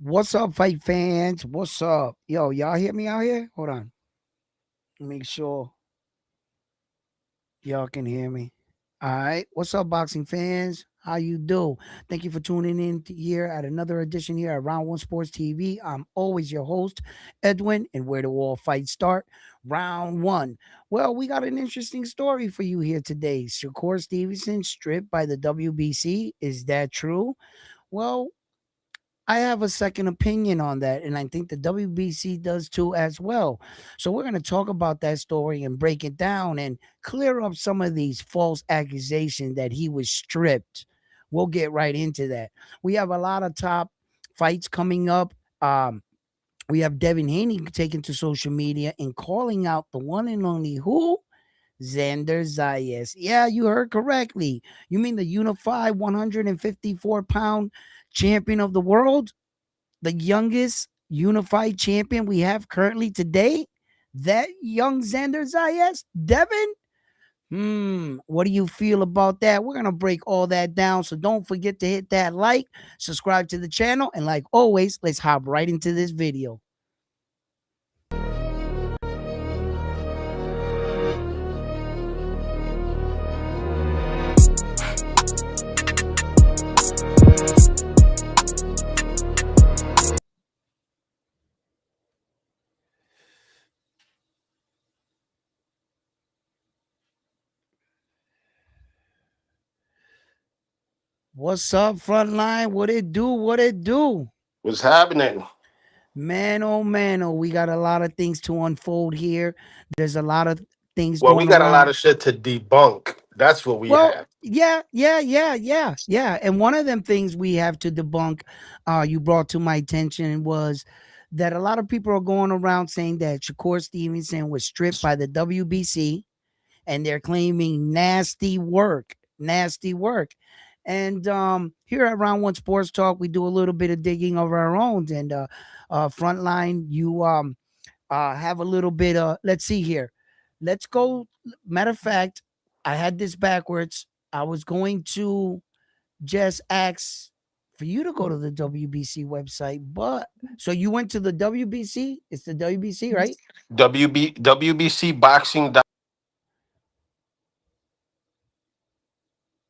What's up, fight fans? What's up? Yo, y'all hear me out here? Hold on. Make sure y'all can hear me. All right. What's up, boxing fans? How you do? Thank you for tuning in here at another edition here at Round One Sports TV. I'm always your host, Edwin, and where do all fights start? Round one. Well, we got an interesting story for you here today. Shakur Stevenson stripped by the WBC. Is that true? Well, I have a second opinion on that, and I think the WBC does too as well. So we're going to talk about that story and break it down and clear up some of these false accusations that he was stripped. We'll get right into that. We have a lot of top fights coming up. We have Devin Haney taken to social media and calling out the one and only who? Xander Zayas. Yeah, you heard correctly. You mean the unified 154-pound champion of the world? The youngest unified champion we have currently today? That young Xander Zayas? Devin? What do you feel about that? We're going to break all that down. So don't forget to hit that like, subscribe to the channel, and like always, let's hop right into this video. What's up, Frontline? What it do? What it do? What's happening? Man, oh, we got a lot of things to unfold here. There's a lot of things Well, we going got a lot around. of shit to debunk. That's what we Well, have. yeah. And one of them things we have to debunk, you brought to my attention was that a lot of people are going around saying that Shakur Stevenson was stripped by the WBC, and they're claiming nasty work. And here at Round One Sports Talk, we do a little bit of digging of our own. And Frontline, you have a little bit of. Let's see here. Let's go. Matter of fact, I had this backwards. I was going to just ask for you to go to the WBC website, but so you went to the WBC. It's the WBC, right? WBC boxing.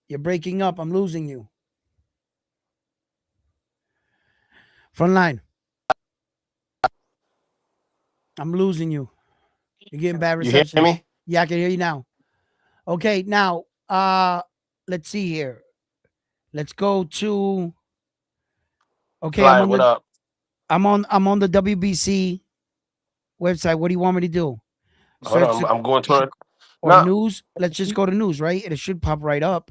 You're breaking up. I'm losing you. Frontline. I'm losing you. You're getting bad You hear reception. me? Yeah, I can hear you now. Okay, now let's see here. Let's go to okay, Fly, what up? I'm on the WBC website. What do you want me to do? Hold Search on. the I'm going to it. or No, news. Let's just go to news, right? It should pop right up.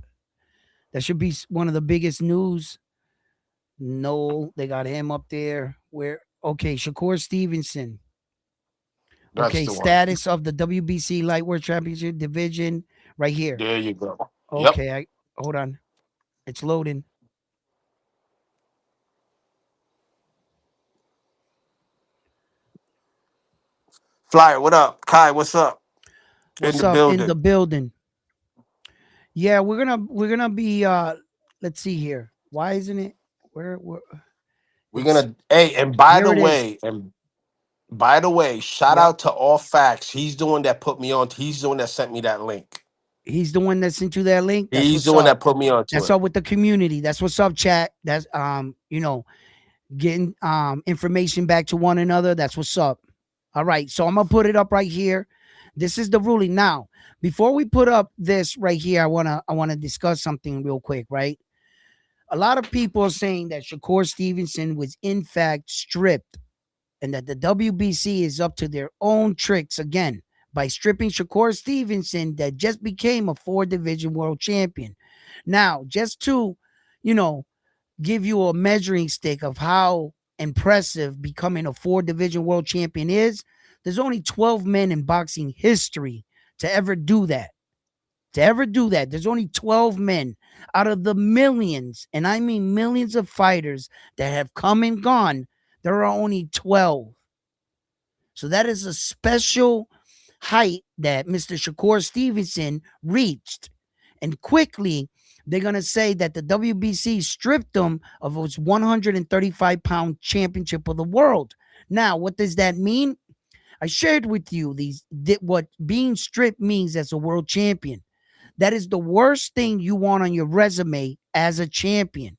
That should be one of the biggest news. No, they got him up there. Where okay, Shakur Stevenson. that's Okay, the one. status of the WBC Lightweight Championship division right here. There you go. Yep. Okay, I hold on. It's loading. Flyer, what up? Kai, what's up? In What's the up in the building. building? Yeah, we're gonna be let's see here. Why isn't it where We're it's gonna. Hey, here it is. and by the way, shout Yep. out to All Facts. He's the one that put me on. He's the one that sent me that link. He's the one that sent you that link. That's He's what's the one up. that put me onto That's it. up with the community. That's what's up, chat. That's getting information back to one another. That's what's up. All right. So I'm gonna put it up right here. This is the ruling. Now, before we put up this right here, I wanna discuss something real quick, right? A lot of people are saying that Shakur Stevenson was in fact stripped and that the WBC is up to their own tricks again by stripping Shakur Stevenson that just became a 4 division world champion. Now, just to, you know, give you a measuring stick of how impressive becoming a 4 division world champion is, there's only 12 men in boxing history to ever do that. There's only 12 men out of the millions, and I mean millions of fighters that have come and gone. There are only 12. So that is a special height that Mr. Shakur Stevenson reached. And quickly, They're going to say that the WBC stripped him of his 135-pound championship of the world. Now, what does that mean? I shared with you what being stripped means as a world champion. That is the worst thing you want on your resume as a champion.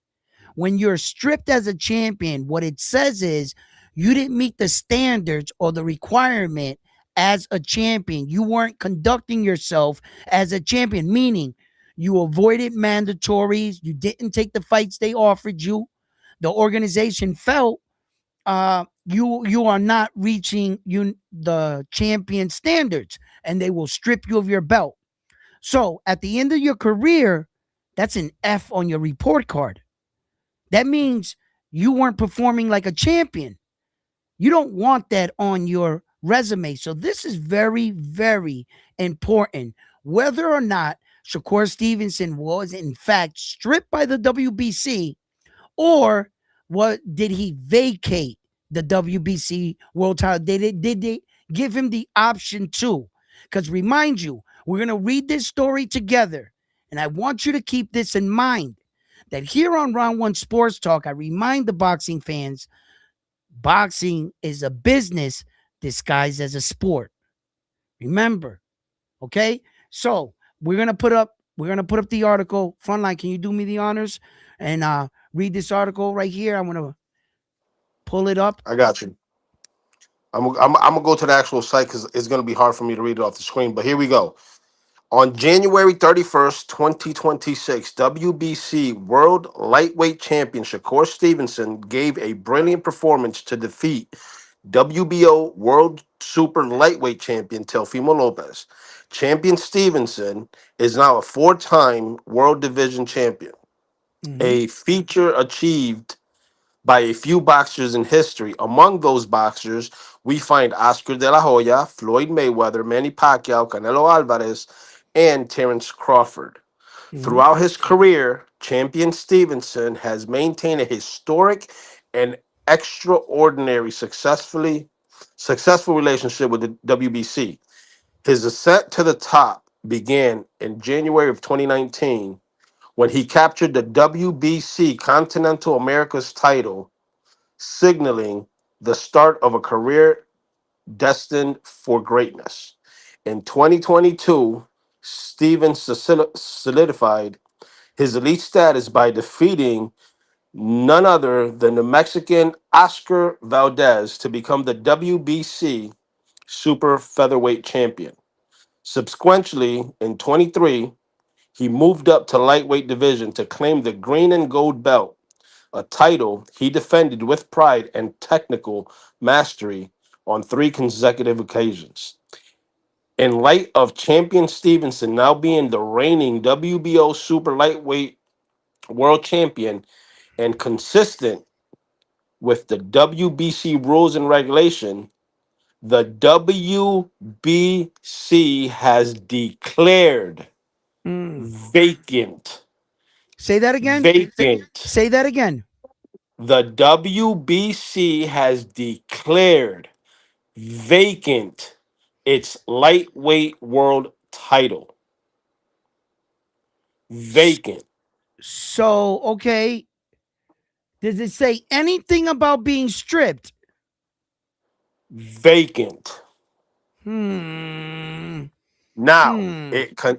When you're stripped as a champion, what it says is you didn't meet the standards or the requirement as a champion. You weren't conducting yourself as a champion, meaning you avoided mandatories, you didn't take the fights they offered you. The organization felt you are not reaching the champion standards, and they will strip you of your belt. So at the end of your career, that's an F on your report card. That means you weren't performing like a champion. You don't want that on your resume. So this is very, very important. Whether or not Shakur Stevenson was in fact stripped by the WBC, or what did he vacate the WBC world title? Did they give him the option to? Because remind you, we're gonna read this story together, and I want you to keep this in mind. That here on Round One Sports Talk, I remind the boxing fans, boxing is a business disguised as a sport. Remember, okay? So we're gonna put up the article. Frontline, can you do me the honors and read this article right here? I'm gonna pull it up. I got you. I'm gonna go to the actual site because it's gonna be hard for me to read it off the screen. But here we go. On January 31st, 2026, WBC World Lightweight Champion Shakur Stevenson gave a brilliant performance to defeat WBO World Super Lightweight Champion Teofimo Lopez. Champion Stevenson is now a four-time World Division Champion, Mm-hmm. a feature achieved by a few boxers in history. Among those boxers, we find Oscar De La Hoya, Floyd Mayweather, Manny Pacquiao, Canelo Alvarez, and Terence Crawford. Mm-hmm. Throughout his career, Champion Stevenson has maintained a historic and extraordinary successful relationship with the WBC. His ascent to the top began in January of 2019 when he captured the WBC Continental Americas title, signaling the start of a career destined for greatness. In 2022, Stevens solidified his elite status by defeating none other than the Mexican Oscar Valdez to become the WBC Super Featherweight Champion. Subsequently, in 23, he moved up to lightweight division to claim the green and gold belt, a title he defended with pride and technical mastery on three consecutive occasions. In light of Champion Stevenson now being the reigning WBO Super Lightweight World Champion and consistent with the WBC rules and regulation, the WBC has declared Mm. vacant. Say that again. Vacant. Say that again. The WBC has declared vacant its lightweight world title. Vacant. So, okay, does it say anything about being stripped? Vacant. Hmm. Now, Hmm.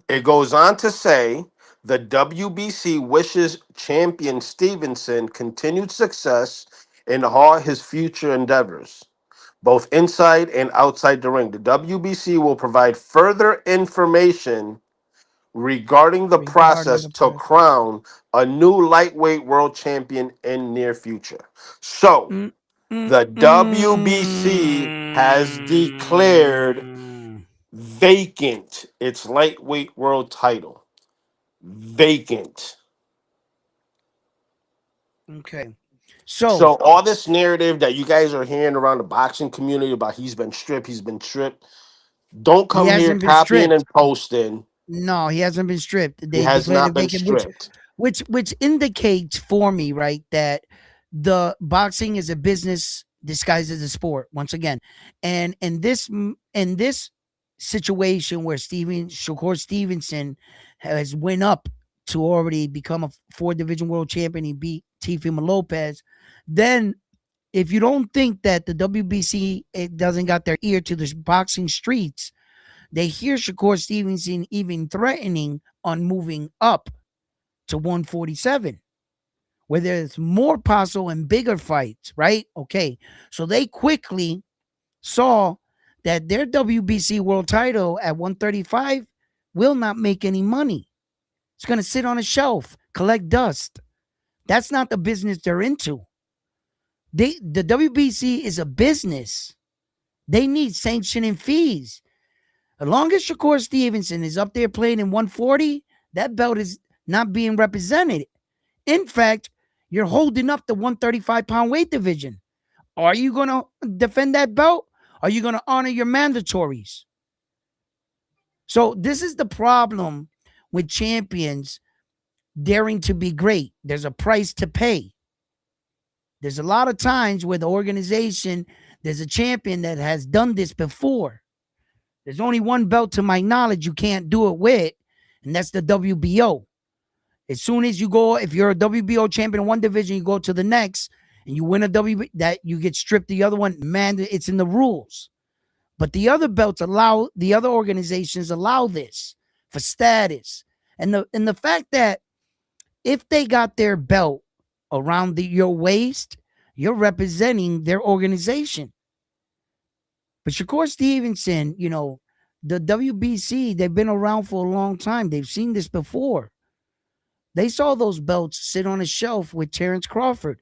it goes on to say the WBC wishes champion Stevenson continued success in all his future endeavors, both inside and outside the ring. The WBC will provide further information regarding the Regarding process the to press. crown a new lightweight world champion in near future. So, Mm, mm, the WBC has declared mm. vacant its lightweight world title. Vacant. Okay. So So all this narrative that you guys are hearing around the boxing community about he's been stripped. Don't he come here hasn't been copying stripped. and posting. No, he hasn't been stripped. He They has declared not it been vacant, which stripped. which which indicates for me, right, that the boxing is a business disguised as a sport once again. And in this situation where Steven Shakur Stevenson has went up to already become a four division world champion. He beat Teofimo Lopez. Then, if you don't think that the WBC it doesn't got their ear to the boxing streets, they hear Shakur Stevenson even threatening on moving up to 147, where there's more possible and bigger fights, right? Okay, so they quickly saw that their WBC world title at 135 will not make any money. It's going to sit on a shelf, collect dust. That's not the business they're into. The WBC is a business. They need sanctioning fees. As long as Shakur Stevenson is up there playing in 140, that belt is not being represented. In fact, you're holding up the 135-pound weight division. Are you going to defend that belt? Are you going to honor your mandatories? So this is the problem with champions daring to be great. There's a price to pay. There's a lot of times where the organization, there's a champion that has done this before. There's only one belt to my knowledge you can't do it with, and that's the WBO. As soon as you go, if you're a WBO champion in one division, you go to the next, and you win a WBO, that you get stripped the other one. Man, it's in the rules. But the other belts allow, the other organizations allow this for status. And the fact that if they got their belt around your waist, you're representing their organization. But Shakur Stevenson, the WBC, they've been around for a long time. They've seen this before. They saw those belts sit on a shelf with Terrence Crawford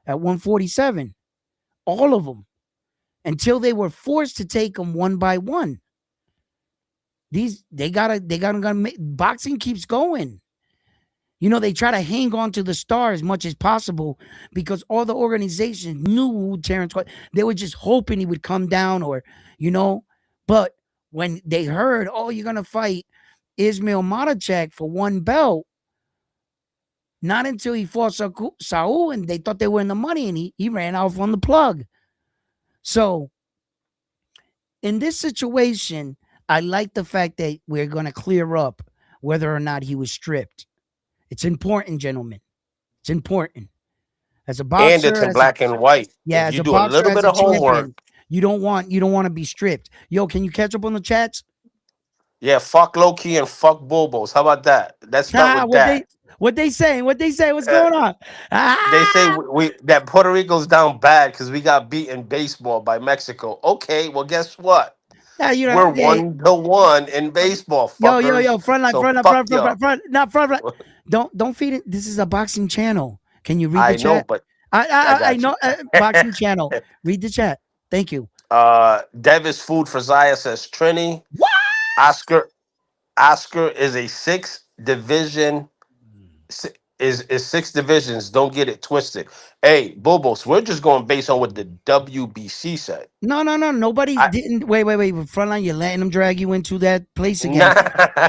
at 147. All of them. Until they were forced to take them one by one. Boxing keeps going. They try to hang on to the star as much as possible because all the organizations knew who Terrence was. They were just hoping he would come down but when they heard, oh, you're going to fight Ismail Madachek for one belt, not until he fought Saul and they thought they were in the money and he ran off on the plug. So in this situation, I like the fact that we're going to clear up whether or not he was stripped. It's important, gentlemen. It's important. As a And it's boxer, in black and white. If as you a do a boxer, little as bit a of homework, champion, you don't want to be stripped. Yo, can you catch up on the chats? yeah, fuck low key and fuck bulbos. How about that? Let's start Ah, with that. what they saying? What they say? What's Uh, going on? they say Ah, we that Puerto Rico's down bad because we got beat in baseball by Mexico. Okay, well, guess what? nah, We're hey, 1-1 in baseball, yo, fuckers. front line, So front line, fuck y'all. not front line. Don't feed it. This is a boxing channel. Can you read the I know, chat? but I I I, I got you. know boxing channel. Read the chat. Thank you. Devis Food for Zaya says Trini. What? Oscar Oscar is a six division is six divisions. Don't get it twisted. Hey, Bobos, we're just going based on what the WBC said. No. Nobody I didn't. Wait. Frontline, you're letting them drag you into that place again.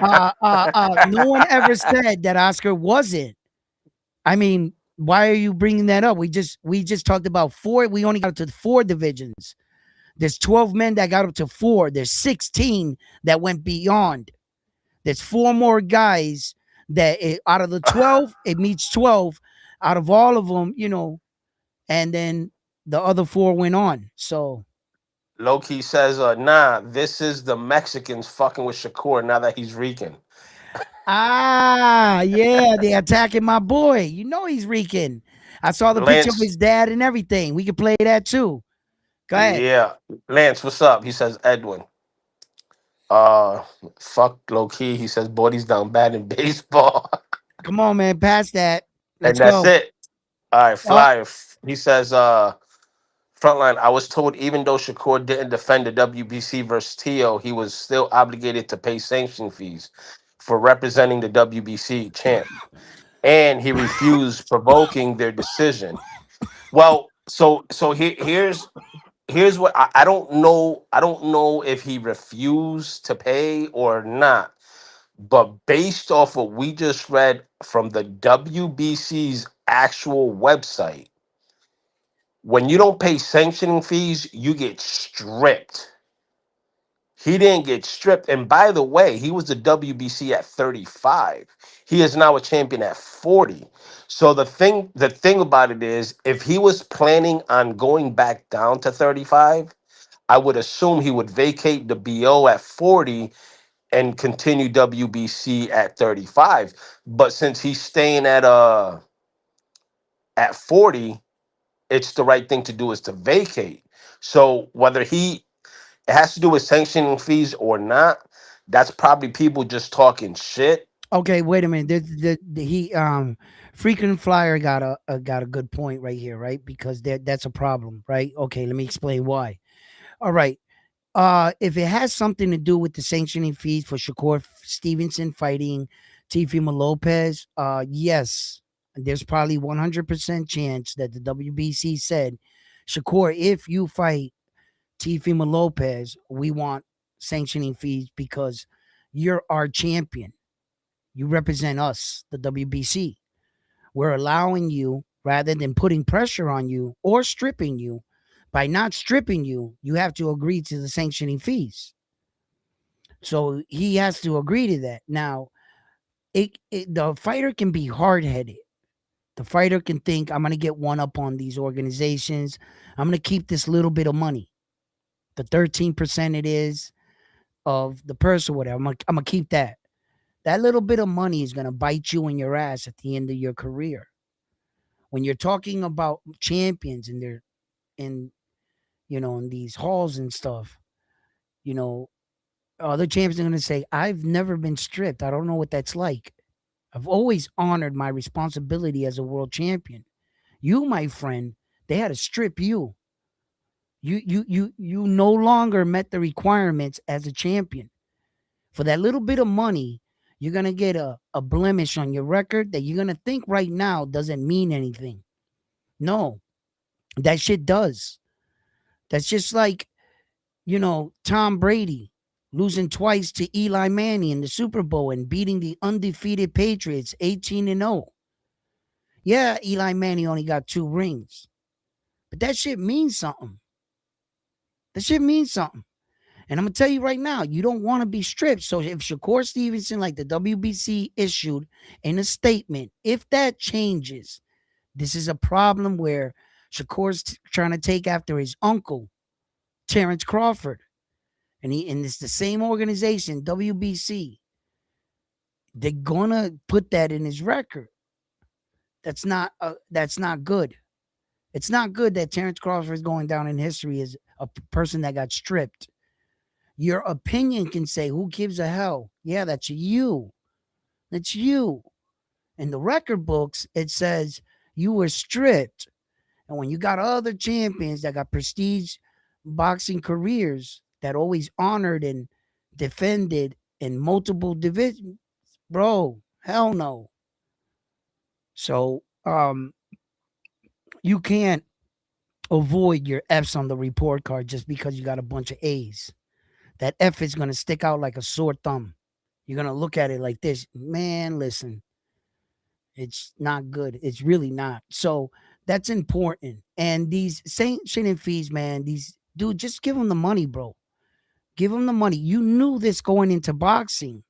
nah. No one ever said that Oscar wasn't. I mean, why are you bringing that up? We just talked about four. We only got up to four divisions. There's 12 men that got up to four. There's 16 that went beyond. There's four more guys out of the 12, it meets 12 out of all of them, and then the other four went on. So, Loki says, nah, this is the Mexicans fucking with Shakur now that he's Rican. yeah, they attacking my boy. He's Rican. I saw the picture of Lance, his dad and everything. We could play that too. Go ahead. yeah. Lance, what's up? He says, Edwin. Uh, fuck low key. He says, body's down bad in baseball. Come on, man. Pass that. Let's And that's go. it. All right, Oh, Flyer. He says, Frontline, I was told even though Shakur didn't defend the WBC versus Tio, he was still obligated to pay sanction fees for representing the WBC champ. And he refused provoking their decision. Well, here's what I don't know. I don't know if he refused to pay or not. But based off what we just read from the WBC's actual website, when you don't pay sanctioning fees, you get stripped. He didn't get stripped. And by the way, he was the WBC at 35. He is now a champion at 40. So the thing about it is, if he was planning on going back down to 35, I would assume he would vacate the BO at 40 and continue WBC at 35. But since he's staying at 40, it's the right thing to do is to vacate. So whether it has to do with sanctioning fees or not, that's probably people just talking shit. Okay, wait a minute. He frequent flyer got a good point right here, right? Because that's a problem, right? Okay, let me explain why. All right. If it has something to do with the sanctioning fees for Shakur Stevenson fighting Tifima Lopez, yes, there's probably 100% chance that the WBC said, Shakur, if you fight Tifima Lopez, we want sanctioning fees because you're our champion. You represent us, the WBC. We're allowing you, rather than putting pressure on you or stripping you, by not stripping you, you have to agree to the sanctioning fees. So he has to agree to that. Now, the fighter can be hard headed. The fighter can think, I'm going to get one up on these organizations. I'm going to keep this little bit of money, the 13% it is of the purse or whatever. I'm going to keep that. That little bit of money is going to bite you in your ass at the end of your career. When you're talking about champions and they're in, in these halls and stuff, you know, other champions are going to say, I've never been stripped. I don't know what that's like. I've always honored my responsibility as a world champion. You, my friend, they had to strip you. You no longer met the requirements as a champion. For that little bit of money, you're gonna get a blemish on your record that you're gonna think right now doesn't mean anything. No, that shit does. That's just like, Tom Brady losing twice to Eli Manning in the Super Bowl and beating the undefeated Patriots 18-0. Yeah, Eli Manning only got 2 rings, but that shit means something. That shit means something. And I'm gonna tell you right now, you don't want to be stripped. So if Shakur Stevenson, like the WBC issued in a statement, if that changes, this is a problem where Shakur's trying to take after his uncle, Terrence Crawford, and it's the same organization, WBC. They're gonna put that in his record. That's not good. It's not good that Terrence Crawford is going down in history as a person that got stripped. Your opinion can say, who gives a hell? Yeah, that's you. That's you. In the record books, it says you were stripped. And when you got other champions that got prestige boxing careers that always honored and defended in multiple divisions, bro, hell no. So you can't avoid your F's on the report card just because you got a bunch of A's. That F is going to stick out like a sore thumb. You're going to look at it like this. Man, listen, it's not good. It's really not. So that's important. And these sanctioning fees, man, dude, just give them the money, bro. Give them the money. You knew this going into boxing.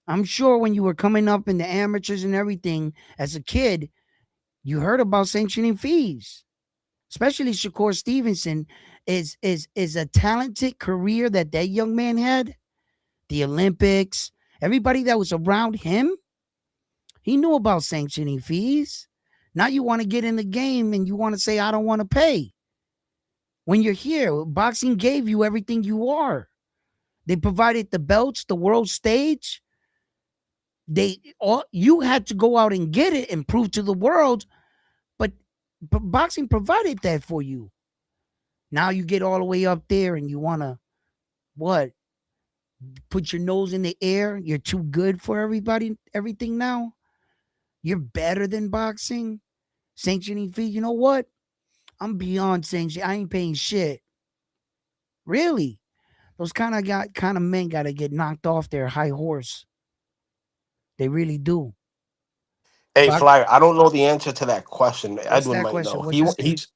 I'm sure when you were coming up in the amateurs and everything as a kid, you heard about sanctioning fees. Especially Shakur Stevenson is a talented career that young man had. The Olympics, everybody that was around him, he knew about sanctioning fees. Now you want to get in the game and you want to say, I don't want to pay. When you're here, boxing gave you everything you are. They provided the belts, the world stage. You had to go out and get it and prove to the world, but boxing provided that for you. Now you get all the way up there and you want to, what? Put your nose in the air. You're too good for everything now. You're better than boxing. Sanctioning fee. You know what? I'm beyond sanction. I ain't paying shit. Really? Those kind of men gotta get knocked off their high horse. They really do. Hey, Box. Flyer, I don't know the answer to that question. What's Edwin that might question? know. What's that?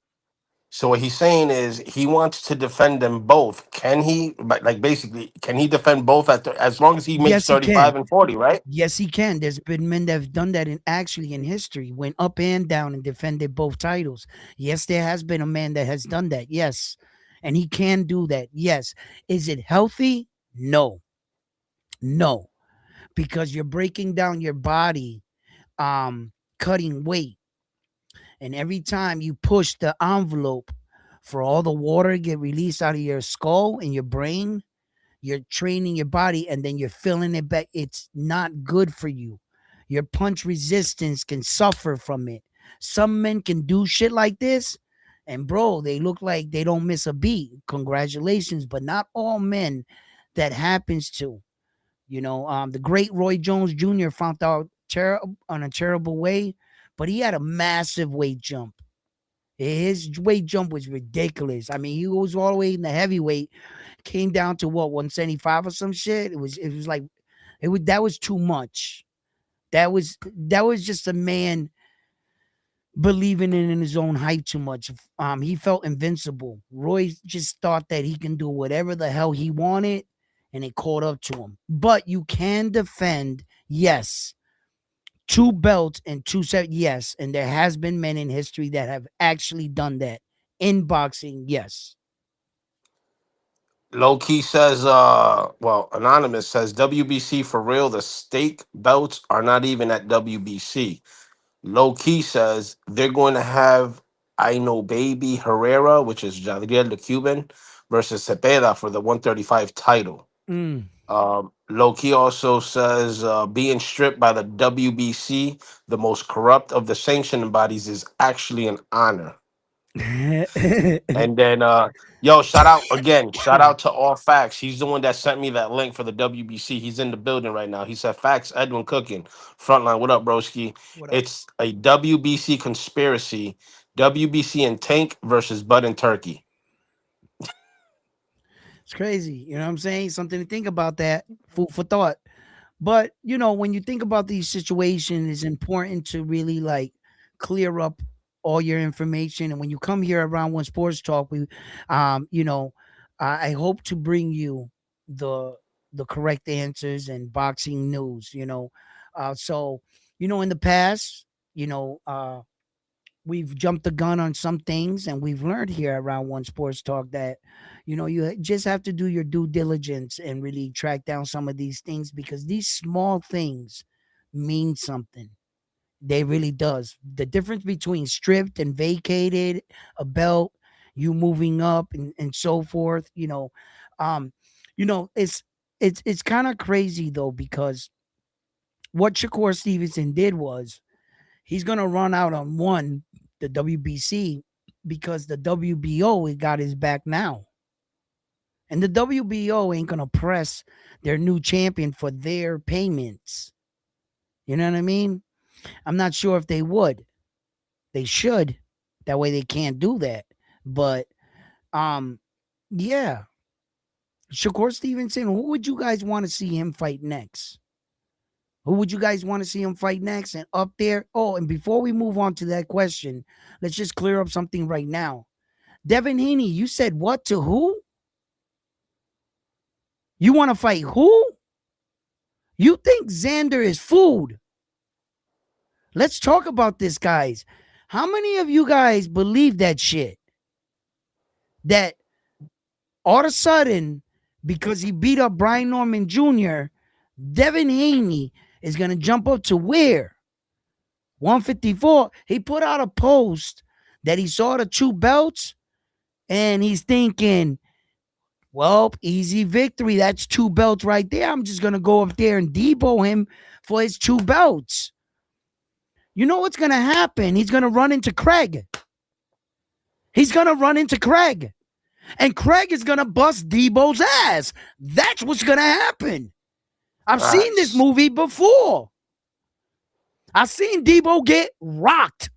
So what he's saying is he wants to defend them both. Can he? Like basically, can he defend both as long as he makes Yes, he 35 can. and 40? Right? Yes, he can. There's been men that have done that in actually in history, went up and down and defended both titles. Yes, there has been a man that has done that. Yes. And he can do that. Yes. Is it healthy? No. No. Because you're breaking down your body, cutting weight. And every time you push the envelope for all the water to get released out of your skull and your brain, you're training your body and then you're filling it back. It's not good for you. Your punch resistance can suffer from it. Some men can do shit like this, and bro, they look like they don't miss a beat. Congratulations, but not all men that happens to. The great Roy Jones Jr. found out on a terrible way, but he had a massive weight jump. His weight jump was ridiculous. I mean, he was all the way in the heavyweight, came down to what 175 or some shit. It was like that was too much. That was just a man believing in his own hype too much. He felt invincible. Roy just thought that he can do whatever the hell he wanted, and it caught up to him. But you can defend, yes, two belts and two set, yes, and there has been men in history that have actually done that in boxing, yes. Low key says, well, anonymous says WBC for real. The stake belts are not even at WBC. Low key says they're going to have I know baby Herrera, which is Jadriel the Cuban, versus Cepeda for the 135 title. Mm. Low key also says being stripped by the WBC, the most corrupt of the sanctioning bodies, is actually an honor. And then, yo, shout out again. Shout out to All Facts. He's the one that sent me that link for the WBC. He's in the building right now. He said, "Facts, Edwin Cooking, Frontline. What up, broski? What up? It's a WBC conspiracy. WBC and Tank versus Bud and Turkey." It's crazy. You know what I'm saying? Something to think about that. Food for thought. But, when you think about these situations, it's important to really like clear up all your information. And when you come here around One Sports Talk, we, I hope to bring you the the correct answers and boxing news. So in the past, we've jumped the gun on some things, and we've learned here around One Sports Talk that you just have to do your due diligence and really track down some of these things, because these small things mean something. They really does. The difference between stripped and vacated, a belt, you moving up, and so forth. Um it's kind of crazy though, because what Shakur Stevenson did was he's gonna run out on one, the WBC, because the WBO it got his back now. And the WBO ain't gonna press their new champion for their payments. You know what I mean? I'm not sure if they would. They should. That way they can't do that. But yeah. Shakur Stevenson, who would you guys want to see him fight next? Who would you guys want to see him fight next? And up there. Oh, and before we move on to that question, let's just clear up something right now. Devin Haney, you said what to who? You want to fight who? You think Xander is food? Let's talk about this, guys. How many of you guys believe that shit? That all of a sudden, because he beat up Brian Norman Jr., Devin Haney is going to jump up to where? 154. He put out a post that he saw the two belts, and he's thinking, well, easy victory. That's two belts right there. I'm just going to go up there and debo him for his two belts. You know what's going to happen? He's going to run into Craig. He's going to run into Craig. And Craig is going to bust Debo's ass. That's what's going to happen. I've seen this Facts. movie before. I've seen Debo get rocked.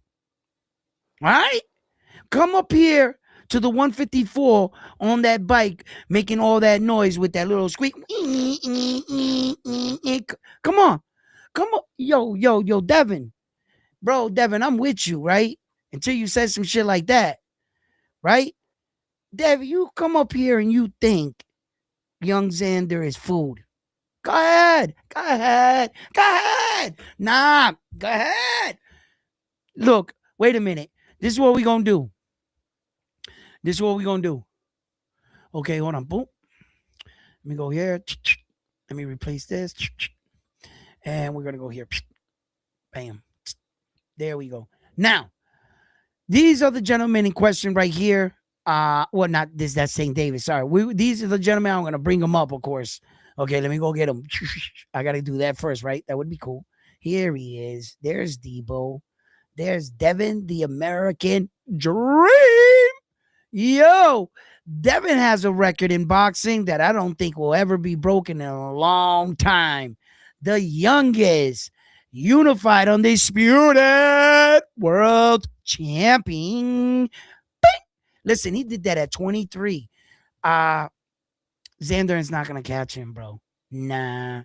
All right? Come up here to the 154 on that bike, making all that noise with that little squeak. Come on. Come on. Yo, Devin. Bro, Devin, I'm with you, right? Until you said some shit like that, right? Dev, you come up here and you think young Xander is food. Go ahead. Go ahead. Go ahead. Nah, go ahead. Look, wait a minute. This is what we gonna do. This is what we gonna do. Okay, hold on. Boom. Let me go here. Let me replace this. And we're gonna go here. Bam. There we go. Now, these are the gentlemen in question right here. Well, not this. That's St. David. Sorry. These are the gentlemen. I'm gonna bring them up, of course. Okay, let me go get them. I gotta do that first, right? That would be cool. Here he is. There's Debo. There's Devin, the American Dream. Yo, Devin has a record in boxing that I don't think will ever be broken in a long time. The youngest unified undisputed world champion. Bing! Listen, he did that at 23. Xander is not gonna catch him, bro. Nah.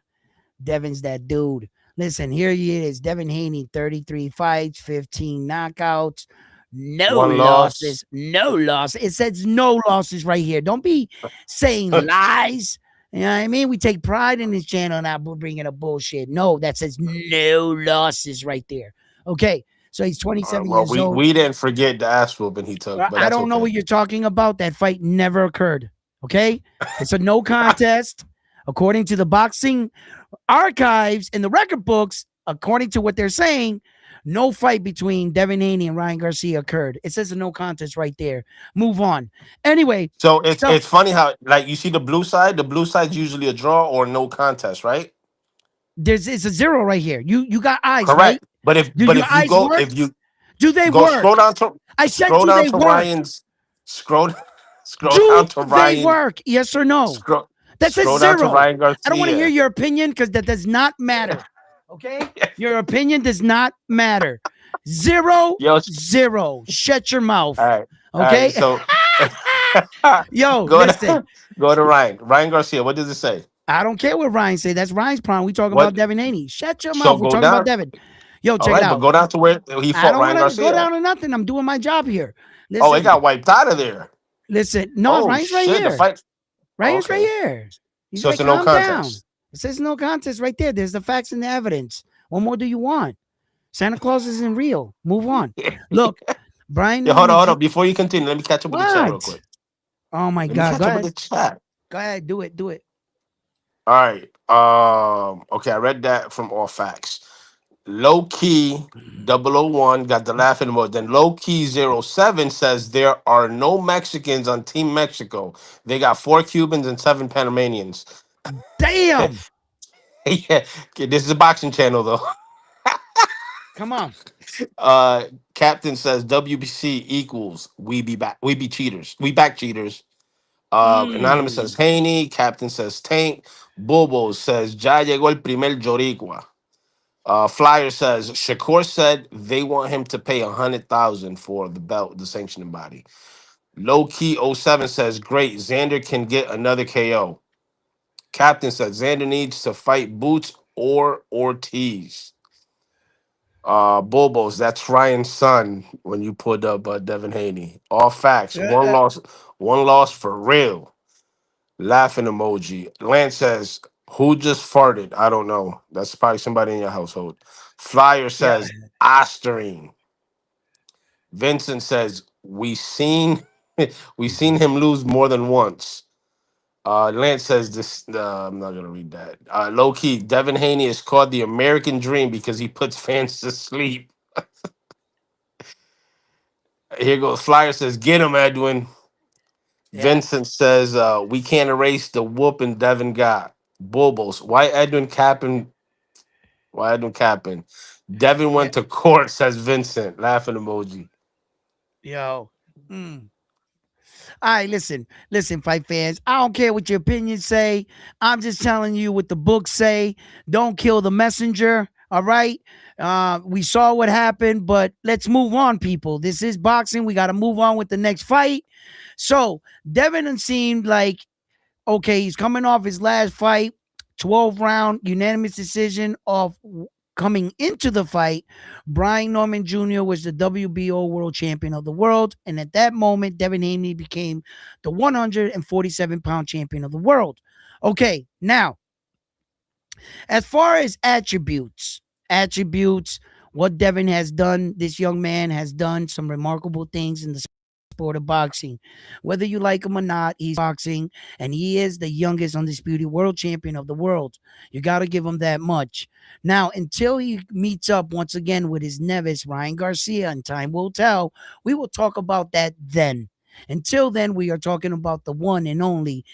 Devin's that dude. Listen, here he is. Devin Haney, 33 fights, 15 knockouts, no One losses. loss. No loss. It says no losses right here. Don't be saying lies. You know what I mean? We take pride in this channel and not bringing up bullshit. No, that says no losses right there. Okay, so he's 27 Well, years we old. we didn't forget the ass whooping he took, but I that's don't know okay. what you're talking about. That fight never occurred. Okay, it's a no contest. According to the boxing archives in the record books, according to what they're saying, no fight between Devin Haney and Ryan Garcia occurred. It says a no contest right there. Move on. Anyway, So it's so it's funny how like you see the blue side. The blue side's usually a draw or no contest, right? there's it's a zero right here. You got eyes, right? Correct. But if Do but your if you eyes go work? if you Do they go scroll work? down to I said, scroll do down they to work? Ryan's scroll scroll down Do to they Ryan work? Yes or no? scroll That says scroll down to zero. Ryan I don't want to hear Garcia. your opinion because that does not matter. Okay? Your opinion does not matter. Zero, Yo, zero. Shut your all mouth. right, all right. Okay? So Yo, go listen. to go to Ryan Garcia. What does it say? I don't care what Ryan say. That's Ryan's problem. We talking about What? Devin Haney. Shut your So mouth. We're go talking about down. Devin. Yo, All check it right, but out. go down to where he I fought don't Ryan want to go Garcia. down to nothing. I'm doing my job here. Oh, it Listen, got wiped out of there. listen. No, Oh Ryan's right shit! The here. fight. Oh, Ryan's right okay. here. He's So right. it's a no Calm down. contest. It says no contest right there. There's the facts and the evidence. What more do you want? Santa Claus isn't real. Move on. Look, Brian Yeah, hold on. Nugent. Before you continue, let me catch up with the chat real What? quick. Oh my Let me God. Go catch up with ahead. the chat. Go ahead. Do it. Do it. All right. Okay, I read that from all facts. Low key 001 got the laughing emoji. Then low key 07 says there are no Mexicans on Team Mexico. They got 4 Cubans and 7 Panamanians. Damn. Yeah, okay, this is a boxing channel though. Come on. Uh, Captain says WBC equals we be back. We be cheaters. We back cheaters. Anonymous says Mm. Haney. Captain says Tank. Bobo says Ya llegó el primer Jorigua. Flyer says Shakur said they want him to pay 100,000 for the belt, the sanctioning body. Low key '07 says great. Xander can get another KO. Captain says Xander needs to fight Boots or Ortiz. Bobos, that's Ryan's son when you put up Devin Haney. All facts. One loss for real. Laughing emoji. Lance says, who just farted? I don't know. That's probably somebody in your household. Flyer Yeah. says, Osterine. Vincent says, we seen him lose more than once. Lance says this. I'm not gonna read that. Low key, Devin Haney is called the American Dream because he puts fans to sleep. Here goes. Flyer says, "Get him, Edwin." Yeah. Vincent says, "We can't erase the whooping Devin got." Bubbles. Why Edwin capping? Why Edwin capping? Devin Yeah. went to court. Says Vincent. Laughing emoji. Yo. Mm. All right, listen, fight fans. I don't care what your opinions say. I'm just telling you what the books say. Don't kill the messenger. All right. We saw what happened, but let's move on, people. This is boxing. We got to move on with the next fight. So Devin seemed like okay. He's coming off his last fight, 12 round unanimous decision of coming into the fight, Brian Norman Jr. was the WBO world champion of the world. And at that moment, Devin Haney became the 147-pound champion of the world. Okay, now, as far as attributes, what Devin has done, this young man has done some remarkable things in the sport of boxing. Whether you like him or not, he's boxing, and he is the youngest undisputed world champion of the world. You got to give him that much. Now, until he meets up once again with his nevis, Ryan Garcia, and time will tell, we will talk about that then. Until then, we are talking about the one and only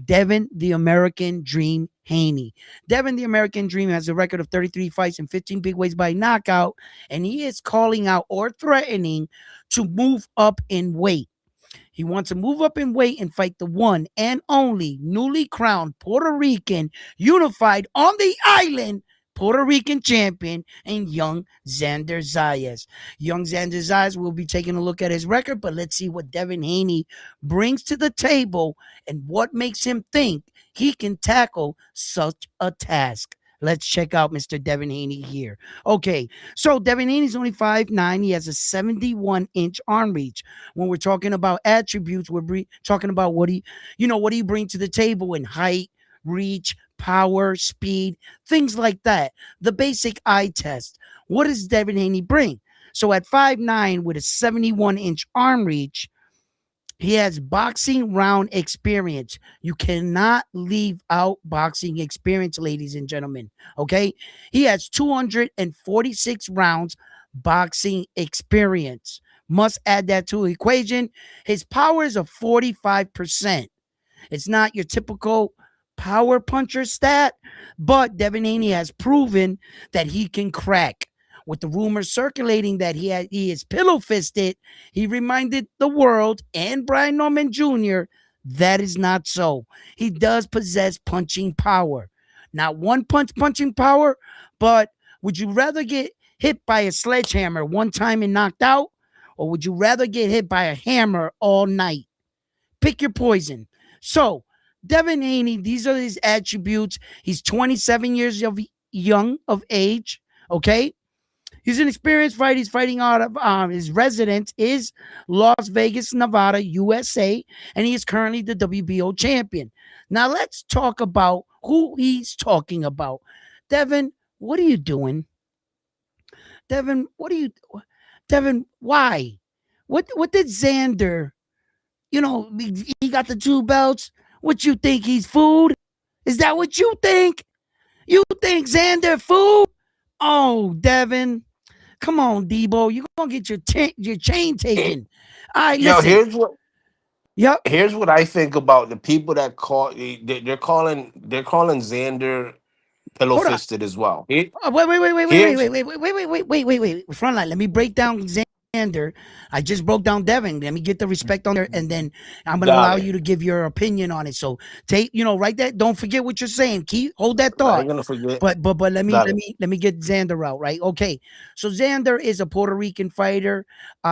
Devin the American Dream Haney. Devin the American Dream has a record of 33 fights and 15 big ways by knockout, and he is calling out or threatening to move up in weight. He wants to move up in weight and fight the one and only newly crowned Puerto Rican unified on the island Puerto Rican champion and young Xander Zayas. Young Xander Zayas will be taking a look at his record, but let's see what Devin Haney brings to the table and what makes him think he can tackle such a task. Let's check out Mr. Devin Haney here. Okay, so Devin Haney's only 5'9". He has a 71-inch arm reach. When we're talking about attributes, we're talking about what do you bring to the table in height, reach, power, speed, things like that. The basic eye test. What does Devin Haney bring? So at 5'9" with a 71-inch arm reach, he has boxing round experience. You cannot leave out boxing experience, ladies and gentlemen. Okay? He has 246 rounds boxing experience. Must add that to the equation. His power is of 45%. It's not your typical power puncher stat, but Devin Haney has proven that he can crack. With the rumors circulating that he is pillow fisted, he reminded the world and Brian Norman Jr. that is not so. He does possess punching power. Not one punching power, but would you rather get hit by a sledgehammer one time and knocked out, or would you rather get hit by a hammer all night? Pick your poison. So, Devin Haney, these are his attributes. He's 27 years of young of age. Okay, he's an experienced fighter. He's fighting out of his residence is Las Vegas, Nevada, USA, and he is currently the WBO champion. Now let's talk about who he's talking about. Devin, what are you doing? Devin, what are you? Devin, why? What did Xander? He got the two belts. What you think he's food? Is that what you think? You think Xander food? Oh, Devin. Come on, Debo. You're going to get your chain Eh, taken. All right, Yo, listen. Yep. here's what I think about the people that they're calling Xander pillow Hold on. fisted as well. Wait, Here's Frontline. Let me break down Xander. I just broke down Devin. Let me get the respect on there, and then I'm gonna got allow it. you to give your opinion on it. So write that. Don't forget what you're saying. Hold that I thought. ain't gonna forget. But let me Got let it. me let me get Xander out, right? Okay. So Xander is a Puerto Rican fighter.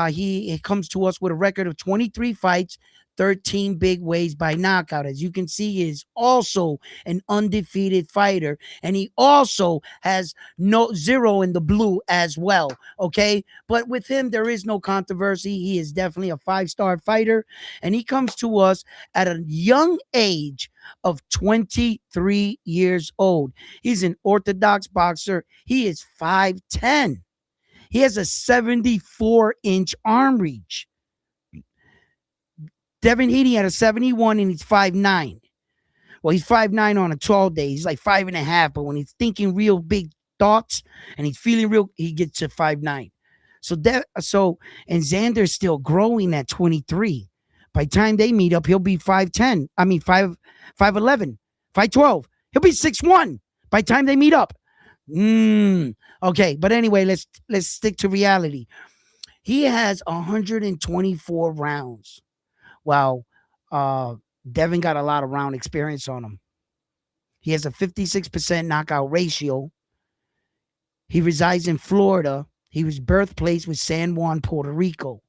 He comes to us with a record of 23 fights, 13 big ways by knockout. As you can see, he is also an undefeated fighter, and he also has no zero in the blue as well. Okay, but with him there is no controversy. He is definitely a five-star fighter, and he comes to us at a young age of 23 years old. He's an orthodox boxer. He is 5'10". He has a 74-inch arm reach. Devin Haney had a 71 and he's 5'9". Well, he's 5'9" on a tall day. He's like 5.5, but when he's thinking real big thoughts and he's feeling real, he gets to 5'9". And Xander's still growing at 23. By the time they meet up, he'll be 5'10". I mean 5'11", 5'12". He'll be 6'1" by the time they meet up. Okay, but anyway, let's stick to reality. He has 124 rounds. Wow. Devin got a lot of round experience on him. He has a 56% knockout ratio. He resides in Florida. He was birthplace with San Juan, Puerto Rico.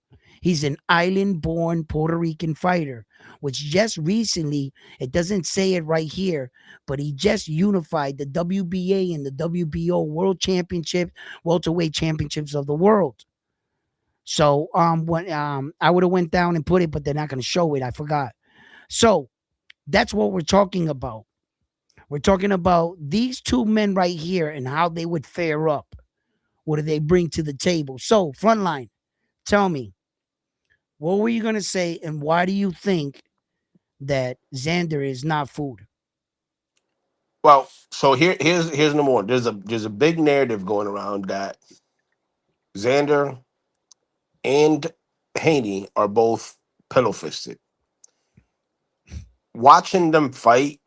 He's an island born Puerto Rican fighter, which just recently, it doesn't say it right here, but he just unified the WBA and the WBO World Championship, welterweight championships of the world. So when I would have went down and put it, but they're not going to show it. I forgot. So that's what we're talking about. We're talking about these two men right here and how they would fare up. What do they bring to the table? So, Frontline, tell me, what were you going to say and why do you think that Xander is not food? Well, so here's number one. There's a big narrative going around that Xander and Haney are both pillow fisted. Watching them fight,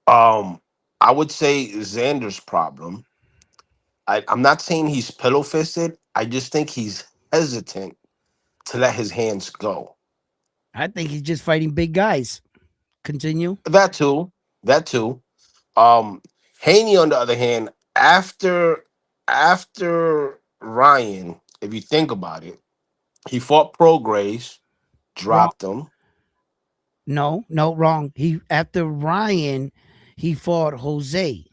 um, I would say Xander's problem. I'm not saying he's pillow fisted. I just think he's hesitant to let his hands go. I think he's just fighting big guys. Continue. That too. That too. Um, Haney, on the other hand, after Ryan, if you think about it, he fought Pro Grace, Wrong. dropped him. No, no, wrong. He after Ryan, he fought Jose.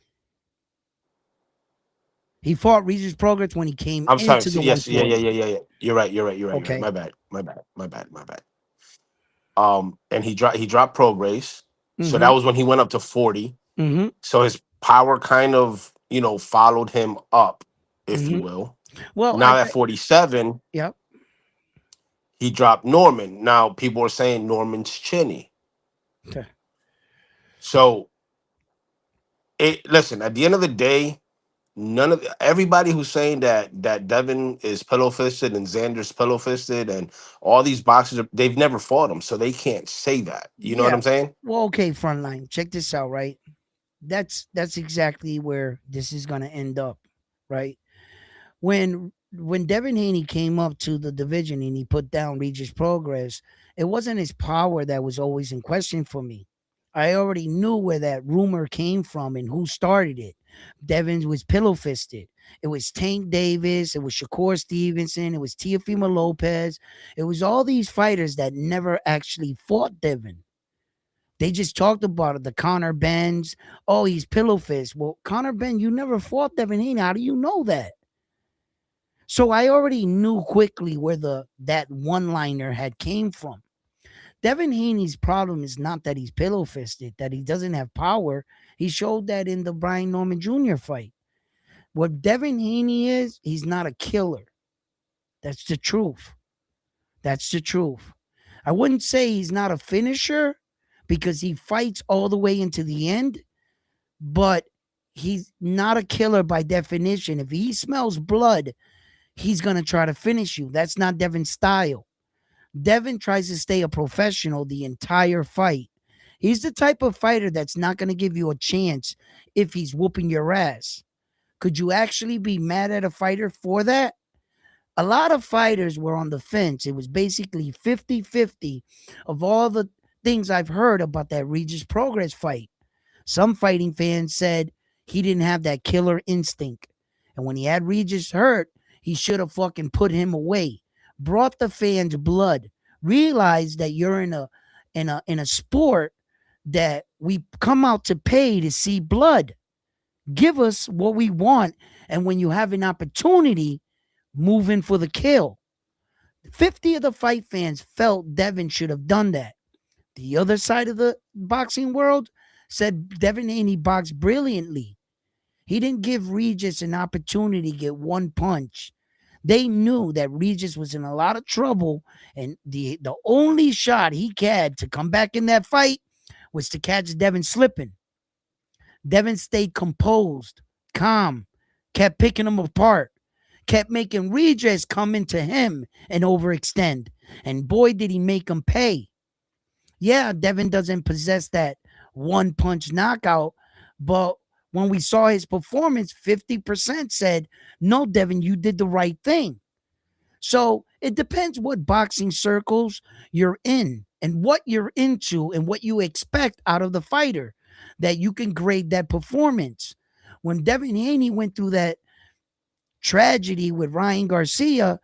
He fought Regis Progress when he came I'm sorry. into the Yes, yeah, yeah, 140. yeah, yeah, yeah. You're right. You're right. You're right. You're right. Okay. My bad. My bad. My bad. My bad. And he dropped Pro Grace, so that Mm-hmm. was when he went up to 40. Mm-hmm. So his power kind of followed him up, if you Mm-hmm. will. Well, Now at 47, yep. he dropped Norman. Now people are saying Norman's chinny. So listen, at the end of the day, none of everybody who's saying that Devin is pillow fisted and Xander's pillow fisted and all these boxers they've never fought him, so they can't say that. You know what Yeah. I'm saying? Well, okay, Frontline. Check this out, right? That's exactly where this is gonna end up, right? When Devin Haney came up to the division and he put down Regis Progress, it wasn't his power that was always in question for me. I already knew where that rumor came from and who started it. Devin was pillow fisted. It was Tank Davis. It was Shakur Stevenson. It was Teofimo Lopez. It was all these fighters that never actually fought Devin. They just talked about it. The Connor Benz. Oh, he's pillow fist. Well, Connor Ben, you never fought Devin Haney. How do you know that? So I already knew quickly where that one liner had came from. Devin Haney's problem is not that he's pillow fisted, that he doesn't have power. He showed that in the Brian Norman Jr. fight. What Devin Haney is, he's not a killer. That's the truth. That's the truth. I wouldn't say he's not a finisher because he fights all the way into the end, but he's not a killer by definition. If he smells blood, he's going to try to finish you. That's not Devin's style. Devin tries to stay a professional the entire fight. He's the type of fighter that's not going to give you a chance if he's whooping your ass. Could you actually be mad at a fighter for that? A lot of fighters were on the fence. It was basically 50-50 of all the things I've heard about that Regis Progress fight. Some fighting fans said he didn't have that killer instinct. And when he had Regis hurt, he should have fucking put him away. Brought the fans blood. Realized that you're in a sport that we come out to pay to see blood. Give us what we want. And when you have an opportunity, move in for the kill. 50 of the fight fans felt Devin should have done that. The other side of the boxing world said Devin Haney boxed brilliantly. He didn't give Regis an opportunity to get one punch. They knew that Regis was in a lot of trouble, and the only shot he had to come back in that fight was to catch Devin slipping. Devin stayed composed, calm, kept picking him apart, kept making Regis come into him and overextend. And boy, did he make him pay. Yeah, Devin doesn't possess that one punch knockout, but when we saw his performance, 50% said, no, Devin, you did the right thing. So it depends what boxing circles you're in and what you're into and what you expect out of the fighter that you can grade that performance. When Devin Haney went through that tragedy with Ryan Garcia,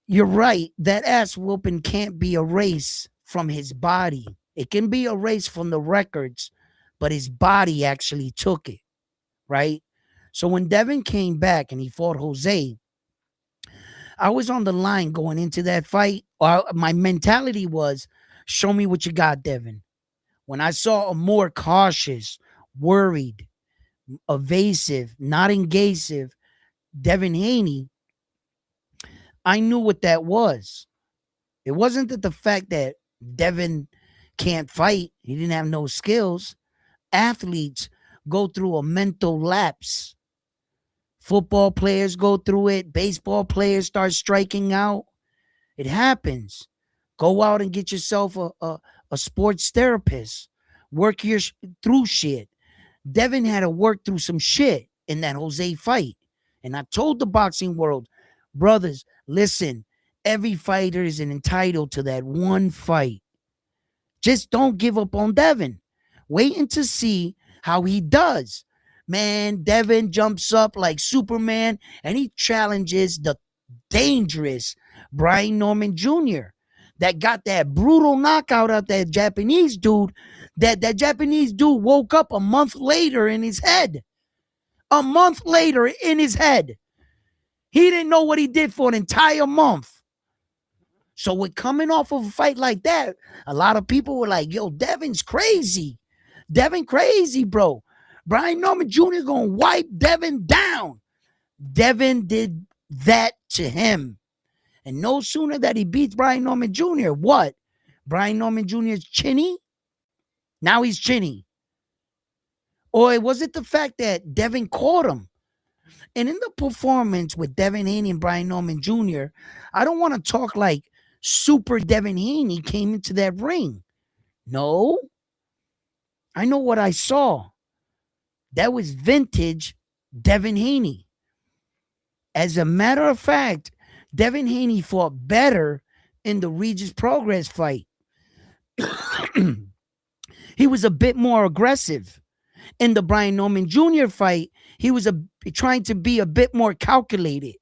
You're right. That ass whooping can't be erased from his body. It can be erased from the records, but his body actually took it, right? So when Devin came back and he fought Jose, I was on the line going into that fight. My mentality was, show me what you got, Devin. When I saw a more cautious, worried, evasive, not engaging Devin Haney, I knew what that was. It wasn't that the fact that Devin can't fight, he didn't have no skills. Athletes go through a mental lapse. Football players go through it, baseball players start striking out. It happens. Go out and get yourself a sports therapist. Work through shit. Devin had to work through some shit in that Jose fight. And I told the boxing world, brothers, listen, every fighter is entitled to that one fight. Just don't give up on Devin. Waiting to see how he does. Man, Devin jumps up like Superman and he challenges the dangerous Brian Norman Jr. that got that brutal knockout of that Japanese dude. That Japanese dude woke up a month later in his head. A month later in his head. He didn't know what he did for an entire month. So with coming off of a fight like that, a lot of people were like, yo, Devin's crazy. Devin crazy, bro. Brian Norman Jr. gonna wipe Devin down. Devin did that to him. And no sooner that he beats Brian Norman Jr., what? Brian Norman Jr. is chinny? Now he's chinny. Or was it the fact that Devin caught him? And in the performance with Devin Haney and Brian Norman Jr., I don't want to talk like super Devin Haney came into that ring. No. I know what I saw. That was vintage Devin Haney. As a matter of fact, Devin Haney fought better in the Regis Progress fight. He was a bit more aggressive. In the Brian Norman Jr. fight, he was trying to be a bit more calculated.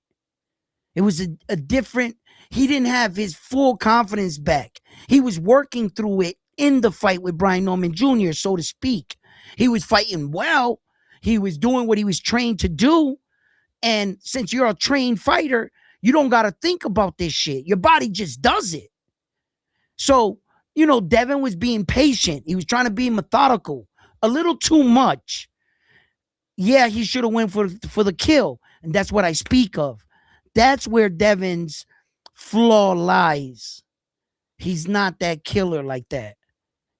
It was a different, he didn't have his full confidence back. He was working through it in the fight with Brian Norman Jr., so to speak. He was fighting well. He was doing what he was trained to do. And since you're a trained fighter, you don't got to think about this shit. Your body just does it. So, Devin was being patient. He was trying to be methodical. A little too much. Yeah, he should have went for the kill. And that's what I speak of. That's where Devin's flaw lies. He's not that killer like that.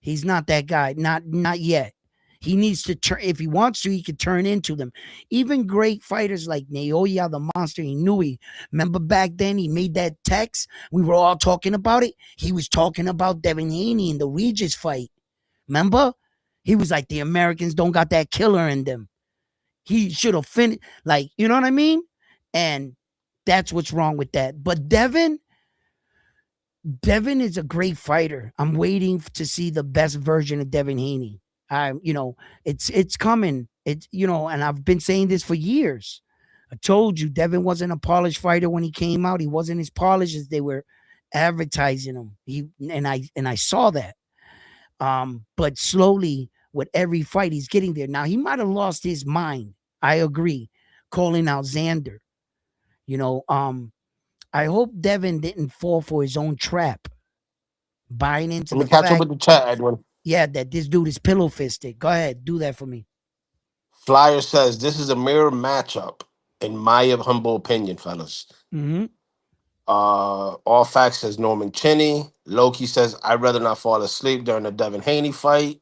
He's not that guy. Not yet. He needs to turn. If he wants to, he could turn into them. Even great fighters like Naoya, the Monster Inoue. Remember back then he made that text? We were all talking about it. He was talking about Devin Haney in the Regis fight. Remember? He was like, the Americans don't got that killer in them. He should have finished. Like, you know what I mean? And that's what's wrong with that. But Devin is a great fighter. I'm waiting to see the best version of Devin Haney. It's coming. And I've been saying this for years. I told you Devin wasn't a polished fighter when he came out. He wasn't as polished as they were advertising him. I saw that. But slowly with every fight he's getting there. Now he might have lost his mind. I agree. Calling out Xander. I hope Devin didn't fall for his own trap. Buying into Let the me catch up fact, with the chat, Edwin. yeah, that this dude is pillow fisted. Go ahead, do that for me. Flyer says this is a mirror matchup, in my humble opinion, fellas. Mm-hmm. All facts says Norman Chinney. Loki says I'd rather not fall asleep during the Devin Haney fight.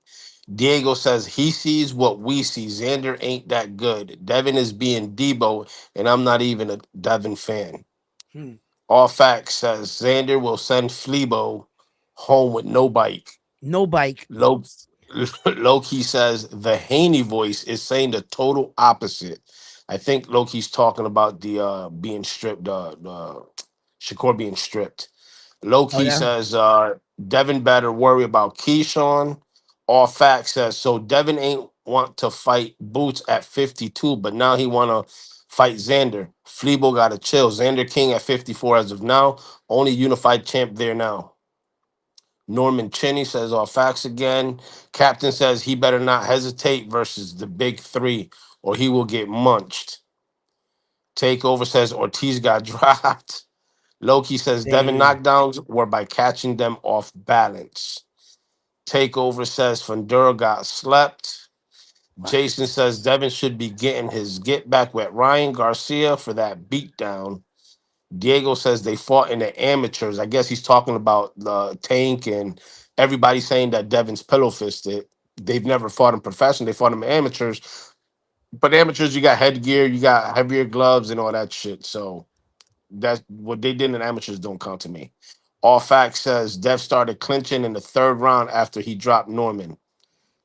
Diego says he sees what we see. Xander ain't that good. Devin is being Debo, and I'm not even a Devin fan. Hmm. All facts says Xander will send Flebo home with no bike. No bike. Low, Loki says the Haney voice is saying the total opposite. I think Loki's talking about the being stripped, the Shakur being stripped. Oh Loki yeah. says Devin better worry about Keyshawn. All facts says so Devin ain't want to fight Boots at 52, but now he wanna Fight Xander. Fleebo got to chill. Xander King at 54 as of now. Only unified champ there now. Norman Cheney says all facts again. Captain says he better not hesitate versus the big three or he will get munched. Takeover says Ortiz got dropped. Loki says Devin Damn. knockdowns were by catching them off balance. Takeover says Fundura got slept. Right. Jason says Devin should be getting his get back with Ryan Garcia for that beatdown. Diego says they fought in the amateurs. I guess he's talking about the Tank and everybody saying that Devin's pillow fisted. They've never fought in profession. They fought in amateurs. But amateurs, you got headgear, you got heavier gloves and all that shit. So that's what they did in amateurs don't count to me. All Facts says Dev started clinching in the third round after he dropped Norman.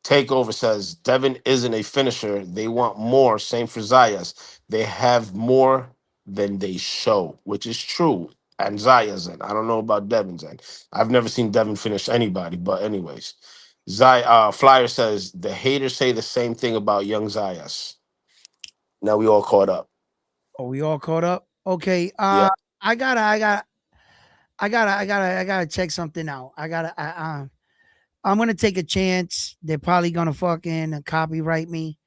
Takeover says Devin isn't a finisher. They want more. Same for Zayas. They have more than they show, which is true. And Zaya's end. I don't know about Devin's end. I've never seen Devin finish anybody. But anyways, Flyer says the haters say the same thing about young Zayas. Now we all caught up. Are we all caught up? Okay. Yeah. I gotta, I gotta, I gotta check something out. I'm gonna take a chance. They're probably gonna fucking copyright me.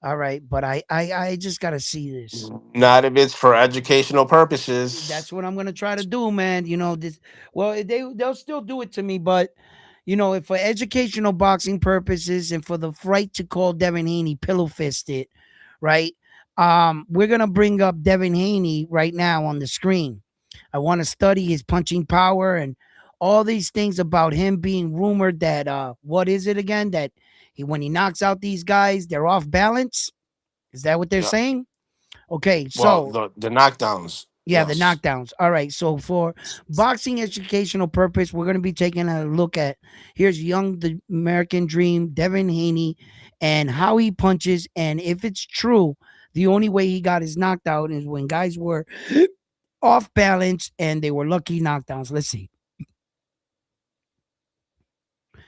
All right, but I just gotta see this. Not if it's for educational purposes. That's what I'm gonna try to do, man. You know this. Well, they'll still do it to me, but you know, if for educational boxing purposes and for the right to call Devin Haney pillow fisted, right? We're gonna bring up Devin Haney right now on the screen. I want to study his punching power and all these things about him being rumored that what is it again? That he when he knocks out these guys, they're off balance. Is that what they're Yeah. saying? Okay, Well, so the knockdowns. yeah, the Yes. knockdowns. All right. So for boxing educational purpose, we're going to be taking a look at here's young the American Dream, Devin Haney, and how he punches. And if it's true, the only way he got his knocked out is when guys were off balance and they were lucky knockdowns. Let's see.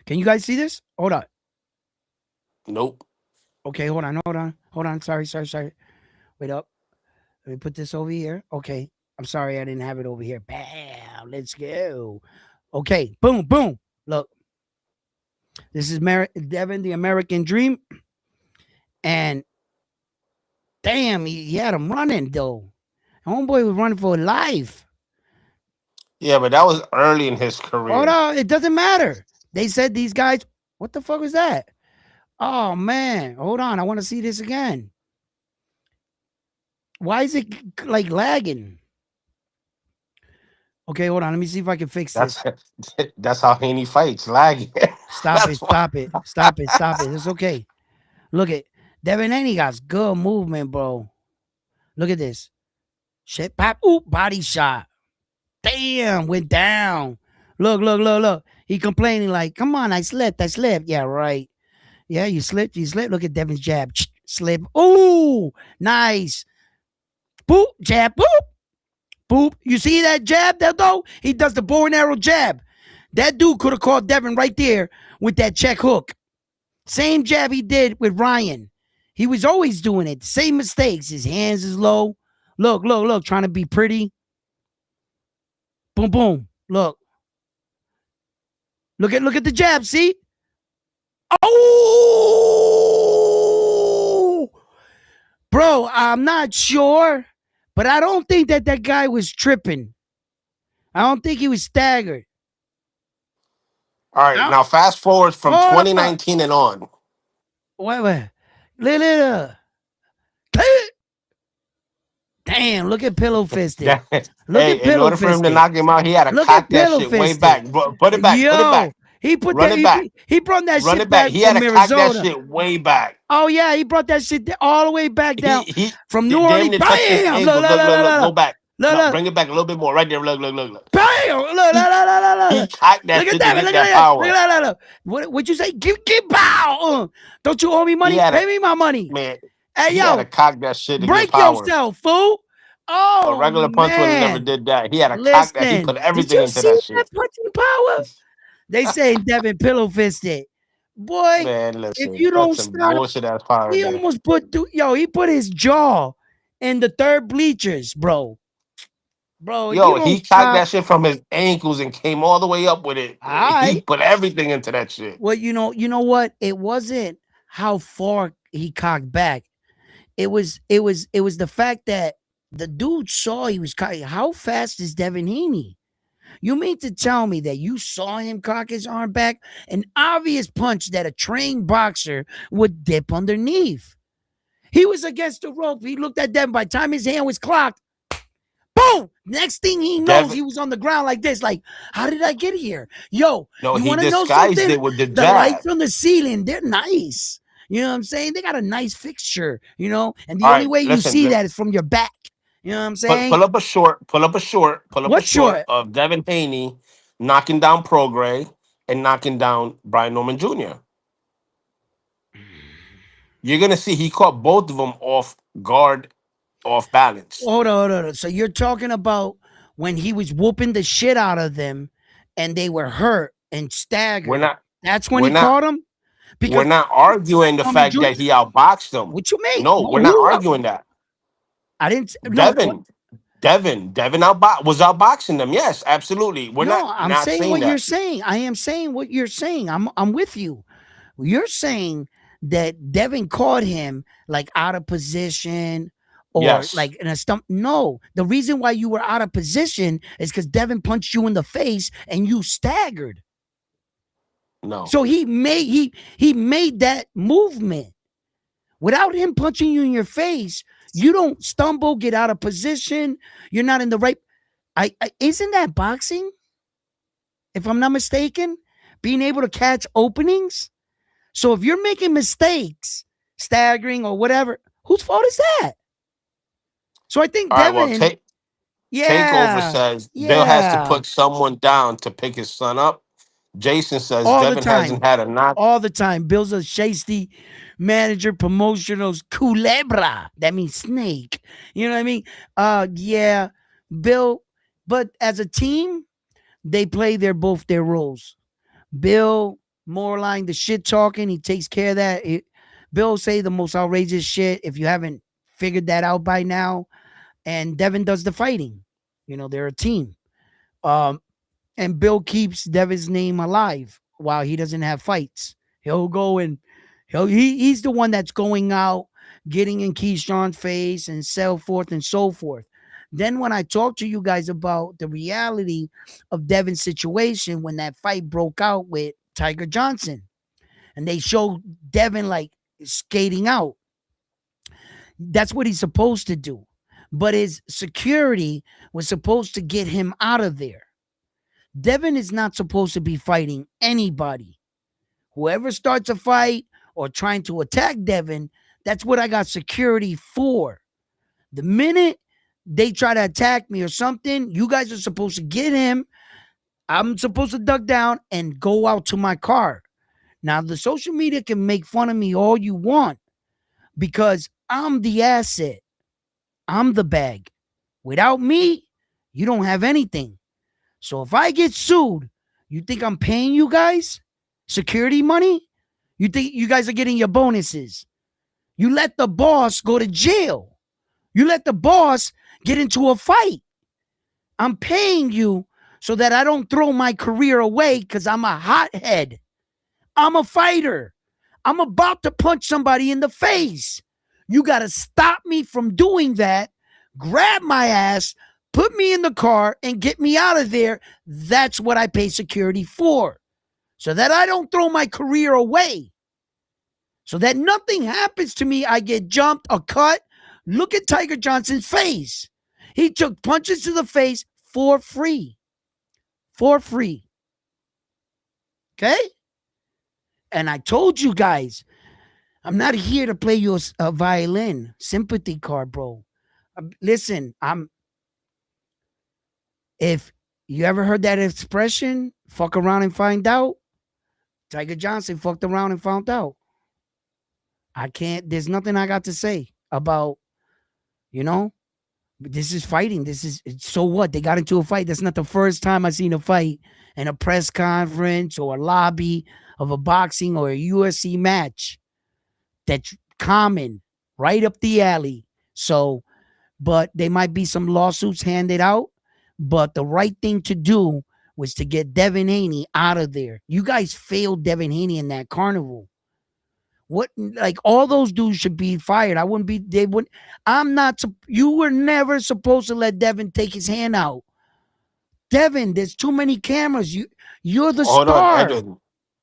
Can you guys see this? Hold on. Nope. Okay, hold on. Sorry. Wait up. Let me put this over here. Okay. I'm sorry I didn't have it over here. Bam. Let's go. Okay. Boom. Look, this is Devin, the American Dream. And damn, he had him running, though. Homeboy was running for life. Yeah, but that was early in his Hold career. on. It doesn't matter. They said these guys, what the fuck was that? Oh, man. Hold on. I want to see this again. Why is it like lagging? Okay, hold on. Let me see if I can fix That's this. that's how Haney fights, lagging. Stop it. That's why. Stop it. It's okay. Look at Devin Haney got good movement, bro. Look at this. Shit, pop, oop, body shot. Damn, went down. Look. He complaining like, come on, I slipped. Yeah, right. Yeah, you slipped. Look at Devin's jab. Slip. Ooh, nice. Boop, jab, boop. You see that jab there, though? He does the bow and arrow jab. That dude could have caught Devin right there with that check hook. Same jab he did with Ryan. He was always doing it. Same mistakes. His hands is low. Look, trying to be pretty. Boom. Look at the jab. See? Oh, bro, I'm not sure, but I don't think that guy was tripping. I don't think he was staggered. All right, I now fast forward from Hold on. 2019 and on. Wait. Damn, look at Pillow Fisted. That, Look hey, at in Pillow order for him to Fisted. knock him out, he had to Look at cock that Pillow shit way Fisted. back. Put it back. Put it Yo, back. he put Run that. it back. He brought that Run shit it back. back He had from to cock that Arizona. shit way back. Oh yeah, he brought that shit all the way back down He from New damn Orleans. near touched his Bam! ankle. Look. Go back. No, Look. bring it back a little bit more. Right there. Look. Bam! He he cocked Look that at shit to that! get that power. Look. What you say? Give bow. Don't you owe me He money? had a Pay me my money. man. Hey He had to yo, cock that shit to get break power. yourself, fool. A Oh regular punch would have never man. did that. He had to cock that. He put Listen, did everything you into see that that shit. punching power? They saying Devin pillow fisted. Boy, Man, if listen, you that's don't some stop, bullshit ass power he there. almost put he put his jaw in the third bleachers, bro. Bro, you Yo, don't he cocked stop. that shit from his ankles and came all the way up with it. He I put everything into that shit. well, you know what? It wasn't how far he cocked back. It was the fact that the dude saw he was cocking. How fast is Devin Haney? You mean to tell me that you saw him cock his arm back? An obvious punch that a trained boxer would dip underneath. He was against the rope. He looked at Devin. By the time his hand was clocked, boom! Next thing he knows, Devin, he was on the ground like this. Like, how did I get here? Yo, no, you he want to know disguised something? it with the The lights jab. on the ceiling, they're nice. You know what I'm saying? They got a nice fixture, and the All only right, way you listen. see that is from your back. You know what I'm Put saying? pull up a short. Pull up a short. Pull up a What short short? of Devin Haney knocking down Prograis and knocking down Brian Norman Jr. You're gonna see he caught both of them off guard, off balance. Hold on. So you're talking about when he was whooping the shit out of them and they were hurt and We're staggered. not. That's when We're he not. caught him? We're Because not arguing the Norman fact Jr. that he outboxed them. What you mean? No, we're not Who? arguing that. I didn't. No. What? Devin, Devin was outboxing them. Yes, absolutely. We're No. not I'm not saying saying what you're that. saying. I am saying what you're saying. I'm with you. You're saying that Devin caught him like out of position or Yes. like in a stump. No, the reason why you were out of position is because Devin punched you in the face and you staggered. No. So he made that movement without him punching you in your face. You don't stumble, get out of position. You're not in the right. I isn't that boxing? If I'm not mistaken, being able to catch openings. So if you're making mistakes, staggering or whatever, whose fault is that? So I think All right. Well, Devin, Takeover yeah, says Bill has to yeah, put someone down to pick his son up. Jason says all the Devin hasn't time, had a knock. all the time. Bill's a shasty manager, promotionals, culebra. That means snake. You know what I mean? Yeah, Bill. But as a team, they play both their roles. Bill Moreline, the shit talking, he takes care of that. Bill say the most outrageous shit. If you haven't figured that out by now, and Devin does the fighting. They're a team. Um, and Bill keeps Devin's name alive while he doesn't have fights. He'll go and he's the one that's going out, getting in Keyshawn's face and so forth and so forth. Then when I talked to you guys about the reality of Devin's situation when that fight broke out with Tiger Johnson, and they showed Devin like skating out, that's what he's supposed to do. But his security was supposed to get him out of there. Devin is not supposed to be fighting anybody. Whoever starts a fight or trying to attack Devin, that's what I got security for. The minute they try to attack me or something, you guys are supposed to get him. I'm supposed to duck down and go out to my car. Now, the social media can make fun of me all you want because I'm the asset. I'm the bag. Without me, you don't have anything. So if I get sued, you think I'm paying you guys security money? You think you guys are getting your bonuses? You let the boss go to jail. You let the boss get into a fight. I'm paying you so that I don't throw my career away because I'm a hothead. I'm a fighter. I'm about to punch somebody in the face. You got to stop me from doing that, grab my ass, put me in the car, and get me out of there. That's what I pay security for. So that I don't throw my career away. So that nothing happens to me. I get jumped or cut. Look at Tiger Johnson's face. He took punches to the face for free. For free. Okay? And I told you guys, I'm not here to play you a violin, sympathy card, bro. Listen, if you ever heard that expression, fuck around and find out, Tiger Johnson fucked around and found out. I can't, there's nothing I got to say about, you know, this is fighting. This is, so what? They got into a fight. That's not the first time I seen a fight in a press conference or a lobby of a boxing or a UFC match. That's common, right up the alley. So but there might be some lawsuits handed out. But the right thing to do was to get Devin Haney out of there. You guys failed Devin Haney in that carnival. What, like, all those dudes should be fired. I wouldn't be, they wouldn't, I'm not, you were never supposed to let Devin take his hand out. Devin, there's too many cameras. You're the Hold on, star. Edwin.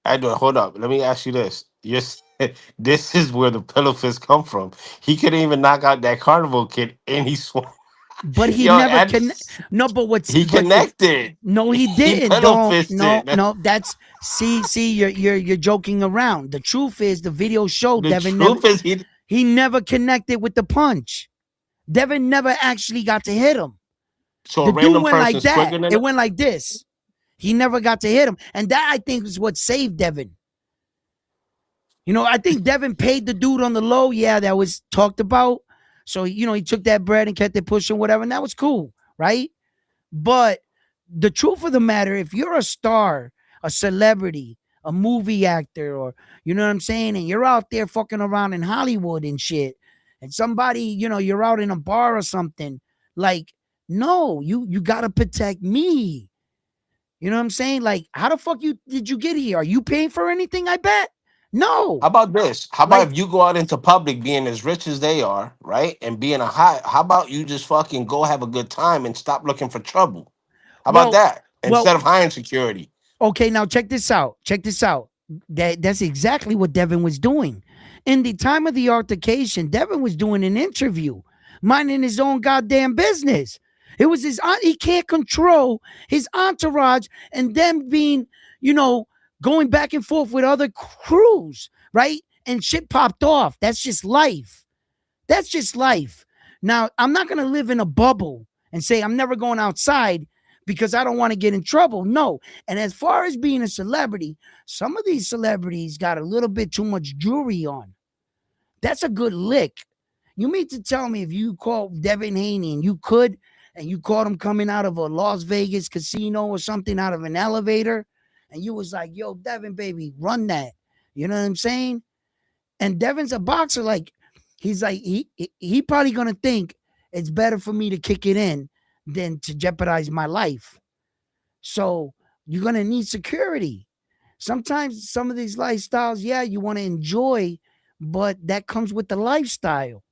Edwin, hold up. Let me ask you this. This is where the pillow fist come from. He couldn't even knock out that carnival kid, and he swung. But he Yo, never Ed, can. No, but what's he but the connected. no, he He didn't. pillow Don't no fisted. no. That's see. You're joking around. The truth is, the video showed The Devin never truth is, he never connected with the punch. Devin never actually got to hit him. so a The dude random went like person's that. quicker than It him. went like this. He never got to hit him, and that, I think, is what saved Devin. I think Devin paid the dude on the low. Yeah, that was talked about. So he took that bread and kept it pushing, whatever, and that was cool, right? But the truth of the matter, if you're a star, a celebrity, a movie actor, or you know what I'm saying, and you're out there fucking around in Hollywood and shit, and somebody, you're out in a bar or something, like, no, you gotta protect me. You know what I'm saying? Like, how the fuck did you get here? Are you paying for anything? I bet. How No. about this? How about Like, if you go out into public being as rich as they are, right? And being a high, how about you just fucking go have a good time and stop looking for trouble? How about well, that? well, Instead of hiring security. okay, now check this out. Check this out. That's exactly what Devin was doing. In the time of the altercation, Devin was doing an interview, minding his own goddamn business. It was he can't control his entourage and them being, you know, going back and forth with other crews, right? And shit popped off. That's just life. That's just life. Now, I'm not going to live in a bubble and say I'm never going outside because I don't want to get in trouble. No. And as far as being a celebrity, some of these celebrities got a little bit too much jewelry on. That's a good lick. You mean to tell me if you called Devin Haney and you caught him coming out of a Las Vegas casino or something, out of an elevator, and you was like, yo, Devin, baby, run that. You know what I'm saying? And Devin's a boxer. Like, he's like, he probably gonna think it's better for me to kick it in than to jeopardize my life. So you're gonna need security. Sometimes some of these lifestyles, yeah, you want to enjoy, but that comes with the lifestyle.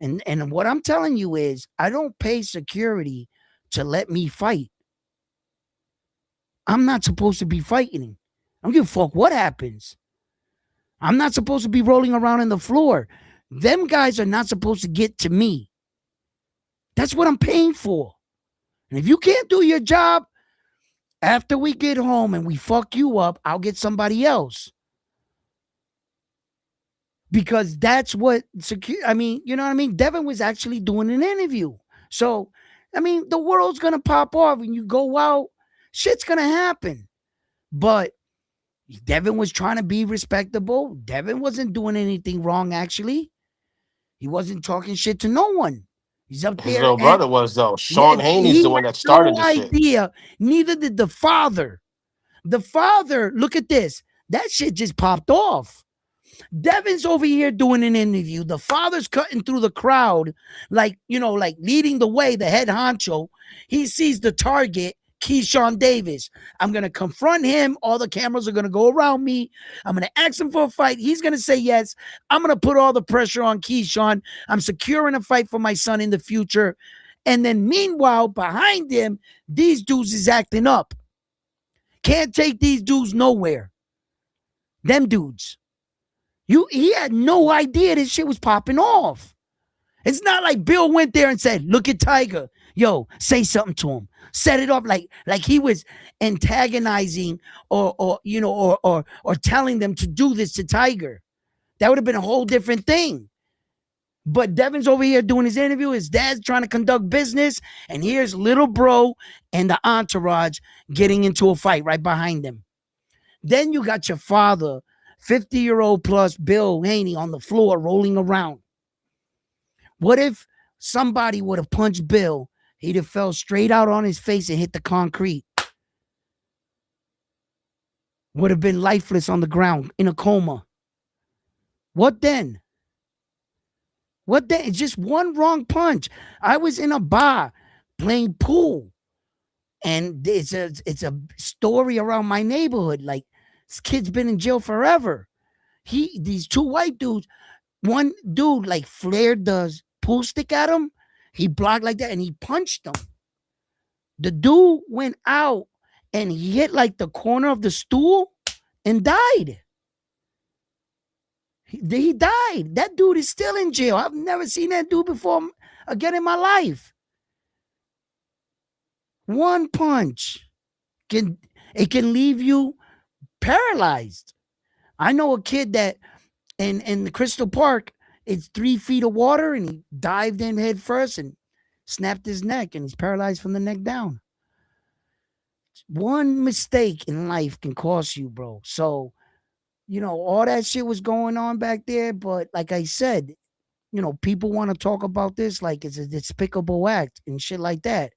And what I'm telling you is, I don't pay security to let me fight. I'm not supposed to be fighting. I don't give a fuck what happens. I'm not supposed to be rolling around on the floor. Them guys are not supposed to get to me. That's what I'm paying for. And if you can't do your job, after we get home and we fuck you up, I'll get somebody else. Because that's what I mean, you know what I mean? Devin was actually doing an interview. So, I mean, the world's going to pop off and you go out, shit's going to happen. But Devin was trying to be respectable. Devin wasn't doing anything wrong, actually. He wasn't talking shit to no one. He's up His there little and brother was though. yeah, Sean Haney's he the had one that no started the shit. idea. Neither did the father. The father, look at this. That shit just popped off. Devin's over here doing an interview. The father's cutting through the crowd, like, like leading the way, the head honcho. He sees the target, Keyshawn Davis. I'm going to confront him. All the cameras are going to go around me. I'm going to ask him for a fight. He's going to say yes. I'm going to put all the pressure on Keyshawn. I'm securing a fight for my son in the future. And then meanwhile, behind him, these dudes is acting up. Can't take these dudes nowhere. Them dudes. He had no idea this shit was popping off. It's not like Bill went there and said, "Look at Tiger, yo, say something to him, set it up," like he was antagonizing or telling them to do this to Tiger. That would have been a whole different thing. But Devin's over here doing his interview. His dad's trying to conduct business, and here's little bro and the entourage getting into a fight right behind them. Then you got your father, 50-year-old plus Bill Haney, on the floor rolling around. What if somebody would have punched Bill? He'd have fell straight out on his face and hit the concrete. Would have been lifeless on the ground in a coma. What then? What the? It's just one wrong punch. I was in a bar playing pool, and it's a story around my neighborhood. Like this kid's been in jail forever. These two white dudes, one dude like flared the pool stick at him. He blocked like that and he punched him. The dude went out and he hit like the corner of the stool and died. He died. That dude is still in jail. I've never seen that dude before again in my life. One punch can can leave you paralyzed. I know a kid that in the Crystal Park, it's 3 feet of water, and he dived in head first and snapped his neck, and he's paralyzed from the neck down. One mistake in life can cost you, bro. So, all that shit was going on back there, but like I said, people want to talk about this like it's a despicable act and shit like that.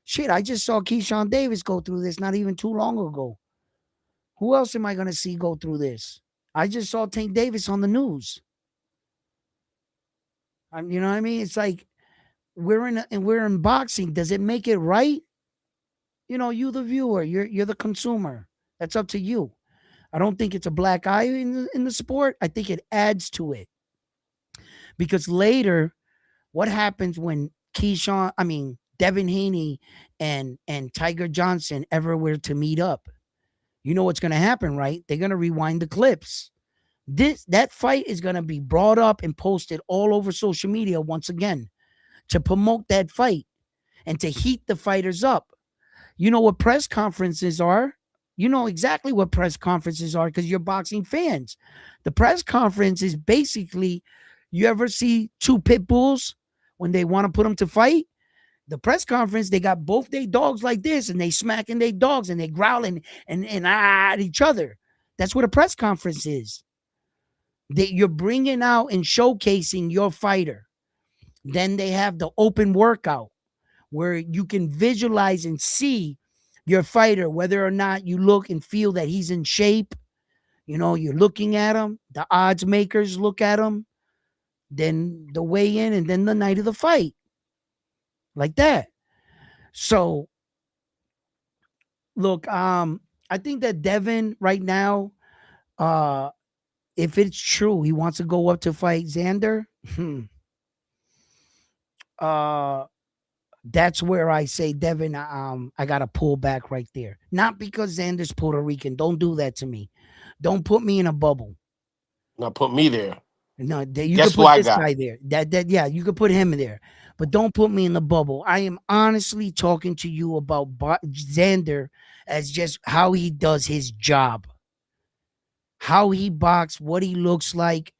Shit, I just saw Keyshawn Davis go through this not even too long ago. Who else am I gonna see go through this? I just saw Tank Davis on the news. You know what I mean? It's like we're in boxing. Does it make it right? You the viewer, you're the consumer. That's up to you. I don't think it's a black eye in the sport. I think it adds to it because later, what happens when Devin Haney and Tiger Johnson ever were to meet up? You know what's going to happen, right? They're going to rewind the clips. That fight is going to be brought up and posted all over social media once again to promote that fight and to heat the fighters up. You know what press conferences are? You know exactly what press conferences are because you're boxing fans. The press conference is basically, you ever see two pit bulls when they want to put them to fight? The press conference, they got both their dogs like this and they smacking their dogs and they growling and at each other. That's what a press conference is. That you're bringing out and showcasing your fighter. Then they have the open workout where you can visualize and see your fighter, whether or not you look and feel that he's in shape. You're looking at him. The odds makers look at him. Then the weigh in and then the night of the fight. Like that. So, look, I think that Devin right now, if it's true, he wants to go up to fight Xander. uh that's where I say, Devin, I gotta pull back right there. Not because Xander's Puerto Rican. Don't do that to me. Don't put me in a bubble. Now put me there. No, you could Guess who put I this got? guy there. Yeah, you could put him there. But don't put me in the bubble. I am honestly talking to you about Xander as just how he does his job, how he boxes, what he looks like.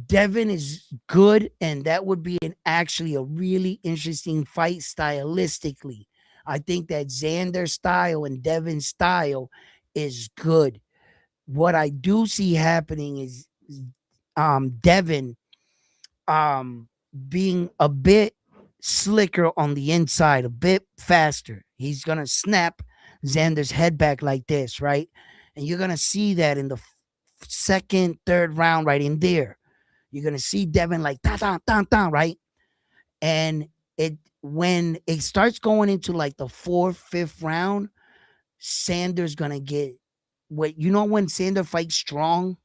Devin is good, and that would be actually a really interesting fight stylistically. I think that Xander's style and Devin's style is good. What I do see happening is Devin being a bit slicker on the inside, a bit faster. He's gonna snap Xander's head back like this, right? And you're gonna see that in the second, third round, right in there. You're gonna see Devin like da da da da, right? And when it starts going into like the fourth, fifth round, Sander's gonna get when Sander fights strong.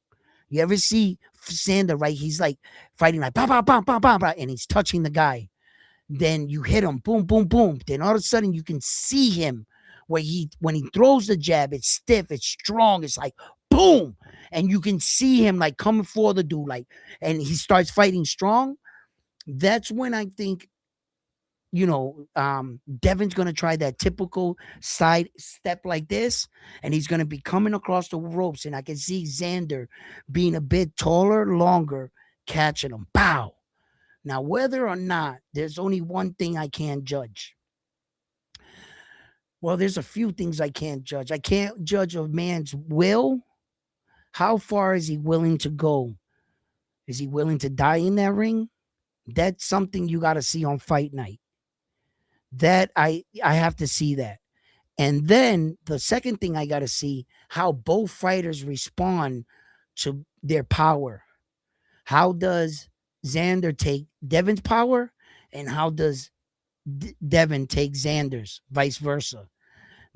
You ever see Sander, right? He's like fighting like bah, bah, bah, bah, bah, bah, and he's touching the guy. Then you hit him, boom, boom, boom. Then all of a sudden you can see him when he throws the jab, it's stiff, it's strong, it's like boom. And you can see him like coming for the dude, like, and he starts fighting strong. That's when I think, Devin's gonna try that typical side step like this, and he's gonna be coming across the ropes, and I can see Xander being a bit taller, longer, catching him. Pow. Now, whether or not there's only one thing I can't judge. Well, there's a few things I can't judge. I can't judge a man's will. How far is he willing to go? Is he willing to die in that ring? That's something you got to see on fight night. That I have to see that. And then the second thing I got to see how both fighters respond to their power. How does Xander take Devin's power, and how does Devin take Xander's, vice versa?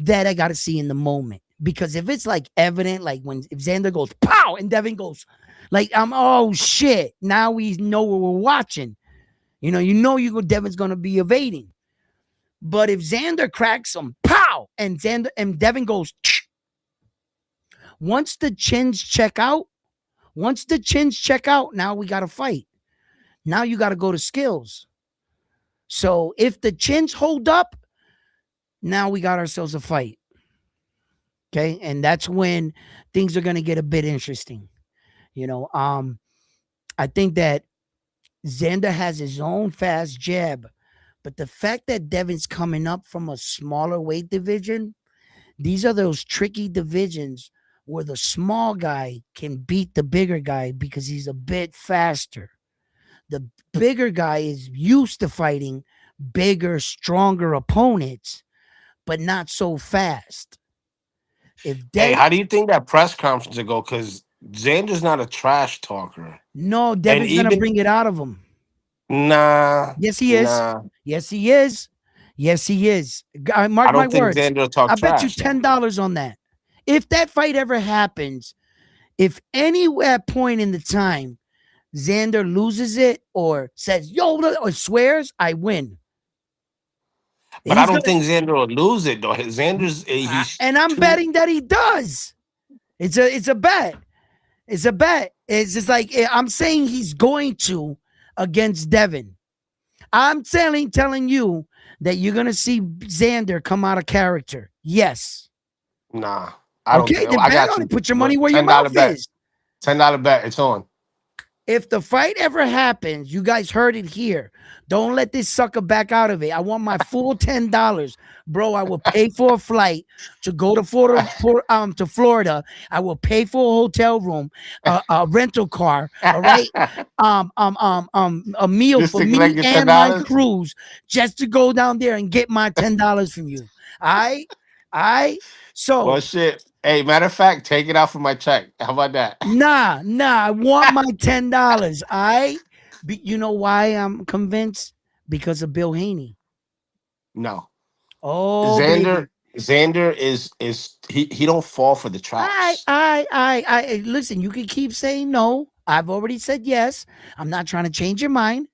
That I got to see in the moment. Because if it's like evident, like if Xander goes pow and Devin goes, like oh shit, now we know what we're watching. Devin's gonna be evading. But if Xander cracks him, pow, and Devin goes, once the chins check out, now we gotta fight. Now you gotta go to skills. So if the chins hold up, now we got ourselves a fight. Okay. And that's when things are going to get a bit interesting. I think that Xander has his own fast jab, but the fact that Devin's coming up from a smaller weight division, these are those tricky divisions where the small guy can beat the bigger guy because he's a bit faster. The bigger guy is used to fighting bigger, stronger opponents, but not so fast. If Hey, Devin, how do you think that press conference will go? Because Xander's not a trash talker, no, and Devin's gonna even bring it out of him. nah, Yes, he is. nah, Yes, he is. Yes, he is. I Mark my don't think words. Xander will talk I bet you trash though. $10 on that. If that fight ever happens, if anywhere point in the time Xander loses it or says yo or swears, I win. But I He's don't gonna, think Xander will lose it though. He's and I'm too betting that he does. It's a bet. It's a bet. It's just like I'm saying he's going to against Devin. I'm telling you that you're gonna see Xander come out of character. Yes. nah. I don't Okay, think. then I bet got on it. you. Put your money But where your $10 mouth bet. is. $10 bet. It's on. If the fight ever happens, you guys heard it here. Don't let this sucker back out of it. I want my full $10. Bro, I will pay for a flight to go to Florida. I will pay for a hotel room, a rental car, all right? A meal Just for to collect me your ten and my dollars. crews just to go down there and get my $10 from you. All right? All right? Well, So shit. Hey, matter of fact, take it out from my check. How about that? nah. I want my $10. You know why I'm convinced? Because of Bill Haney. No, Oh Xander. baby. Xander is he don't fall for the traps. Listen, you can keep saying no. I've already said yes. I'm not trying to change your mind.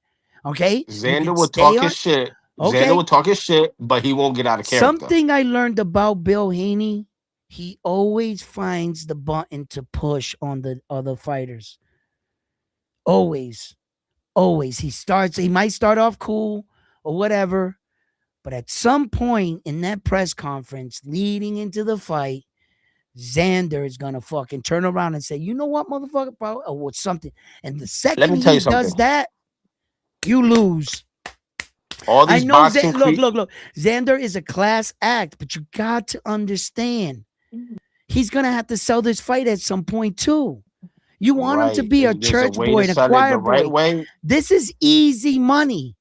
Okay. You can Xander will stay talk his on. shit. Xander Okay. will talk his shit, but he won't get out of character. Something I learned about Bill Haney, he always finds the button to push on the other fighters. Always. Always. He might start off cool or whatever, but at some point in that press conference leading into the fight, Xander is gonna fucking turn around and say, "You know what, motherfucker, bro," or something. And the Let second me tell he you something. does that, you lose. All I these know. boxing Look. Xander is a class act, but you got to understand, he's gonna have to sell this fight at some point too. You want him to right. be a There's a church way boy to and a sell it choir the right boy. way. This is easy money.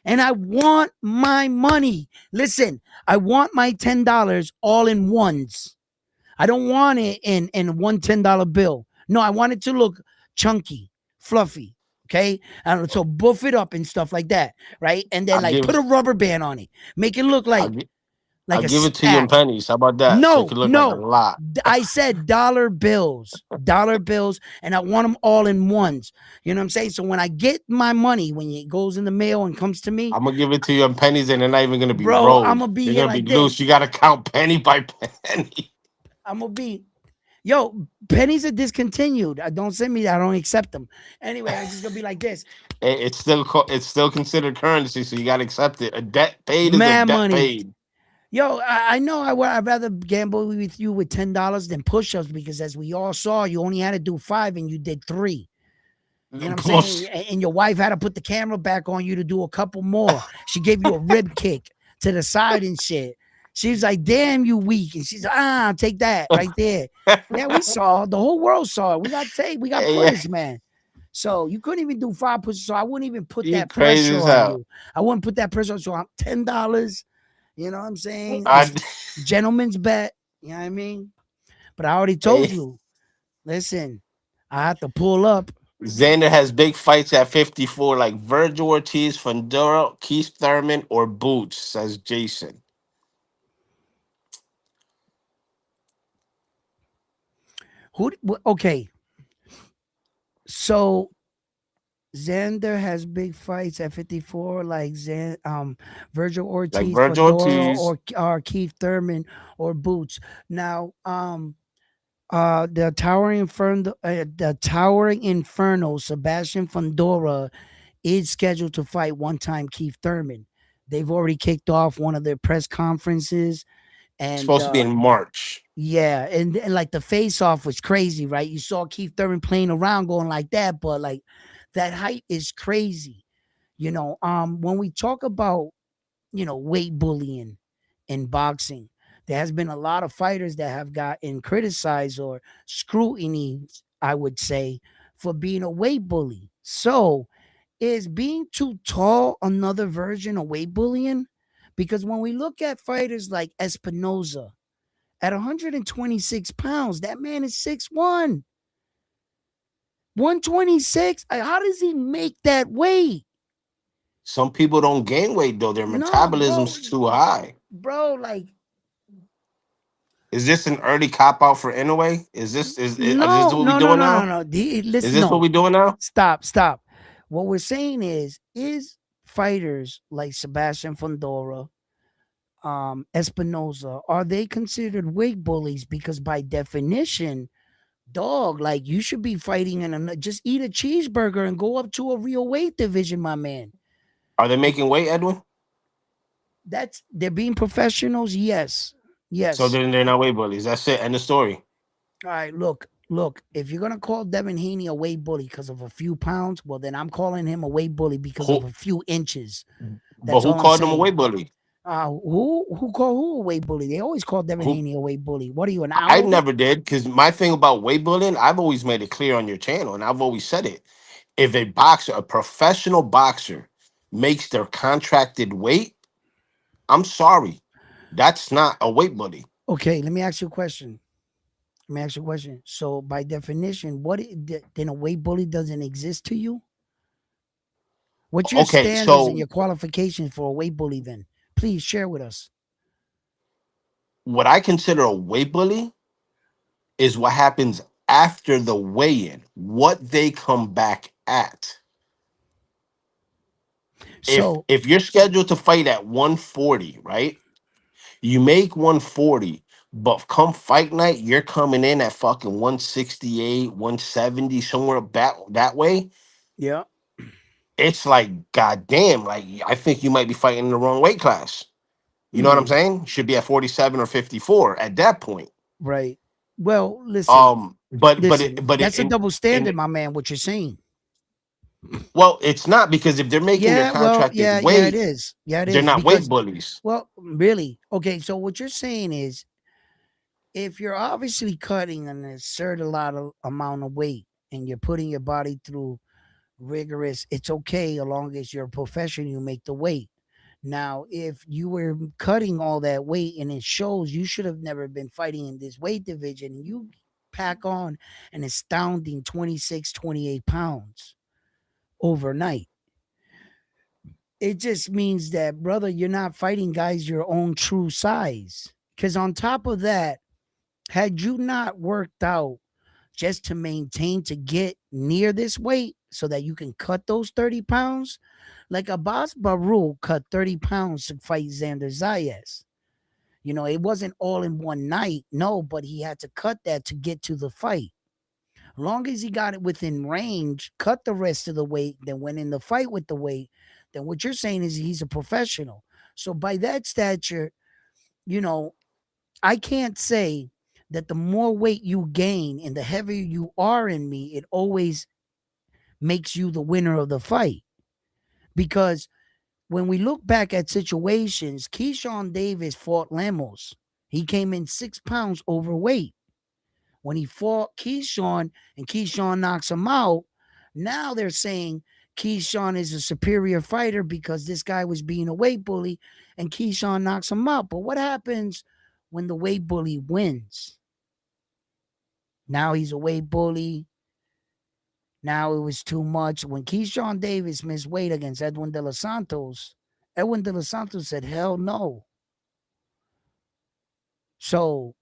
And I want my money. Listen, I want my $10 all in ones. I don't want it in one $10 bill. No, I want it to look chunky, fluffy. Okay. And so buff it up and stuff like that. Right. And then I like give put a rubber band on it. Make it look I like I'll a give it to you in stack. pennies. How about that? So it No, could look like a no. lot. I said dollar bills, and I want them all in ones. You know what I'm saying? So when I get my money, when it goes in the mail and comes to me, I'm gonna give it to you in pennies, and they're not even gonna be bro, I'm rolled. gonna be They're here gonna be like loose. this. You gotta count penny by penny. I'm gonna be, yo, pennies are discontinued. Don't send me that. I don't accept them. Anyway, I'm just gonna be like this. It's still considered currency, so you gotta accept it. A debt paid is a Man, debt money. paid. Yo, I know I'd rather gamble with you with $10 than push-ups because as we all saw, you only had to do 5 and you did 3. You know what I'm saying? Plus, And your wife had to put the camera back on you to do a couple more. She gave you a rib kick to the side and shit. She was like, damn, you weak. And she's like, take that right there. Yeah, we saw. The whole world saw it. We got tape. We got yeah, footage, man. So you couldn't even do 5 push-ups. So I wouldn't even put you that crazy pressure as on hell. you. I wouldn't put that pressure on. So I'm $10. You know what I'm saying? I, It's gentleman's bet. You know what I mean? But I already told hey, you. Listen, I have to pull up. Xander has big fights at 54, like Virgil Ortiz, Fundora, Keith Thurman, or Boots, says Jason. Okay, so Xander has big fights at 54, like Virgil Like Ortiz, Virgil Fedora, Ortiz, or Keith Thurman, or Boots. Now, the Towering Inferno, Sebastian Fundora is scheduled to fight one-time Keith Thurman. They've already kicked off one of their press conferences, and supposed to be in March. yeah, and like the face-off was crazy, right? You saw Keith Thurman playing around, going like that, but like that height is crazy. When we talk about weight bullying in boxing, there has been a lot of fighters that have gotten criticized or scrutiny, I would say, for being a weight bully. So, is being too tall another version of weight bullying? Because when we look at fighters like Espinoza at 126 pounds, that man is 6'1", 126. How does he make that weight? Some people don't gain weight though; their No, bro, metabolism's too high. bro, like Is this an early cop out for Inoue? Is this no, what we no, no, doing no, no, now? no. Is Listen, this what no, we doing now? stop. What we're saying is fighters like Sebastian Fundora, Espinoza, are they considered weight bullies? Because by definition, dog, like you should be fighting just eat a cheeseburger and go up to a real weight division, my man. Are they It, making weight, Edwin? they're being professionals. Yes, So yes. then they're not weight bullies. That's it. End of story. All right, look. If you're gonna call Devin Haney a weight bully because of a few pounds, well, then I'm calling him a weight bully because of Who? a few inches. But That's who all I'm called them a saying. weight bully? Who call who a weight bully? They always call Devin Who? Haney a weight bully. What are you, an I owl? never did because my thing about weight bullying, I've always made it clear on your channel, and I've always said it. If a boxer, a professional boxer, makes their contracted weight, I'm sorry, that's not a weight bully. Okay, let me ask you a question. So, by definition, then a weight bully doesn't exist to you? What's your Okay, standards and so your qualifications for a weight bully? Then, please share with us. what I consider a weight bully is what happens after the weigh-in, what they come back at. If So, if you're scheduled to fight at 140, right? You make 140, but come fight night, you're coming in at fucking 168, 170, somewhere back that way. yeah, It's like, goddamn, like I think you might be fighting in the wrong weight class. You know what I'm mm, saying? Should be at 47 or 54 at that point. right. Well, listen, But that's a double in standard, my man. What you're saying? well, it's not because if they're making their Yeah, well, contracted yeah, it weight, is. Yeah, it they're is not weight because, bullies. well, really, okay. So what you're saying is, if you're obviously cutting an absurd amount of weight and you're putting your body through rigorous, it's okay as long as you're a professional, you make the weight. Now, if you were cutting all that weight and it shows, you should have never been fighting in this weight division. And you pack on an astounding 26, 28 pounds overnight. It just means that, brother, you're not fighting guys your own true size. Because on top of that, had you not worked out just to maintain to get near this weight so that you can cut those 30 pounds, like Abbas Baru cut 30 pounds to fight Xander Zayas. It wasn't all in one night, no, but he had to cut that to get to the fight. Long as he got it within range, cut the rest of the weight, then went in the fight with the weight, then what you're saying is he's a professional. So by that stature, you know, I can't say that the more weight you gain and the heavier you are in me, it always makes you the winner of the fight. Because when we look back at situations, Keyshawn Davis fought Lemos. He came in 6 pounds overweight. When he fought Keyshawn and Keyshawn knocks him out, now they're saying Keyshawn is a superior fighter because this guy was being a weight bully and Keyshawn knocks him out. But what happens when the weight bully wins? Now he's a weight bully. Now it was too much. When Keyshawn Davis missed weight against Edwin De Los Santos said, hell no. So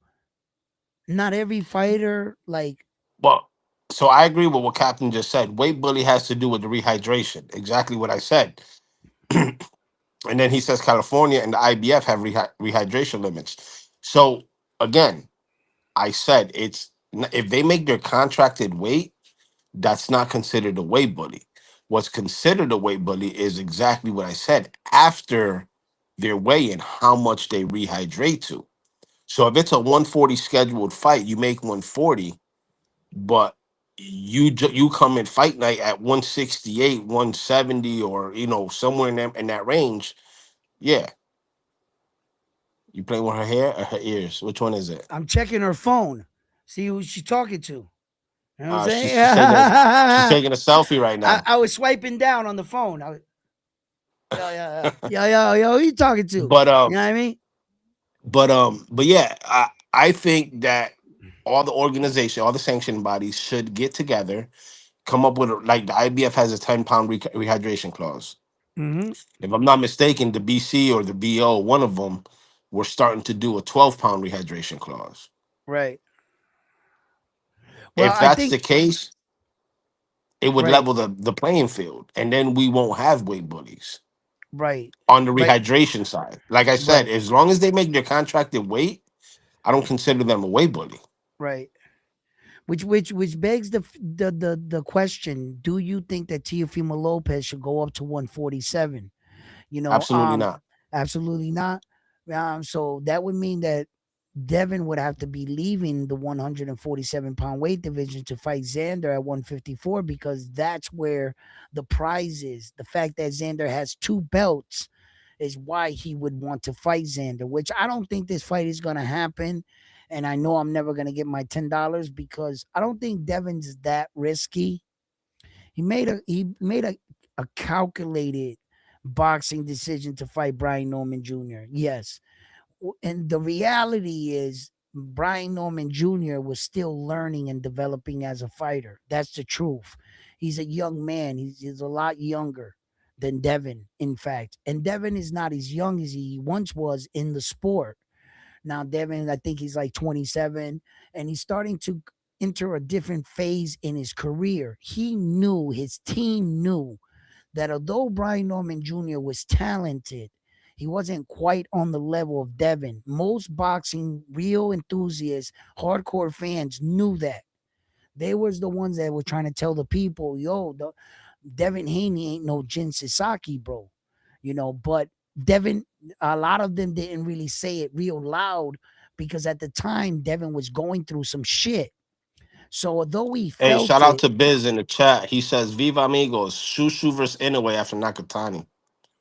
not every fighter, like, Well, so I agree with what Captain just said. Weight bully has to do with the rehydration. Exactly what I said. And then he says California and the IBF have rehydration limits. So again, I said if they make their contracted weight, that's not considered a weight bully. What's considered a weight bully is exactly what I said after their weigh in, how much they rehydrate to. So if it's a 140 scheduled fight, you make 140, but you come in fight night at 168, 170, or somewhere in that range. Yeah, you playing with her hair or her ears? Which one is it? I'm checking her phone, see who she's talking to. You know what I'm She's saying? she's taking she's taking a selfie right now. I was swiping down on the phone. Yo, who you talking to? You but know what I mean? but yeah, I think that all the sanctioning bodies should get together, come up with like the IBF has a 10-pound rehydration clause. Mm-hmm. If I'm not mistaken, the BC or the BO, one of them, were starting to do a 12-pound rehydration clause. Right. Well, If I that's the think case, it would right, level the playing field, and then we won't have weight bullies right, on the right, rehydration side. Like I said, right, as long as they make their contracted weight, I don't consider them a weight bully. right. Which begs the question: do you think that Teofimo Lopez should go up to 147? You know, Absolutely not. absolutely not. So that would mean that Devin would have to be leaving the 147-pound weight division to fight Xander at 154 because that's where the prize is. The fact that Xander has two belts is why he would want to fight Xander, which I don't think this fight is going to happen. And I know I'm never going to get my $10 because I don't think Devin's that risky. He made a calculated boxing decision to fight Brian Norman Jr. Yes, and the reality is Brian Norman Jr. was still learning and developing as a fighter. That's the truth. He's a young man. He's a lot younger than Devin, in fact. And Devin is not as young as he once was in the sport. Now, Devin, I think he's like 27, and he's starting to enter a different phase in his career. His team knew that although Brian Norman Jr. was talented, he wasn't quite on the level of Devin. Most boxing real enthusiasts, hardcore fans knew that. They was the ones that were trying to tell the people, yo, Devin Haney ain't no Jin Sasaki, bro. But Devin, a lot of them didn't really say it real loud because at the time Devin was going through some shit. So although he Hey, shout felt out it, to Biz in the chat. He says, Viva amigos, Shushu versus Inoue after Nakatani.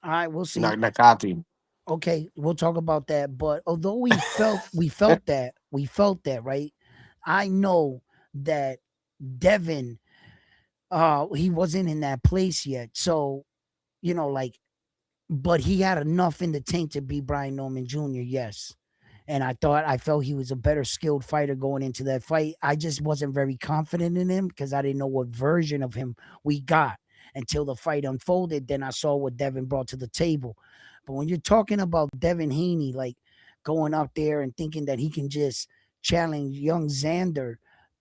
all right, we'll see. Nakati. Okay, we'll talk about that. But although we felt that, right? I know that Devin, he wasn't in that place yet. So, like, but he had enough in the tank to beat Brian Norman Jr. Yes. And I felt he was a better skilled fighter going into that fight. I just wasn't very confident in him because I didn't know what version of him we got until the fight unfolded. Then I saw what Devin brought to the table. But when you're talking about Devin Haney, like going out there and thinking that he can just challenge young Xander,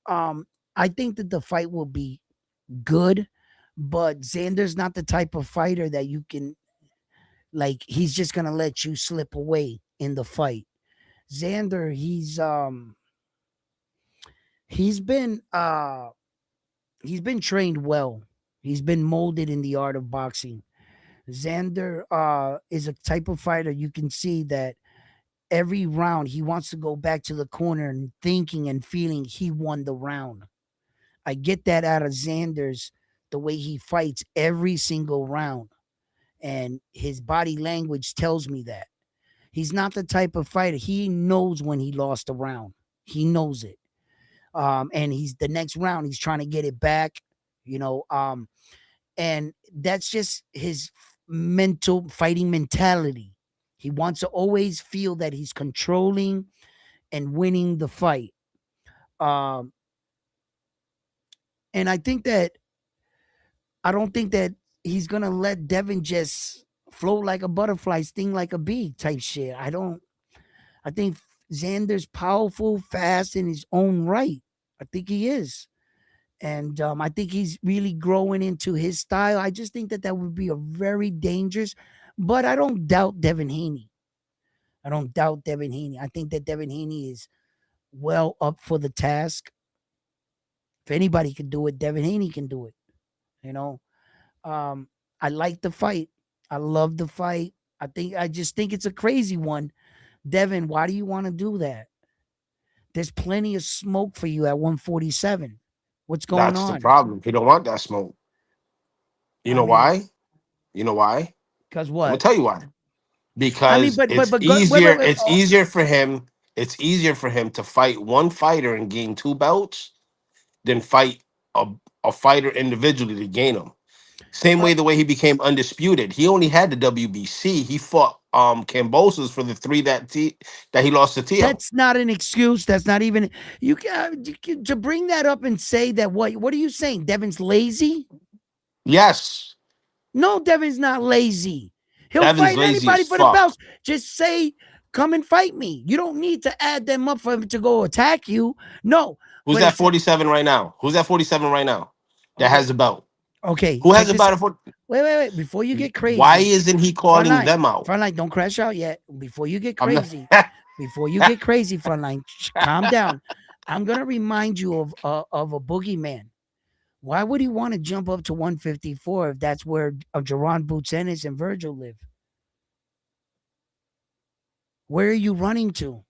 um, I think that the fight will be good. But Xander's not the type of fighter that you can like. He's just gonna let you slip away in the fight. Xander, he's been uh he's been trained well. He's been molded in the art of boxing. Xander is a type of fighter you can see that every round he wants to go back to the corner and thinking and feeling he won the round. I get that out of Xander's the way he fights every single round. And his body language tells me that. He's not the type of fighter. He knows when he lost a round. He knows it. And he's the next round he's trying to get it back, you know. And that's just his mental fighting mentality. He wants to always feel that he's controlling and winning the fight. Um, and I think that I don't think that he's gonna let Devin just float like a butterfly, sting like a bee type shit. I don't. I think Xander's powerful, fast in his own right. I think he is. And I think he's really growing into his style. I just think that that would be a very dangerous, but I don't doubt Devin Haney. I don't doubt Devin Haney. I think that Devin Haney is well up for the task. If anybody can do it, Devin Haney can do it. You know, um, I like the fight. I love the fight. I just think it's a crazy one. Devin, why do you want to do that? There's plenty of smoke for you at 147. What's going That's the on? problem. He don't want that smoke. You I know mean, why? You know why? because I'm gonna what? tell you why. I mean, Because it's but go, wait, easier. wait, wait. It's easier for him. It's easier for him to fight one fighter and gain two belts than fight a, a fighter individually to gain them. Same Uh, way the way he became undisputed. He only had the WBC. He fought Cambosos for the three that he lost to Tio. that's not an excuse. That's not even to bring that up and say that what are you saying? Devin's lazy? Yes, No, Devin's not lazy. He'll Devin's fight lazy anybody as for the fuck. belts. Just say, come and fight me. You don't need to add them up for him to go attack you. No, Who's but at it's 47 right now? Who's at 47 right now? That okay. has the belt. Okay, Who has check the this. belt? Wait. Before you get Why crazy, isn't he calling Frontline, them out? Frontline, don't crash out yet. Before you get I'm not. crazy, Frontline, calm down. I'm gonna remind you of a boogeyman. Why would he want to jump up to 154 if that's where Jerron Boots Ennis and Virgil live? Where are you running to?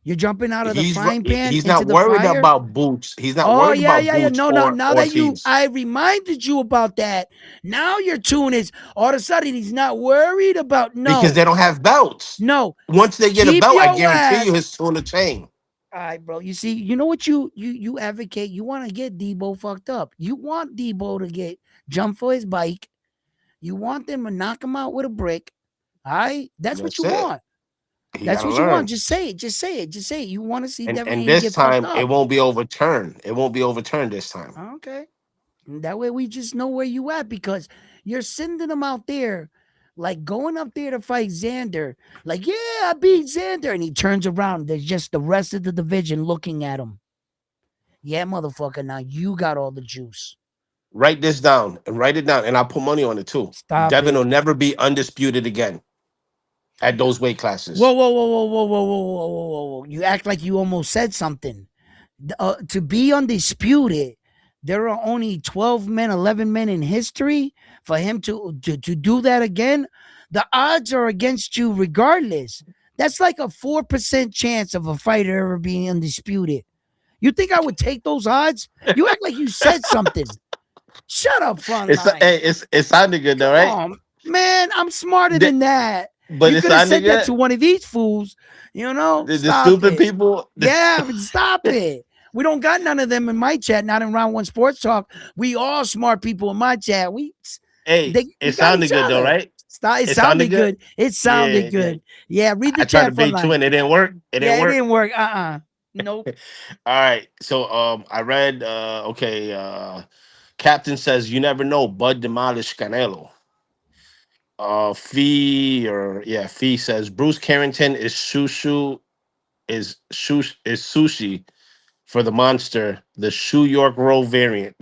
You're jumping out of the frying pan He's into not the worried fire? about Boots. He's not Oh worried yeah, about yeah, yeah. Boots No, no. or Now that Ortiz. I reminded you about that. Now your tune is all of a sudden he's not worried about. Because No, they don't have belts. no. Once they get a Keep belt, I your guarantee you ass. his tune to chain. All right, bro. You see, you know what you advocate. You want to get Debo fucked up. You want Debo to get jump for his bike. You want them to knock him out with a brick. All right, that's what That's you it. want. He That's got to what you want. learn. Just say it. Just say it. Just say it. You want to see Devin And Haney this get fucked time it up. won't be overturned. It won't be overturned this time. Okay. And that way we just know where you at because you're sending them out there, like going up there to fight Xander. Like, yeah, I beat Xander. And he turns around. There's just the rest of the division looking at him. Yeah, motherfucker. Now you got all the juice. Write this down and write it down, and I'll put money on it too. Stop Devin will it. never be undisputed again at those weight Whoa, classes. whoa, whoa, whoa, whoa, whoa, whoa, whoa, whoa, whoa. You act like you almost said something. To be undisputed, there are only 12 men, 11 men in history. For him to do that again, the odds are against you regardless. That's like a 4% chance of a fighter ever being undisputed. You think I would take those odds? You act like you said something. Shut up, It's Frontline. hey, it sounded good though, Come right? on, man. I'm smarter The- than that. but You it could have sounded said that good. to one of these fools. The Stop stupid it. people. Yeah, but stop it. We don't got none of them in my chat, not in Round One Sports Talk. We all smart people in my chat. Hey, We it got sounded each good though, other. right? Stop. It It sounded sounded good. good. It sounded Yeah, yeah. good. Yeah, read the I tried to chat front bait you line. in. It didn't work. It didn't Yeah, it work. didn't work. Nope. All right. So I read okay, Captain says you never know, Bud demolished Canelo. Fee says Bruce Carrington is sushi for the monster, the Shoe York roll variant.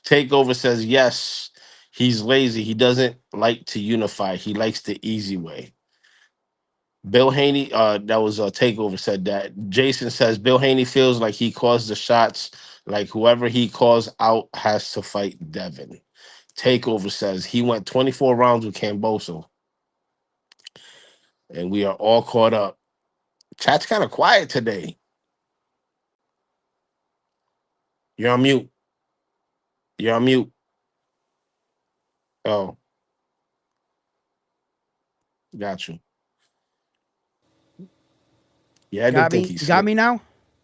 Takeover says yes, he's lazy. He doesn't like to unify. He likes the easy way. Bill Haney, that was a takeover, said that. Jason says Bill Haney feels like he calls the shots, like whoever he calls out has to fight Devin. Takeover says he went 24 rounds with Camboso, and we are all caught up. Chat's kind of quiet today. You're on mute. You're on mute. Oh, got you. Yeah, I didn't Got think me. he Got slipped. me now.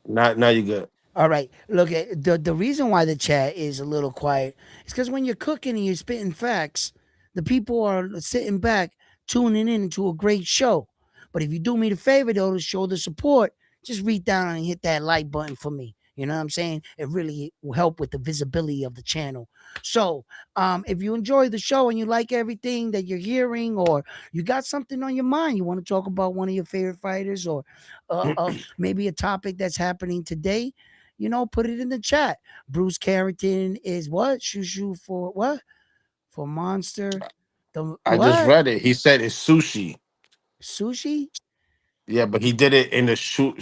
Not now. You good? All right. Look, the reason why the chat is a little quiet is because when you're cooking and you're spitting facts, the people are sitting back, tuning in into a great show. But if you do me the favor, though, to show the support, just reach down and hit that like button for me. You know what I'm saying? It really will help with the visibility of the channel. So, if you enjoy the show and you like everything that you're hearing, or you got something on your mind, you want to talk about one of your favorite fighters, or maybe a topic that's happening today, put it in the chat. Bruce Carrington is what? Shoo for what? For Monster. The I just what? read it. He said it's sushi. Sushi? Yeah, but he did it in the shoo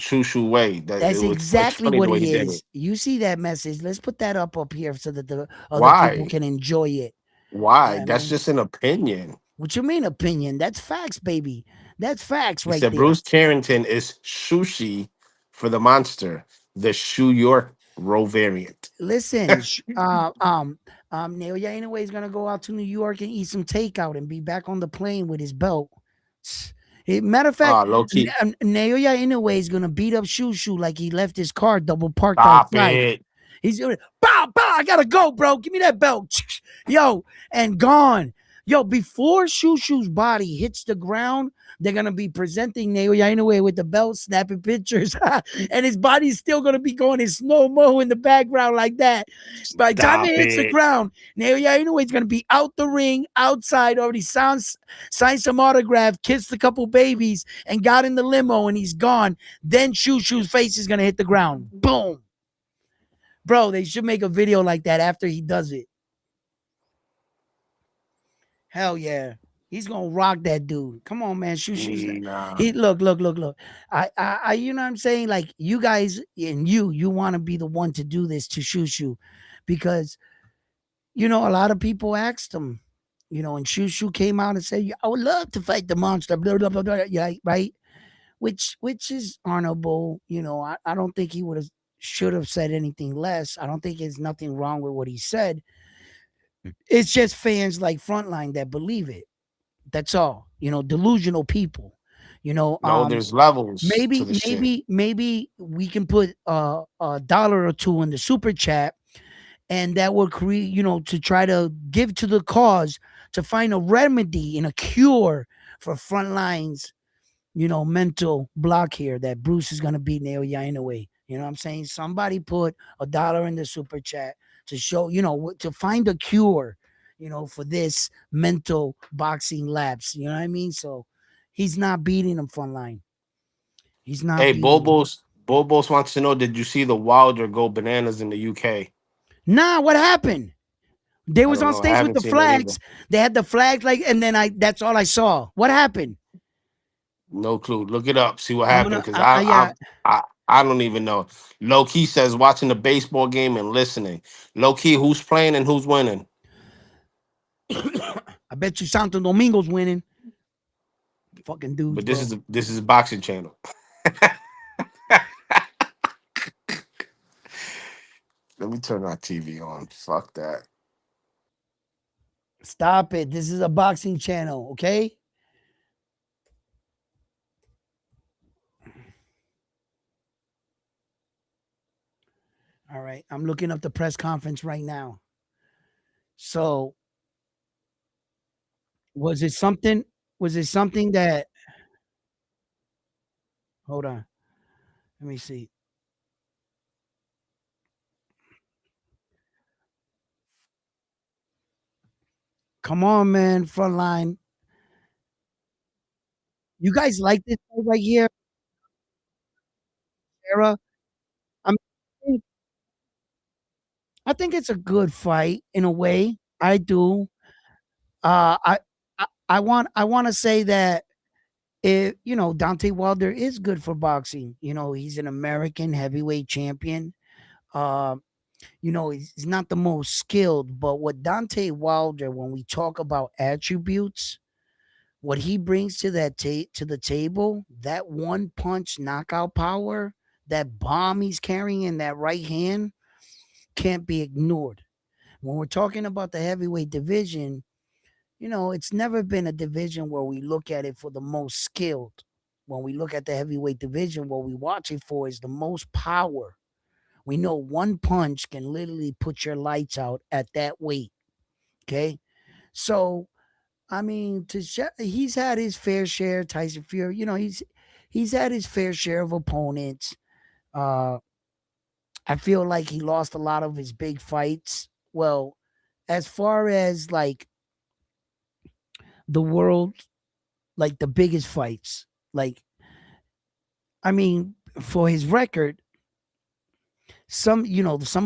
way. That That's it's exactly funny the what way he he did it. is. You see that message? Let's put that up here so that the other people Why? can enjoy it. Why? Yeah, That's man. just an opinion. What you mean opinion? That's facts, baby. That's facts He right said there. Bruce Carrington is sushi for the monster, the Shoe York row variant. Listen, Naoya anyway is gonna go out to New York and eat some takeout and be back on the plane with his belt. Matter of fact, Ah, low key. Naoya anyway is gonna beat up Shushu like he left his car double parked Stop outside. it. He's doing bow, bow. I gotta go, bro. Give me that belt, yo, and gone. Yo, before Shushu's body hits the ground, they're gonna be presenting Naoya Inoue with the belt, snapping pictures, and his body's still gonna be going in slow mo in the background like that. By the time it Stop hits the it. ground, Naoya Inoue is gonna be out the ring, outside, already signed some autograph, kissed a couple babies, and got in the limo, and he's gone. Then Shushu's face is gonna hit the ground. Boom. Bro, they should make a video like that after he does it. Hell yeah. He's gonna rock that dude. Come on, man. Shoes. Nah. He look. You know what I'm saying? Like you guys and you want to be the one to do this to Shushu, because a lot of people asked him, and Shushu came out and said, "I would love to fight the monster." Blah blah blah blah. Yeah, right. Which is honorable. I don't think he would have should have said anything less. I don't think there's nothing wrong with what he said. It's just fans like Frontline that believe it. That's all. Delusional people. You know, No, um, there's levels to maybe, the shit. maybe we can put a dollar or two in the super chat, and that will create, to try to give to the cause to find a remedy and a cure for Frontline's mental block here that Bruce is gonna beat Naoya Inoue. You know what I'm saying? Somebody put a dollar in the super chat to show, to find a cure, for this mental boxing lapse. You know what I mean? So he's not beating him Frontline. He's not Hey, beating him. Bobos wants to know, did you see the Wilder go bananas in the UK? Nah, what happened? They I was don't on know. I stage with haven't the seen it either. flags. They had the flags and then that's all I saw. What happened? No clue. Look it up. See what I'm happened. gonna Because yeah. I don't even know. Low key says watching the baseball game and listening. Low key, who's playing and who's winning? I bet you Santo Domingo's winning. Fucking dudes, But this bro. is a boxing channel. Let me turn our TV on. Fuck that. Stop it. This is a boxing channel, okay? All right. I'm looking up the press conference right now. So, was it something? Was it something that? Hold on. Let me see. Come on, man. Frontline. You guys like this fight right here, Sarah? I mean, I think it's a good fight in a way. I do. Uh, I, I want to say that Dante Wilder is good for boxing. He's an American heavyweight champion. Uh, he's not the most skilled, but what Dante Wilder, when we talk about attributes, what he brings to to the table, that one punch knockout power, that bomb he's carrying in that right hand can't be ignored. When we're talking about the heavyweight division, it's never been a division where we look at it for the most skilled. When we look at the heavyweight division, what we watch it for is the most power. We know one punch can literally put your lights out at that weight. Okay. So, I mean, he's had his fair share, Tyson Fury, he's had his fair share of opponents. Uh, I feel like he lost a lot of his big fights. Well, as far as like the world, like the biggest fights, like I mean, for his record, some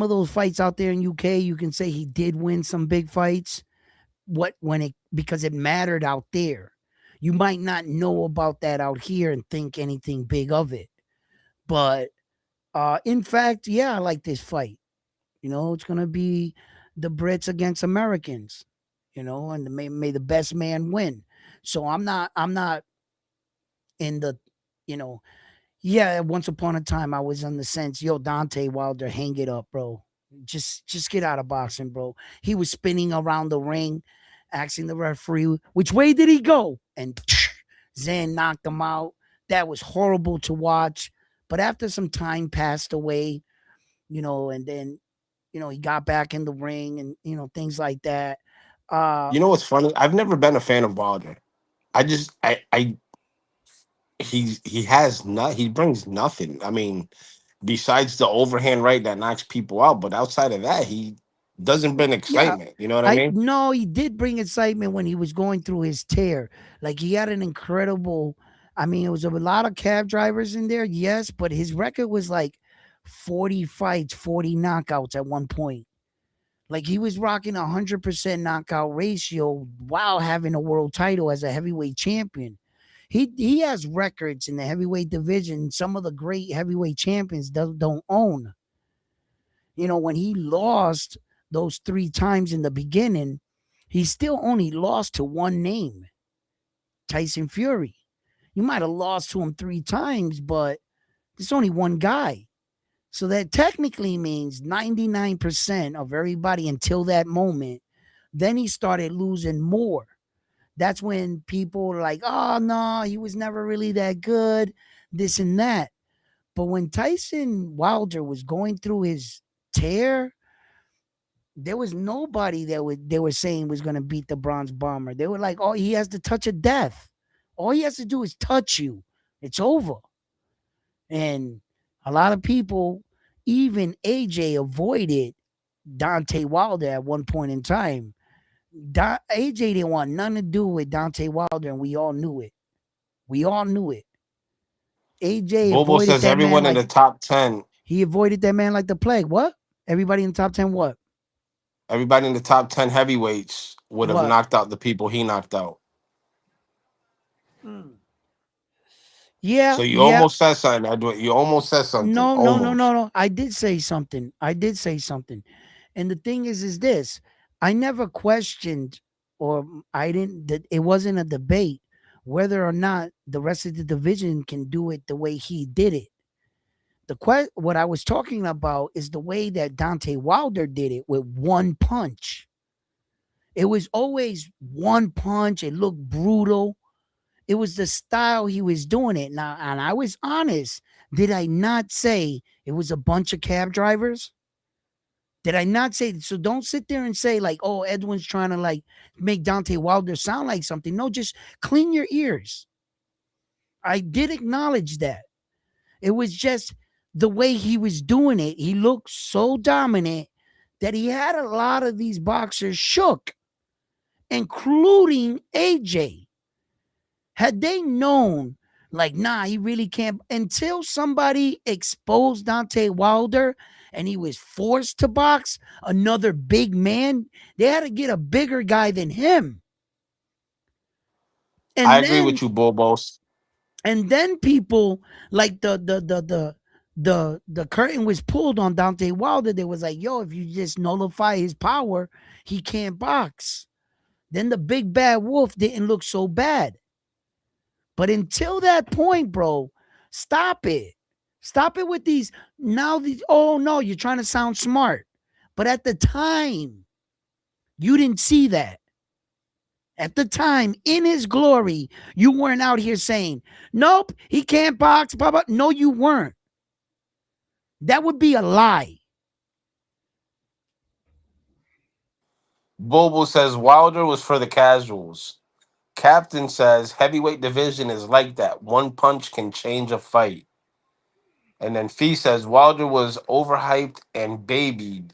of those fights out there in UK, you can say he did win some big fights. What when it because it mattered out there. You might not know about that out here and think anything big of it. But in fact, yeah, I like this fight. It's gonna be the Brits against Americans. And may the best man win. So I'm not in the you know yeah. Once upon a time, I was on the sense, yo, Dante Wilder, hang it up, bro. Just get out of boxing, bro. He was spinning around the ring, asking the referee which way did he go, and Zan knocked him out. That was horrible to watch. But after some time passed away, and then he got back in the ring and things like that. Uh You know what's funny? I've never been a fan of Wilder. I just I he has not he brings nothing. I mean, besides the overhand right that knocks people out, but outside of that, he doesn't bring yeah, excitement. You know what I I mean? no, he did bring excitement when he was going through his tear. Like he had an incredible. I mean, it was a lot of cab drivers in there, yes, but his record was like 40 fights, 40 knockouts at one point. Like he was rocking 100% knockout ratio while having a world title as a heavyweight champion. He has records in the heavyweight division some of the great heavyweight champions don't own. When he lost those three times in the beginning, he still only lost to one name, Tyson Fury. You might have lost to him three times, but there's only one guy. So that technically means 99% of everybody until that moment. Then he started losing more. That's when people were like, oh, no, he was never really that good, this and that. But when Tyson Wilder was going through his tear, there was nobody they were saying was going to beat the Bronze Bomber. They were like, oh, he has the touch of death. All he has to do is touch you. It's over. And a lot of people, even AJ, avoided Dante Wilder at one point in time. AJ didn't want nothing to do with Dante Wilder, and we all knew it. We all knew it. AJ Bobo avoided says that man everyone in like the top 10, he avoided that man like the plague. What? Everybody in the top 10, what? everybody in the top 10 heavyweights would have What? knocked out the people he knocked out. Mm. Yeah, So you yeah. almost said something, Edward. You almost said something. No, no, no, no, Almost. no. I did say something. I did say something. And the thing is this: I never questioned, or I didn't. It wasn't a debate whether or not the rest of the division can do it the way he did it. What I was talking about is the way that Dante Wilder did it with one punch. It was always one punch. It looked brutal. It was the style he was doing it. Now, and I was honest. Did I not say it was a bunch of cab drivers? Did I not say so? Don't sit there and say like, "Oh, Edwin's trying to like make Dante Wilder sound like something." No, just clean your ears. I did acknowledge that. It was just the way he was doing it. He looked so dominant that he had a lot of these boxers shook, including AJ. Had they known, like, nah, he really can't, until somebody exposed Dante Wilder and he was forced to box another big man, they had to get a bigger guy than him. I And agree then with you, Bobos. people like the curtain was pulled on Dante Wilder. They was like, yo, if you just nullify his power, he can't box. Then the big bad wolf didn't look so bad. But until that point, bro, stop it. Stop it with these now. Oh no, you're trying to sound smart. But at the time, you didn't see that. At the time, in his glory, you weren't out here saying, nope, he can't box, blah, blah. No, you weren't. That would be a lie. Bobo says Wilder was for the casuals. Captain says heavyweight division is like that. One punch can change a fight. And then Fee says Wilder was overhyped and babied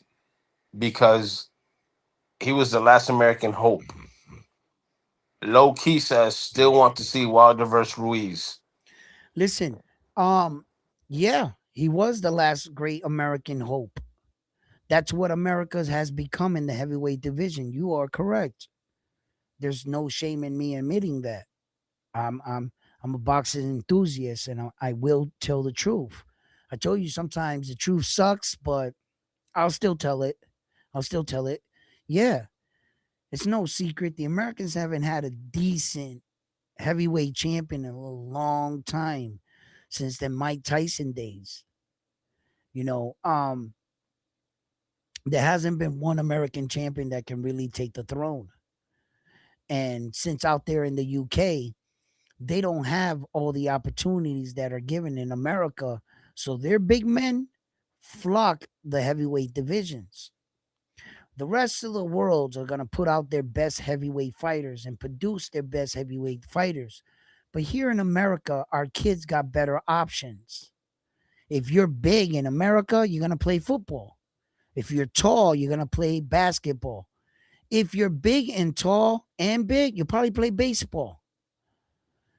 because he was the last American hope. Low key says still want to see Wilder versus Ruiz. Listen, um, yeah, he was the last great American hope. That's what America has become in the heavyweight division. You are correct. There's no shame in me admitting that. I'm I'm I'm a boxing enthusiast, and I will tell the truth. I told you sometimes the truth sucks, but I'll still tell it. I'll still tell it. Yeah, it's no secret. The Americans haven't had a decent heavyweight champion in a long time since the Mike Tyson days. You know, there hasn't been one American champion that can really take the throne. And since out there in the UK, they don't have all the opportunities that are given in America. So their big men flock the heavyweight divisions. The rest of the world are going to put out their best heavyweight fighters and produce their best heavyweight fighters. But here in America, our kids got better options. If you're big in America, you're going to play football. If you're tall, you're going to play basketball. If you're big and tall and big, you'll probably play baseball.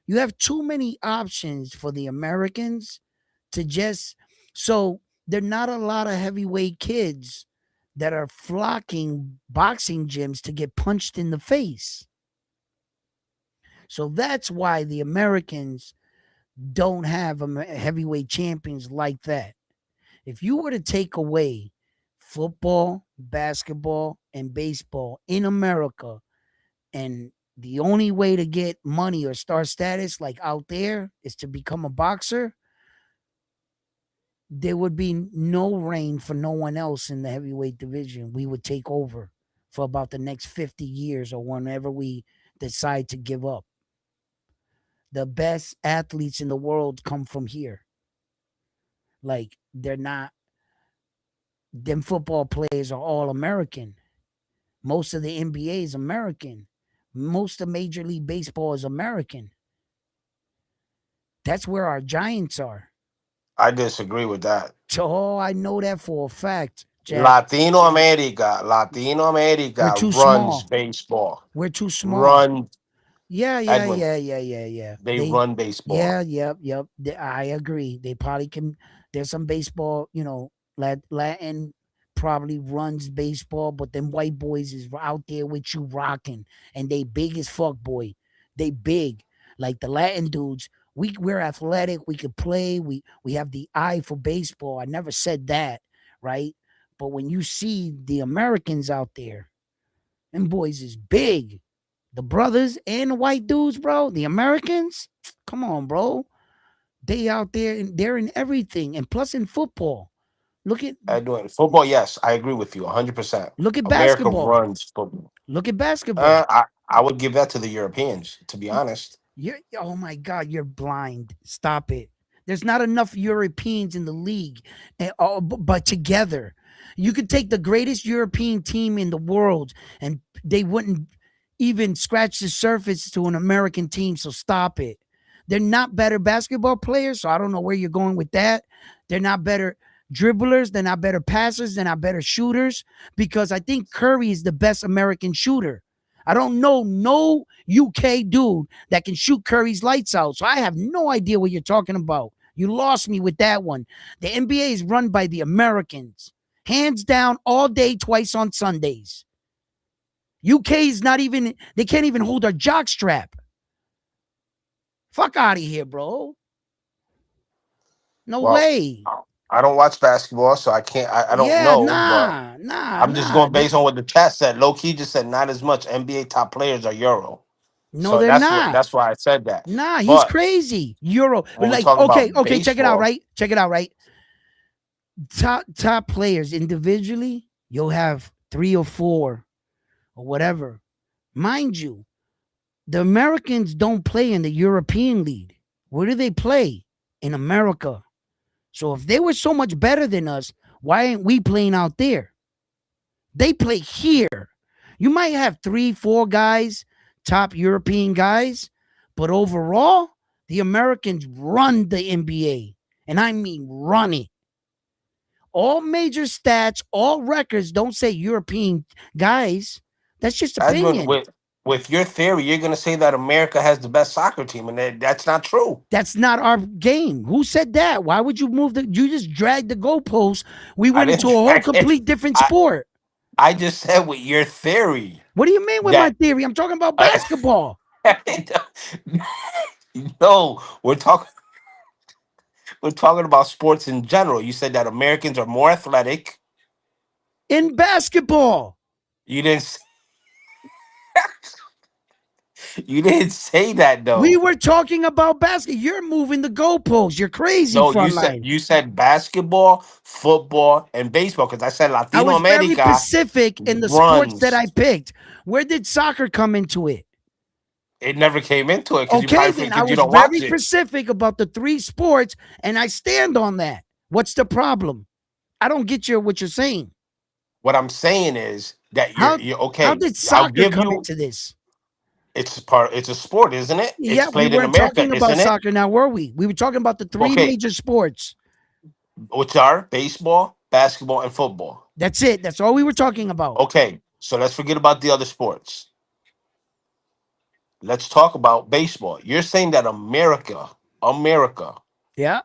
You have too many options for the Americans to just so there are not a lot of heavyweight kids that are flocking boxing gyms to get punched in the face. So that's why the Americans don't have heavyweight champions like that. If you were to take away football, basketball, and baseball in America, and the only way to get money or star status like out there is to become a boxer, there would be no reign for no one else in the heavyweight division. We would take over for about the next 50 years or whenever we decide to give up. The best athletes in the world come from here. Like, they're not, them football players are all American. Most of the NBA is American. Most of Major League Baseball is American. That's where our giants are. I disagree with that. Oh, I know that for a fact, Jack. We're Latino America too runs small. baseball. We're too small. Run Yeah, yeah, Edwin. yeah, yeah, yeah, yeah. They run baseball. Yeah, yep, yep. I agree. They probably can. There's some baseball, Latin probably runs baseball, but them white boys is out there with you rocking, and they big as fuck, boy. They big, like the Latin dudes. We're athletic. We could play. We have the eye for baseball. I never said that, right? But when you see the Americans out there, them boys is big. The brothers and the white dudes, bro, the Americans, come on, bro. They out there and they're in everything. And plus in football. Look at Edwin. Football, yes, I agree with you 100%. look at America basketball. runs football. Look at basketball. I would give that to the Europeans, to be honest. Oh my God, you're blind. Stop it. There's not enough Europeans in the league, but together. You could take the greatest European team in the world and they wouldn't even scratch the surface to an American team, so stop it. They're not better basketball players, so I don't know where you're going with that. They're not better dribblers, they're not better passers, they're not better shooters, because I think Curry is the best American shooter. I don't know no UK dude that can shoot Curry's lights out. So I have no idea what you're talking about. You lost me with that one. The NBA is run by the Americans. Hands down, all day, twice on Sundays. UK is not even, they can't even hold a jock strap. Fuck out of here, bro. No Well, way. I don't watch basketball, so I can't. I don't Yeah, know, but nah. I'm just going based on what the chat said. Low key just said not as much NBA top players are Euro, No, so they're that's what not. that's why I said that. Nah, he's But crazy. Euro. when we Like, talk okay, about okay, check it out, baseball, right? Check it out, right? Top players individually, you'll have 3 or 4 or whatever. Mind you, the Americans don't play in the European League. Where do they play? In America. So if they were so much better than us, why ain't we playing out there? They play here. You might have 3, 4 guys, top European guys, but overall, the Americans run the NBA And I mean run it. All major stats, all records don't say European guys. That's just Edwin, opinion. with your theory, you're going to say that America has the best soccer team, and that's not true. That's not our game. Who said that? Why would you move the? You just dragged the goalpost. We I went into a didn't. whole complete different I, sport. I just said with your theory What do you mean with my that theory? I'm talking about basketball. no, we're talking about sports in general. You said that Americans are more athletic. In basketball, You didn't s- you didn't say that we though. were talking about basket. You're moving the goalpost. You're crazy, No, frontline. you said basketball, football, and baseball because I said I Latino was very America specific in the sports that runs. I picked. Where did soccer come into it? It never came into it because you Okay, probably then I because you was don't watch very it. specific about the three sports, and I stand on that. What's the problem? I don't get what you're saying. What I'm saying is that How you're how okay. did I'll soccer give come you into this? it's a sport, isn't it? It's Yeah, we played in weren't America, talking about isn't it? soccer now, were we? We were talking about the three Okay, major sports. which are baseball, basketball, and football. That's it. That's all we were talking about. Okay, so let's forget about the other sports. Let's talk about baseball. You're saying that America Yeah.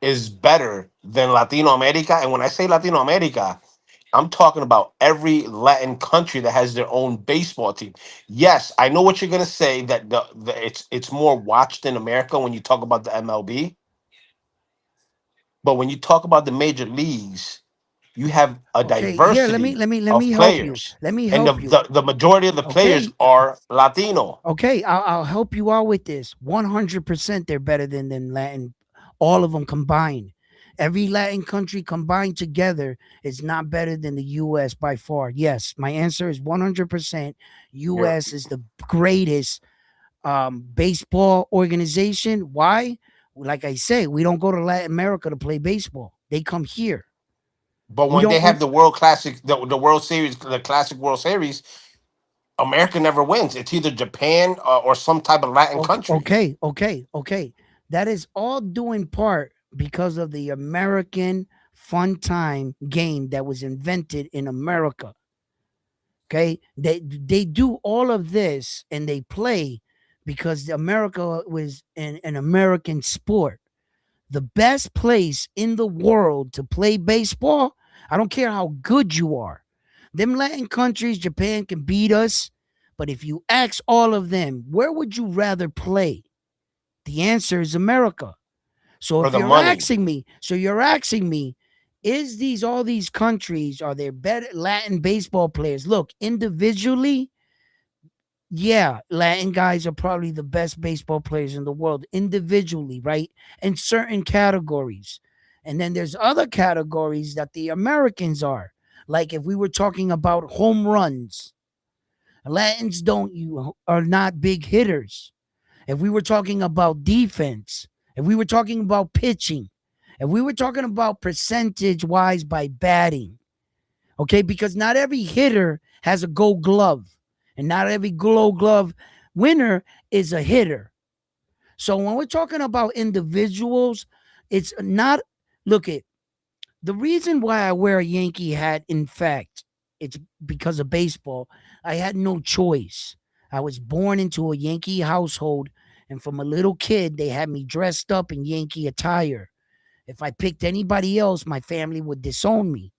is better than Latino America. And when I say Latino America, I'm talking about every Latin country that has their own baseball team. Yes, I know what you're gonna say that it's more watched in America when you talk about the MLB, but when you talk about the major leagues, you have a Okay. Here, diversity let of me help you. players, Let me and help you. the majority of the players Okay. are Latino. Okay. I'll help you out with this. 100% they're better than them Latin, all of them combined. Every Latin country combined together is not better than the US by far. Yes, my answer is 100%. You're, US is the greatest baseball organization. Why? Like I say, we don't go to Latin America to play baseball. They come here. but We when they don't. have the World Classic, the World Series, the Classic World Series, America never wins. It's either Japan or some type of Latin Okay, country. okay, okay, okay. That is all due in part because of the American fun time game that was invented in America. Okay, they do all of this and they play because America was an American sport. The best place in the world to play baseball. I don't care how good you are. Them Latin countries, Japan can beat us. But if you ask all of them, where would you rather play? The answer is America. So For if the you're money. asking me, you're asking me, is these all these countries, are there better Latin baseball players? Look, individually, yeah, Latin guys are probably the best baseball players in the world individually, right? In certain categories. And then there's other categories that the Americans are. Like if we were talking about home runs, Latins don't you are not big hitters. If we were talking about defense, if we were talking about pitching, if we were talking about percentage wise by batting, okay, because not every hitter has a gold glove, and not every gold glove winner is a hitter. So when we're talking about individuals, it's not, look at the reason why I wear a Yankee hat, in fact, it's because of baseball. I had no choice. I was born into a Yankee household, and from a little kid, they had me dressed up in Yankee attire. If I picked anybody else, my family would disown me.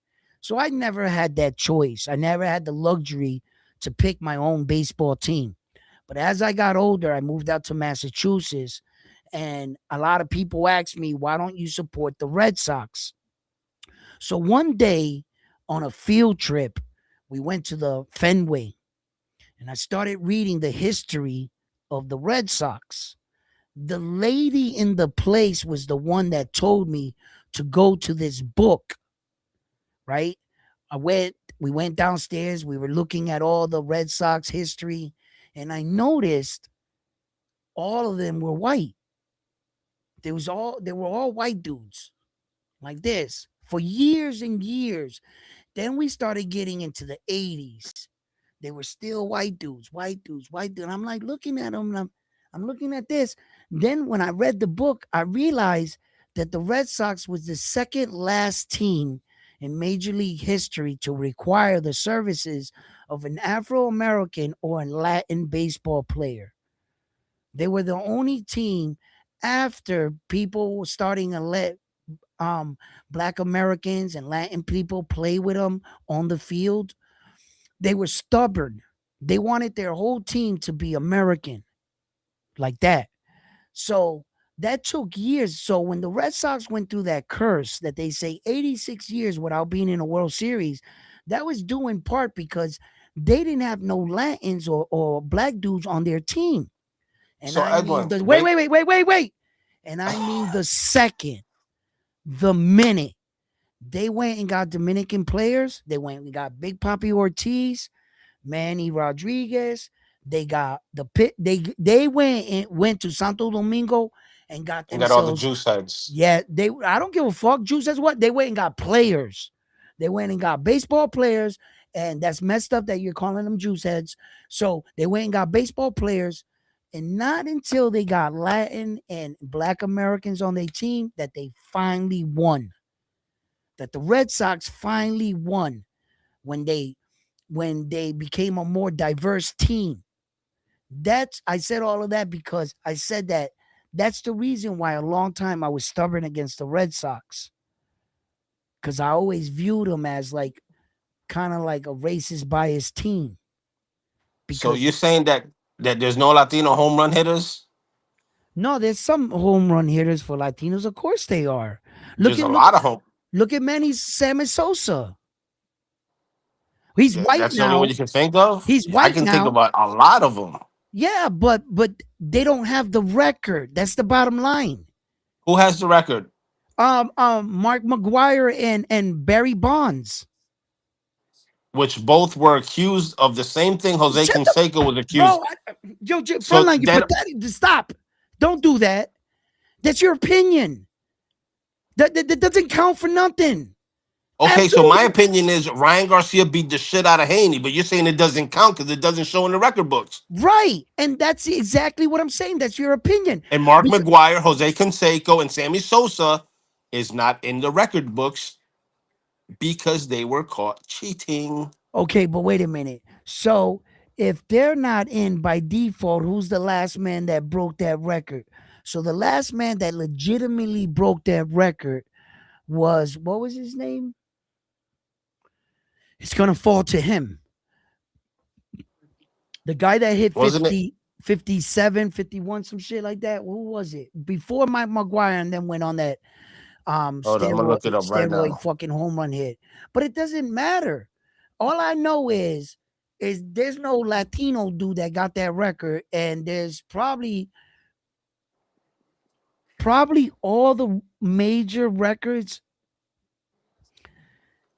So I never had that choice. I never had the luxury to pick my own baseball team. But as I got older, I moved out to Massachusetts, and a lot of people asked me, why don't you support the Red Sox? So one day on a field trip, we went to the Fenway and I started reading the history of the Red Sox. The lady in the place was the one that told me to go to this book, right? We went downstairs, we were looking at all the Red Sox history, and I noticed all of them were white. They were all white dudes like this for years and years. Then we started getting into the 80s. They were still white dudes, white dudes, white dudes. I'm like looking at them. I'm looking at this. Then when I read the book, I realized that the Red Sox was the second last team in Major League history to require the services of an Afro American or a Latin baseball player. They were the only team after people were starting to let um, Black Americans and Latin people play with them on the field. They were stubborn. They wanted their whole team to be American like that. So that took years. So when the Red Sox went through that curse that they say 86 years without being in a World Series, that was due in part because they didn't have no Latins or black dudes on their team. And So I mean Edwin, the they wait. And I mean the second, the minute they went and got Dominican players, they went and got Big Papi Ortiz, Manny Rodriguez. They got the pit. They went to Santo Domingo and got got all the themselves. juice heads. Yeah, they. I don't give a fuck. Juice says what? They went and got players. They went and got baseball players, and that's messed up that you're calling them juice heads. So they went and got baseball players, and not until they got Latin and Black Americans on their team that they finally won. That the Red Sox finally won when they became a more diverse team. That's I said all of that because I said that that's the reason why a long time I was stubborn against the Red Sox. Cause I always viewed them as like kind of like a racist biased team. So Because you're saying that there's no Latino home run hitters? no, there's some home run hitters for Latinos. Of course they are. Look There's at a look lot of home. look at Manny Sammy Sosa. He's Yeah, white that's the only one now. you can think of. He's I white can think now. about a lot of them. Yeah, but they don't have the record. That's the bottom line. Who has the record? Mark McGuire and Barry Bonds. Which both were accused of the same thing Jose Shut the Canseco was bro. accused. So Frontline, you then, pathetic. Stop. Don't do that. That's your opinion. That doesn't count for nothing. okay, so my Absolutely opinion is Ryan Garcia beat the shit out of Haney, but you're saying it doesn't count because it doesn't show in the record books. right. And that's exactly what I'm saying. That's your opinion. And Mark Because, McGuire, Jose Canseco, and Sammy Sosa is not in the record books because they were caught cheating. okay, but wait a minute. So if they're not in by default, who's the last man that broke that record? So the last man that legitimately broke that record was what was his name? It's gonna fall to him. The guy that hit Wasn't it? 50, 57, 51, some shit like that. Who was it? Before Mike McGuire and then went on that Hold on, I'm gonna look it up right steroid now. fucking home run hit. But it doesn't matter. All I know is there's no Latino dude that got that record, and there's probably all the major records.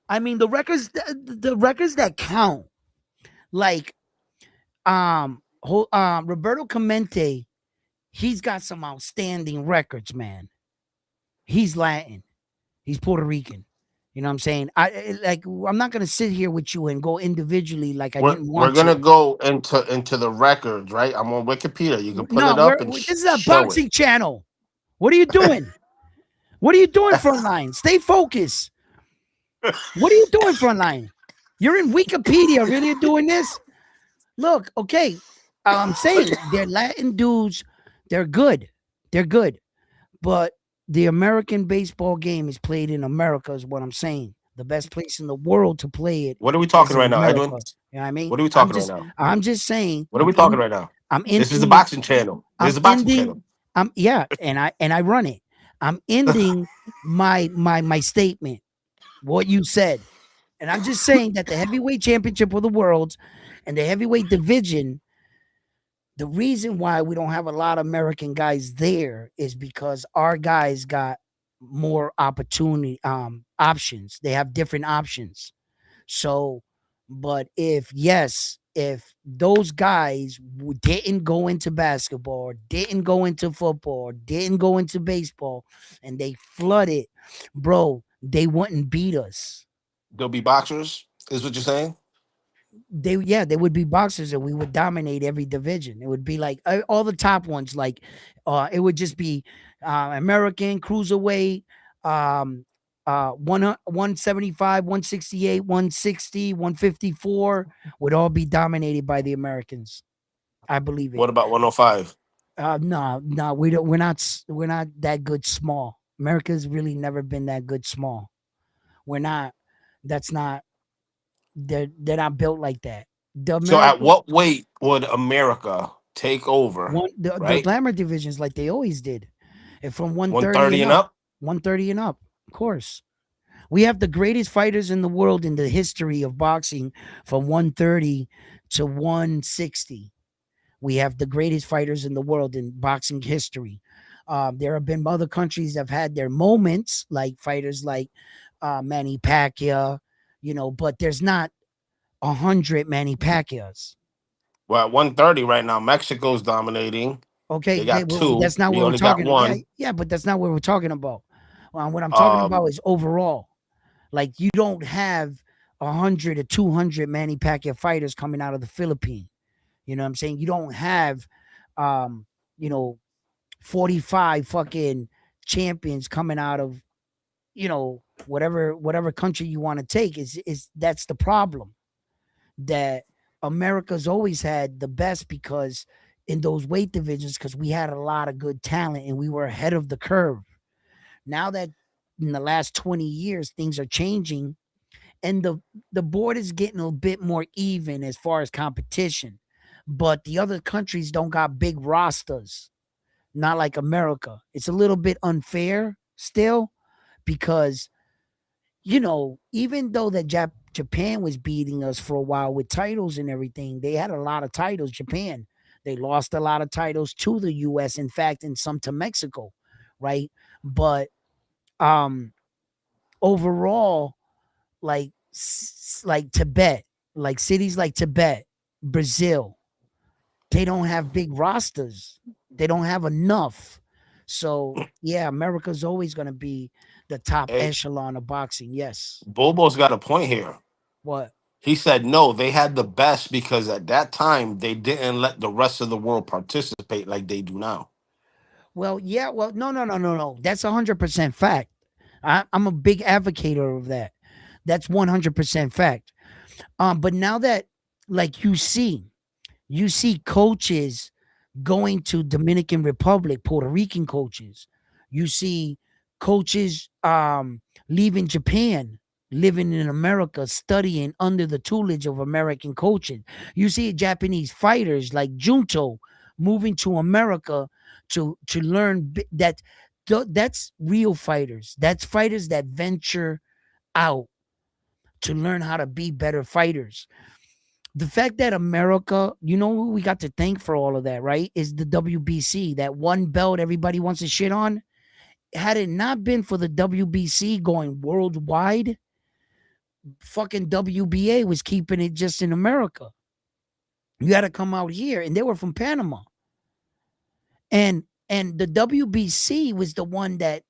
I mean the records that count, like Roberto Clemente, he's got some outstanding records, man. He's Latin. He's Puerto Rican. You know what I'm saying? I'm not gonna sit here with you and go individually like I didn't We're want to. gonna go into the records, right? I'm on Wikipedia. You can pull No, it up and this is a show it. boxing channel. What are you doing? What are you doing, Frontline? Stay focused. What are you doing, Frontline? You're in Wikipedia. Really doing this? Look, okay. I'm saying they're Latin dudes. They're good. They're good. But the American baseball game is played in America, is what I'm saying. The best place in the world to play it What are we is talking in right now, America. Edwin? You know what I mean? What are we talking right now? I'm just saying What are we talking right now? I'm This is the ending my boxing channel. This is I'm the boxing ending channel. yeah, and I run it. I'm ending my statement, what you said. And I'm just saying that the heavyweight championship of the world and the heavyweight division, the reason why we don't have a lot of American guys there is because our guys got more opportunity options. They have different options. So, but if those guys didn't go into basketball, didn't go into football, didn't go into baseball, and they flooded, bro, they wouldn't beat us. They'll be boxers, is what you're saying? they would be boxers and we would dominate every division. It would be like all the top ones, like it would just be American cruiserweight, um 175, 168, 160, 154 would all be dominated by the Americans. I believe it. What about 105? No, no, we're not that good small. America's really never been that good small. We're not. That's not. They're not built like that. The So at America what weight would America take over? the Right, glamour divisions like they always did, and from 130 130 and and up, up. 130 and up. Of course, we have the greatest fighters in the world in the history of boxing from 130 to 160. We have the greatest fighters in the world in boxing history. There have been other countries that have had their moments, like fighters like Manny Pacquiao, but there's not 100 Manny Pacquiaos. Well, at 130 right now, Mexico's dominating. Okay, They got well, two. that's not We what we're only got talking. Yeah, one. yeah, but that's not what we're talking about. What I'm talking about Um, is overall. Like you don't have 100 or 200 Manny Pacquiao fighters coming out of the Philippines. You know what I'm saying? You don't have, um, you know, 45 fucking champions coming out of, whatever country you want to take. Is That's the problem, that America's always had the best, because in those weight divisions, because we had a lot of good talent and we were ahead of the curve. Now that in the last 20 years things are changing, and the board is getting a bit more even as far as competition, but the other countries don't got big rosters, not like America. It's a little bit unfair still, because even though that Japan was beating us for a while with titles and everything, they had a lot of titles. Japan, they lost a lot of titles to the U.S. In fact, and some to Mexico, right? But um, overall, like Tibet, like cities like Tibet, Brazil, they don't have big rosters. They don't have enough. So yeah, America's always going to be the top hey, echelon of boxing. Yes. Bobo's got a point here. What? He said no, they had the best because at that time they didn't let the rest of the world participate like they do now. Well, yeah. Well, no, no, no, no, no. That's 100% fact. I'm a big advocate of that. That's 100% fact. But now that, like, you see coaches going to Dominican Republic, Puerto Rican coaches. You see coaches leaving Japan, living in America, studying under the tutelage of American coaches. You see Japanese fighters like Junto moving to America to learn that's real fighters. That's fighters that venture out to learn how to be better fighters. The fact that America, who we got to thank for all of that, right? Is the WBC, that one belt everybody wants to shit on. Had it not been for the WBC going worldwide, fucking WBA was keeping it just in America. You had to come out here, and they were from Panama. And the WBC was the one that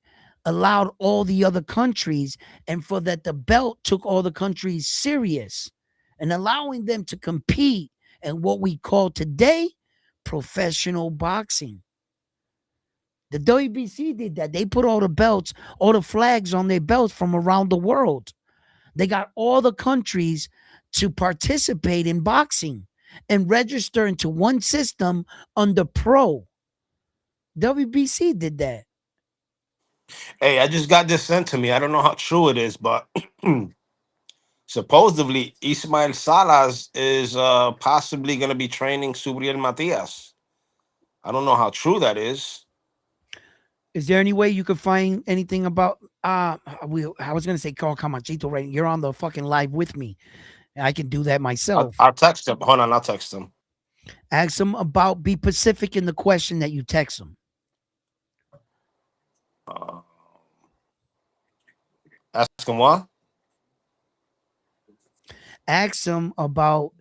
allowed all the other countries, and for that the belt took all the countries serious and allowing them to compete in what we call today professional boxing. The WBC did that. They put all the belts, all the flags on their belts from around the world. They got all the countries to participate in boxing and register into one system under pro. WBC did that. Hey, I just got this sent to me. I don't know how true it is, but supposedly Ismael Salas is possibly going to be training Subriel Matias. I don't know how true that is. Is there any way you could find anything about I was gonna say Carl Camachito, right? You're on the fucking live with me. I can do that I'll, myself. I'll text him. Hold on, I'll text him. Ask them about, be Pacific in the question that you text them. Uh, ask him what? Ask them about,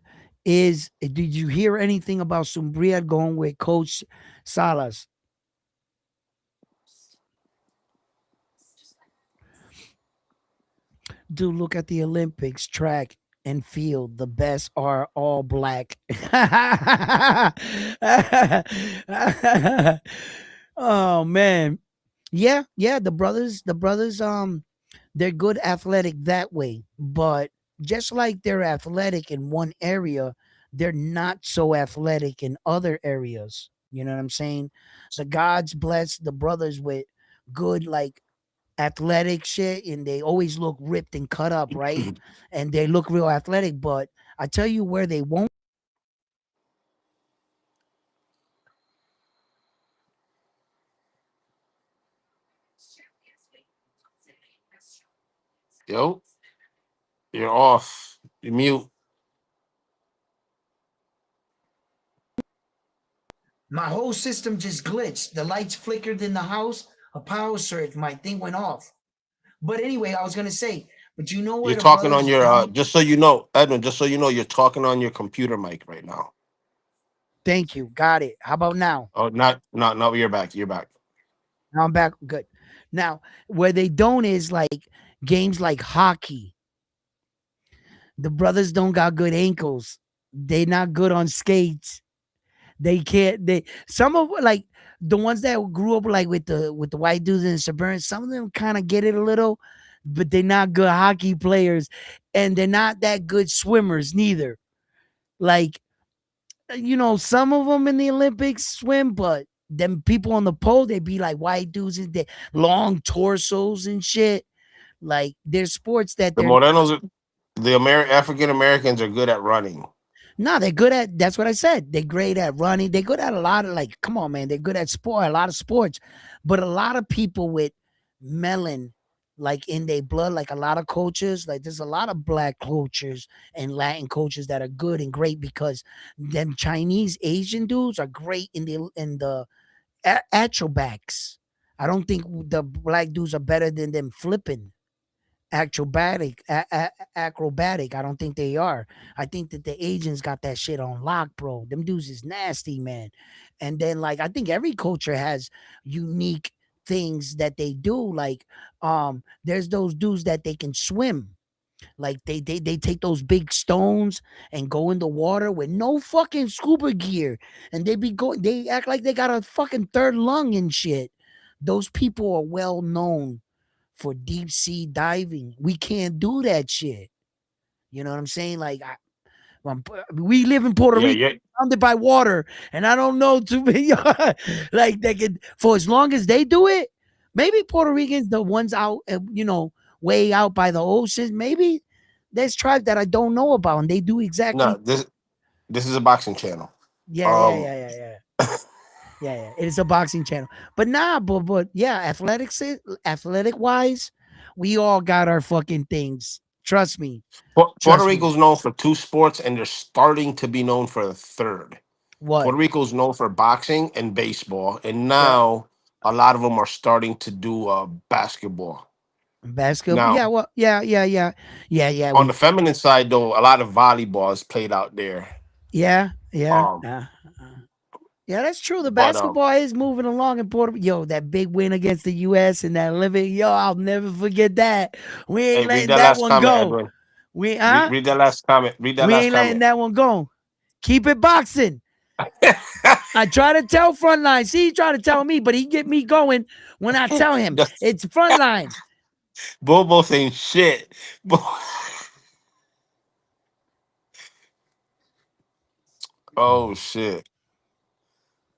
did you hear anything about Sumbria going with Coach Salas? Dude, look at the Olympics track. and field. The best are all black. Oh man. Yeah, yeah, the brothers they're good athletic that way, but just like they're athletic in one area, they're not so athletic in other areas. You know what I'm saying? The gods bless the brothers with good like athletic shit, and they always look ripped and cut up, right? And they look real athletic, but I tell you where they won't. Yo, you're off. You mute. My whole system just glitched. The lights flickered in the house. A power surge. My thing went off. But anyway, I was gonna say, but you know You're where the talking on brothers your don't. just so you know, Edwin, just so you know, you're talking on your computer mic right now. Thank you. Got it. How about now? Oh, not you're back. You're back. Now I'm back. Good. Now, where they don't is like games like hockey. The brothers don't got good ankles. They not good on skates. They can't. They some of like the ones that grew up like with the white dudes in the suburban. Some of them kind of get it a little, but they're not good hockey players, and they're not that good swimmers neither. Like some of them in the Olympics swim, but them people on the pole, they be like white dudes and they long torsos and shit. Like there's sports that The they're Morenos, the African Americans are good at running. no, they're good at. That's what I said. They're great at running. They're good at a lot of like. Come on, man. They're good at a lot of sports, but a lot of people with melon, like in their blood, like a lot of coaches. Like there's a lot of black coaches and Latin coaches that are good and great because them Chinese Asian dudes are great in the acrobatics. I don't think the black dudes are better than them flipping acrobatic. I don't think they are. I think that the agents got that shit on lock, bro. Them dudes is nasty, man. And then like I think every culture has unique things that they do. Like there's those dudes that they can swim. Like they take those big stones and go in the water with no fucking scuba gear. And they act like they got a fucking third lung and shit. Those people are well known for deep sea diving. We can't do that shit. You know what I'm saying? Like, we live in Puerto Yeah, Rico, yeah. surrounded by water, and I don't know too many. Like, they could, for as long as they do it, maybe Puerto Ricans, the ones out, way out by the oceans, maybe there's tribes that I don't know about, and they do No, exactly. this is a boxing channel. Yeah, yeah, Um, yeah, yeah, yeah. Yeah, yeah. It is a boxing channel. But nah, but yeah, athletic wise, we all got our fucking things. Trust me. Puerto Trust me. Rico's known for two sports, and they're starting to be known for a third. What? Puerto Rico's known for boxing and baseball, and Yeah. now a lot of them are starting to do basketball. Basketball. Now, Yeah, well, yeah, yeah, yeah. Yeah, yeah. on the feminine side, though, a lot of volleyball is played out there. Yeah, yeah. Um, Yeah, that's true. The but basketball is moving along in Puerto Rico. Yo, that big win against the US and that Olympic. Yo, I'll never forget that. We hey, ain't read letting that that last one comment, go. Edwin. We Read that last comment. Read that we last ain't letting comment. that one go. Keep it boxing. I try to tell Frontline. See, he try to tell me, but he get me going when I tell him Just it's Frontline. Bobo saying shit. Oh shit.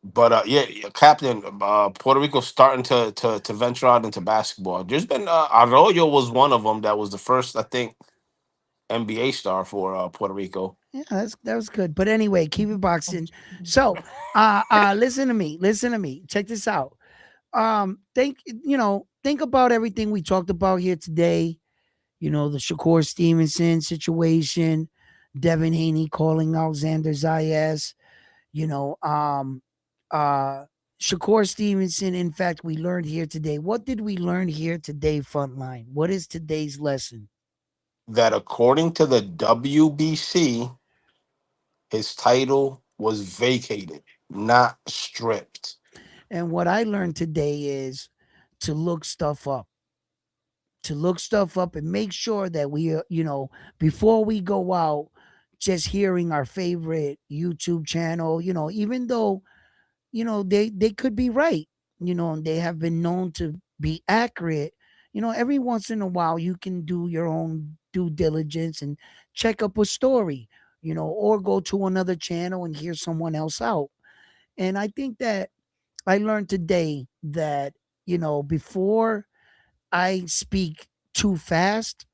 But yeah, yeah, Captain, Puerto Rico's starting to venture out into basketball. There's been Arroyo was one of them that was the first, I think, NBA star for Puerto Rico. Yeah, that was good. But anyway, keep it boxing. So, listen to me. Listen to me. Check this out. Think about everything we talked about here today. The Shakur Stevenson situation, Devin Haney calling out Xander Zayas. You know, Shakur Stevenson. In fact, we learned here today. What did we learn here today, Frontline? What is today's lesson? That according to the WBC, his title was vacated, not stripped. And what I learned today is to look stuff up. to look stuff up and make sure that we, before we go out, just hearing our favorite YouTube channel, even though, they could be right, and they have been known to be accurate. Every once in a while, you can do your own due diligence and check up a story, or go to another channel and hear someone else out. And I think that I learned today that, before I speak too fast,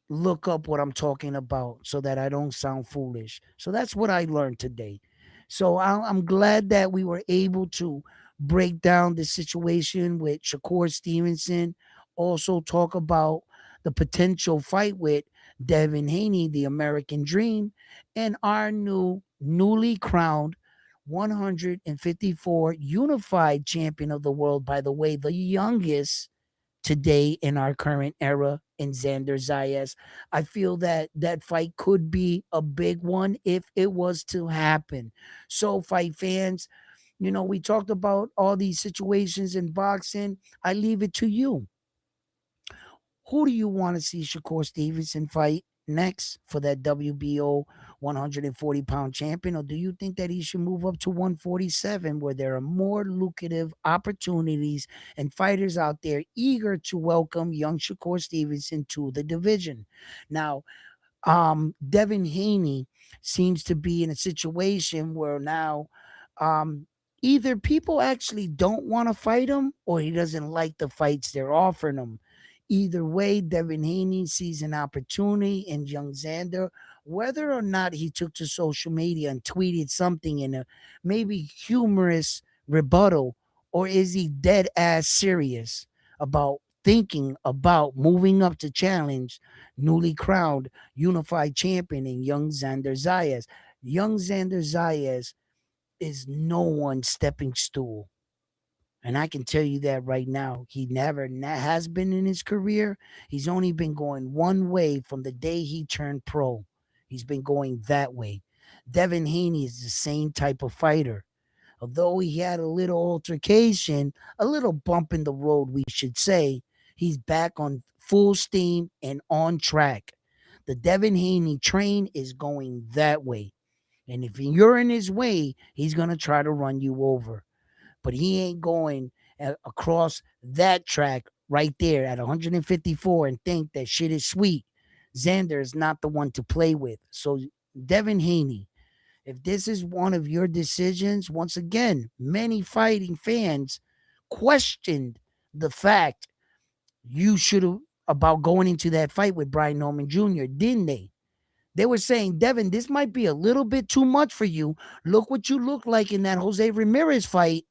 look up what I'm talking about so that I don't sound foolish. So that's what I learned today. So I'm glad that we were able to break down the situation with Shakur Stevenson, also talk about the potential fight with Devin Haney, the American Dream, and our newly crowned 154 unified champion of the world, by the way, the youngest today in our current era in Xander Zayas. I feel that that fight could be a big one if it was to happen. So, fight fans, we talked about all these situations in boxing. I leave it to you. Who do you want to see Shakur Stevenson fight next for that WBO 140-pound champion? Or do you think that he should move up to 147 where there are more lucrative opportunities and fighters out there eager to welcome young Shakur Stevenson to the division? Now, Devin Haney seems to be in a situation where now um, either people actually don't want to fight him or he doesn't like the fights they're offering him. Either way, Devin Haney sees an opportunity in young Xander. Whether or not he took to social media and tweeted something in a maybe humorous rebuttal, or is he dead ass serious about thinking about moving up to challenge newly crowned unified champion in young Xander Zayas? Young Xander Zayas is no one's stepping stool. And I can tell you that right now. He never has been in his career. He's only been going one way from the day he turned pro. He's been going that way. Devin Haney is the same type of fighter. Although he had a little altercation, a little bump in the road, we should say, he's back on full steam and on track. The Devin Haney train is going that way. And if you're in his way, he's going to try to run you over. But he ain't going across that track right there at 154 and think that shit is sweet. Xander is not the one to play with. So, Devin Haney, if this is one of your decisions, once again, many fighting fans questioned the fact you should have about going into that fight with Brian Norman Jr., didn't they? They were saying, Devin, this might be a little bit too much for you. Look what you look like in that Jose Ramirez fight.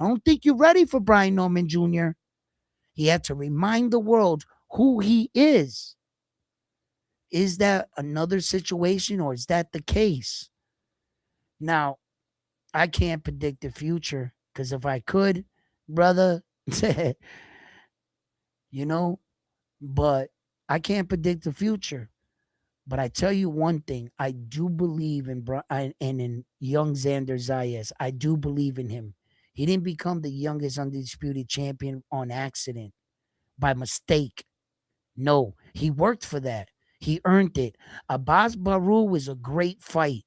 I don't think you're ready for Brian Norman Jr. He had to remind the world who he is. Is that another situation or is that the case? Now, I can't predict the future because if I could, brother, you know, but I can't predict the future. But I tell you one thing, I do believe and in young Xander Zayas. I do believe in him. He didn't become the youngest undisputed champion on accident, by mistake. No, he worked for that. He earned it. Abbas Baru was a great fight.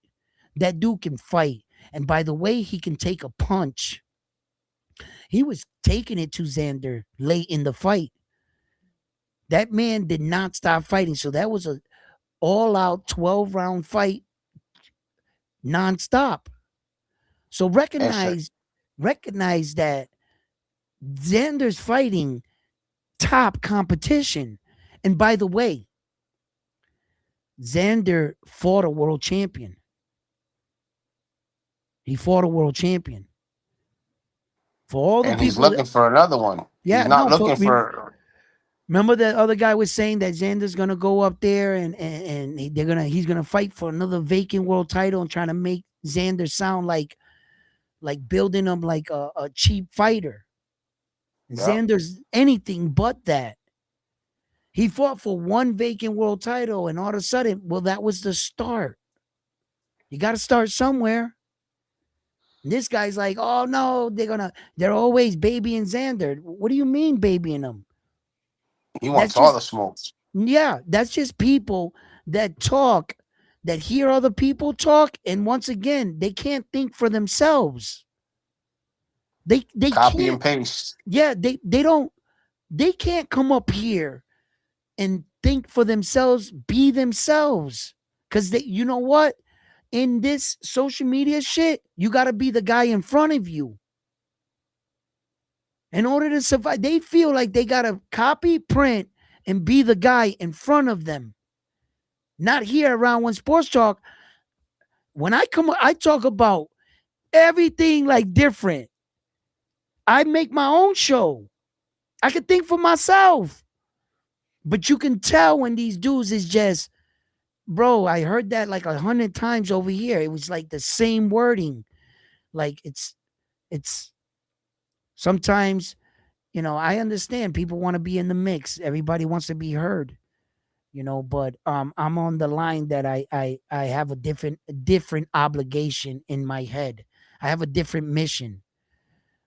That dude can fight. And by the way, he can take a punch. He was taking it to Xander late in the fight. That man did not stop fighting. So that was a all out 12-round fight nonstop. So And Sha- recognize that Xander's fighting top competition. And by the way, Xander fought a world champion. He fought a world champion. For all the and he's people that, looking for another one. He's yeah, not no, but looking for. remember that other guy was saying that Xander's gonna go up there and he's gonna fight for another vacant world title and trying to make Xander sound like building him like a cheap fighter. Yeah, Xander's anything but that. He fought for one vacant world title, and all of a sudden, well, that was the start. You got to start somewhere. And this guy's like, oh no, they're always babying Xander. What do you mean babying him? He That's wants all just the smokes. yeah, that's just people that talk, that hear other people talk, and once again, they can't think for themselves. They Copy and can't. paste. Yeah, they don't. They can't come up here and think for themselves, be themselves. Cause they, you know what? In this social media shit, you got to be the guy in front of you in order to survive. They feel like they got to copy, print, and be the guy in front of them. Not here around One Sports Talk. When I come, I talk about everything like different. I make my own show. I can think for myself. But you can tell when these dudes is just, bro, I heard that like 100 times over here. It was like the same wording. Like it's sometimes, I understand people want to be in the mix. Everybody wants to be heard, but I'm on the line that I have a different obligation in my head. I have a different mission.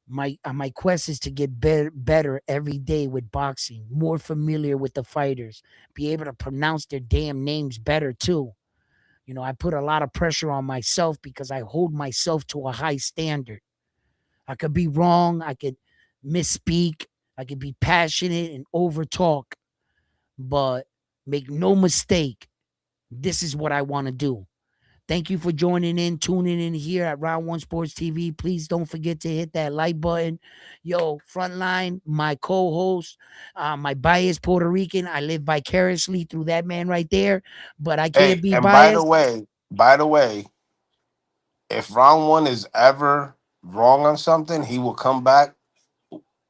My quest is to get better every day with boxing, more familiar with the fighters, be able to pronounce their damn names better too. I put a lot of pressure on myself because I hold myself to a high standard. I could be wrong, I could misspeak, I could be passionate and over talk, but make no mistake, this is what I want to do. Thank you for joining in, tuning in here at Round One Sports TV. Please don't forget to hit that like button. Yo, Frontline, my co-host, my biased Puerto Rican. I live vicariously through that man right there, but I can't Hey, be and biased. by the way, if round one is ever wrong on something, he will come back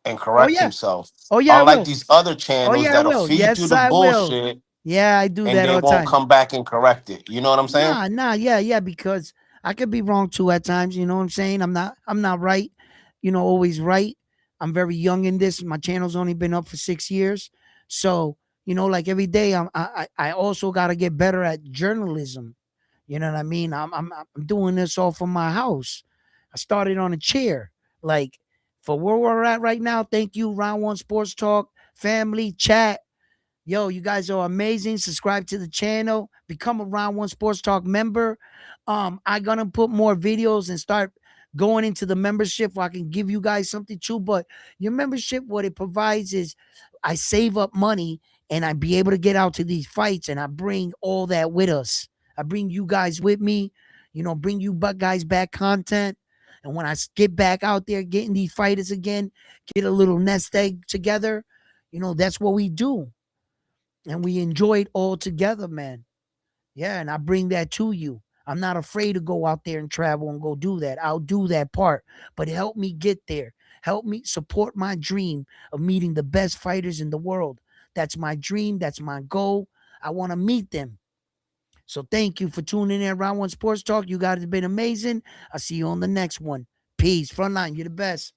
and Oh correct yeah, himself. oh yeah, I Unlike will. these other Oh channels yeah, I that'll will. feed you Yes, the I will. bullshit Yeah, I do and that they all the won't time. come back and correct it. You know what I'm saying? Nah, yeah, because I could be wrong too at times. You know what I'm saying? I'm not right. Always right. I'm very young in this. My channel's only been up for 6 years, so like every day, I also got to get better at journalism. You know what I mean? I'm doing this all from my house. I started on a chair. Like for where we're at right now. Thank you, Round One Sports Talk family chat. Yo, you guys are amazing. Subscribe to the channel. Become a Round One Sports Talk member. I'm gonna put more videos and start going into the membership where I can give you guys something too. But your membership, what it provides is I save up money and I be able to get out to these fights and I bring all that with us. I bring you guys with me, bring you guys back content. And when I get back out there getting these fighters again, get a little nest egg together, that's what we do and we enjoy it all together, man. Yeah, and I bring that to you. I'm not afraid to go out there and travel and go do that. I'll do that part, but help me get there. Help me support my dream of meeting the best fighters in the world. That's my dream. That's my goal. I want to meet them. So thank you for tuning in Round One Sports Talk. You guys have been amazing. I'll see you on the next one. Peace. Frontline, you're the best.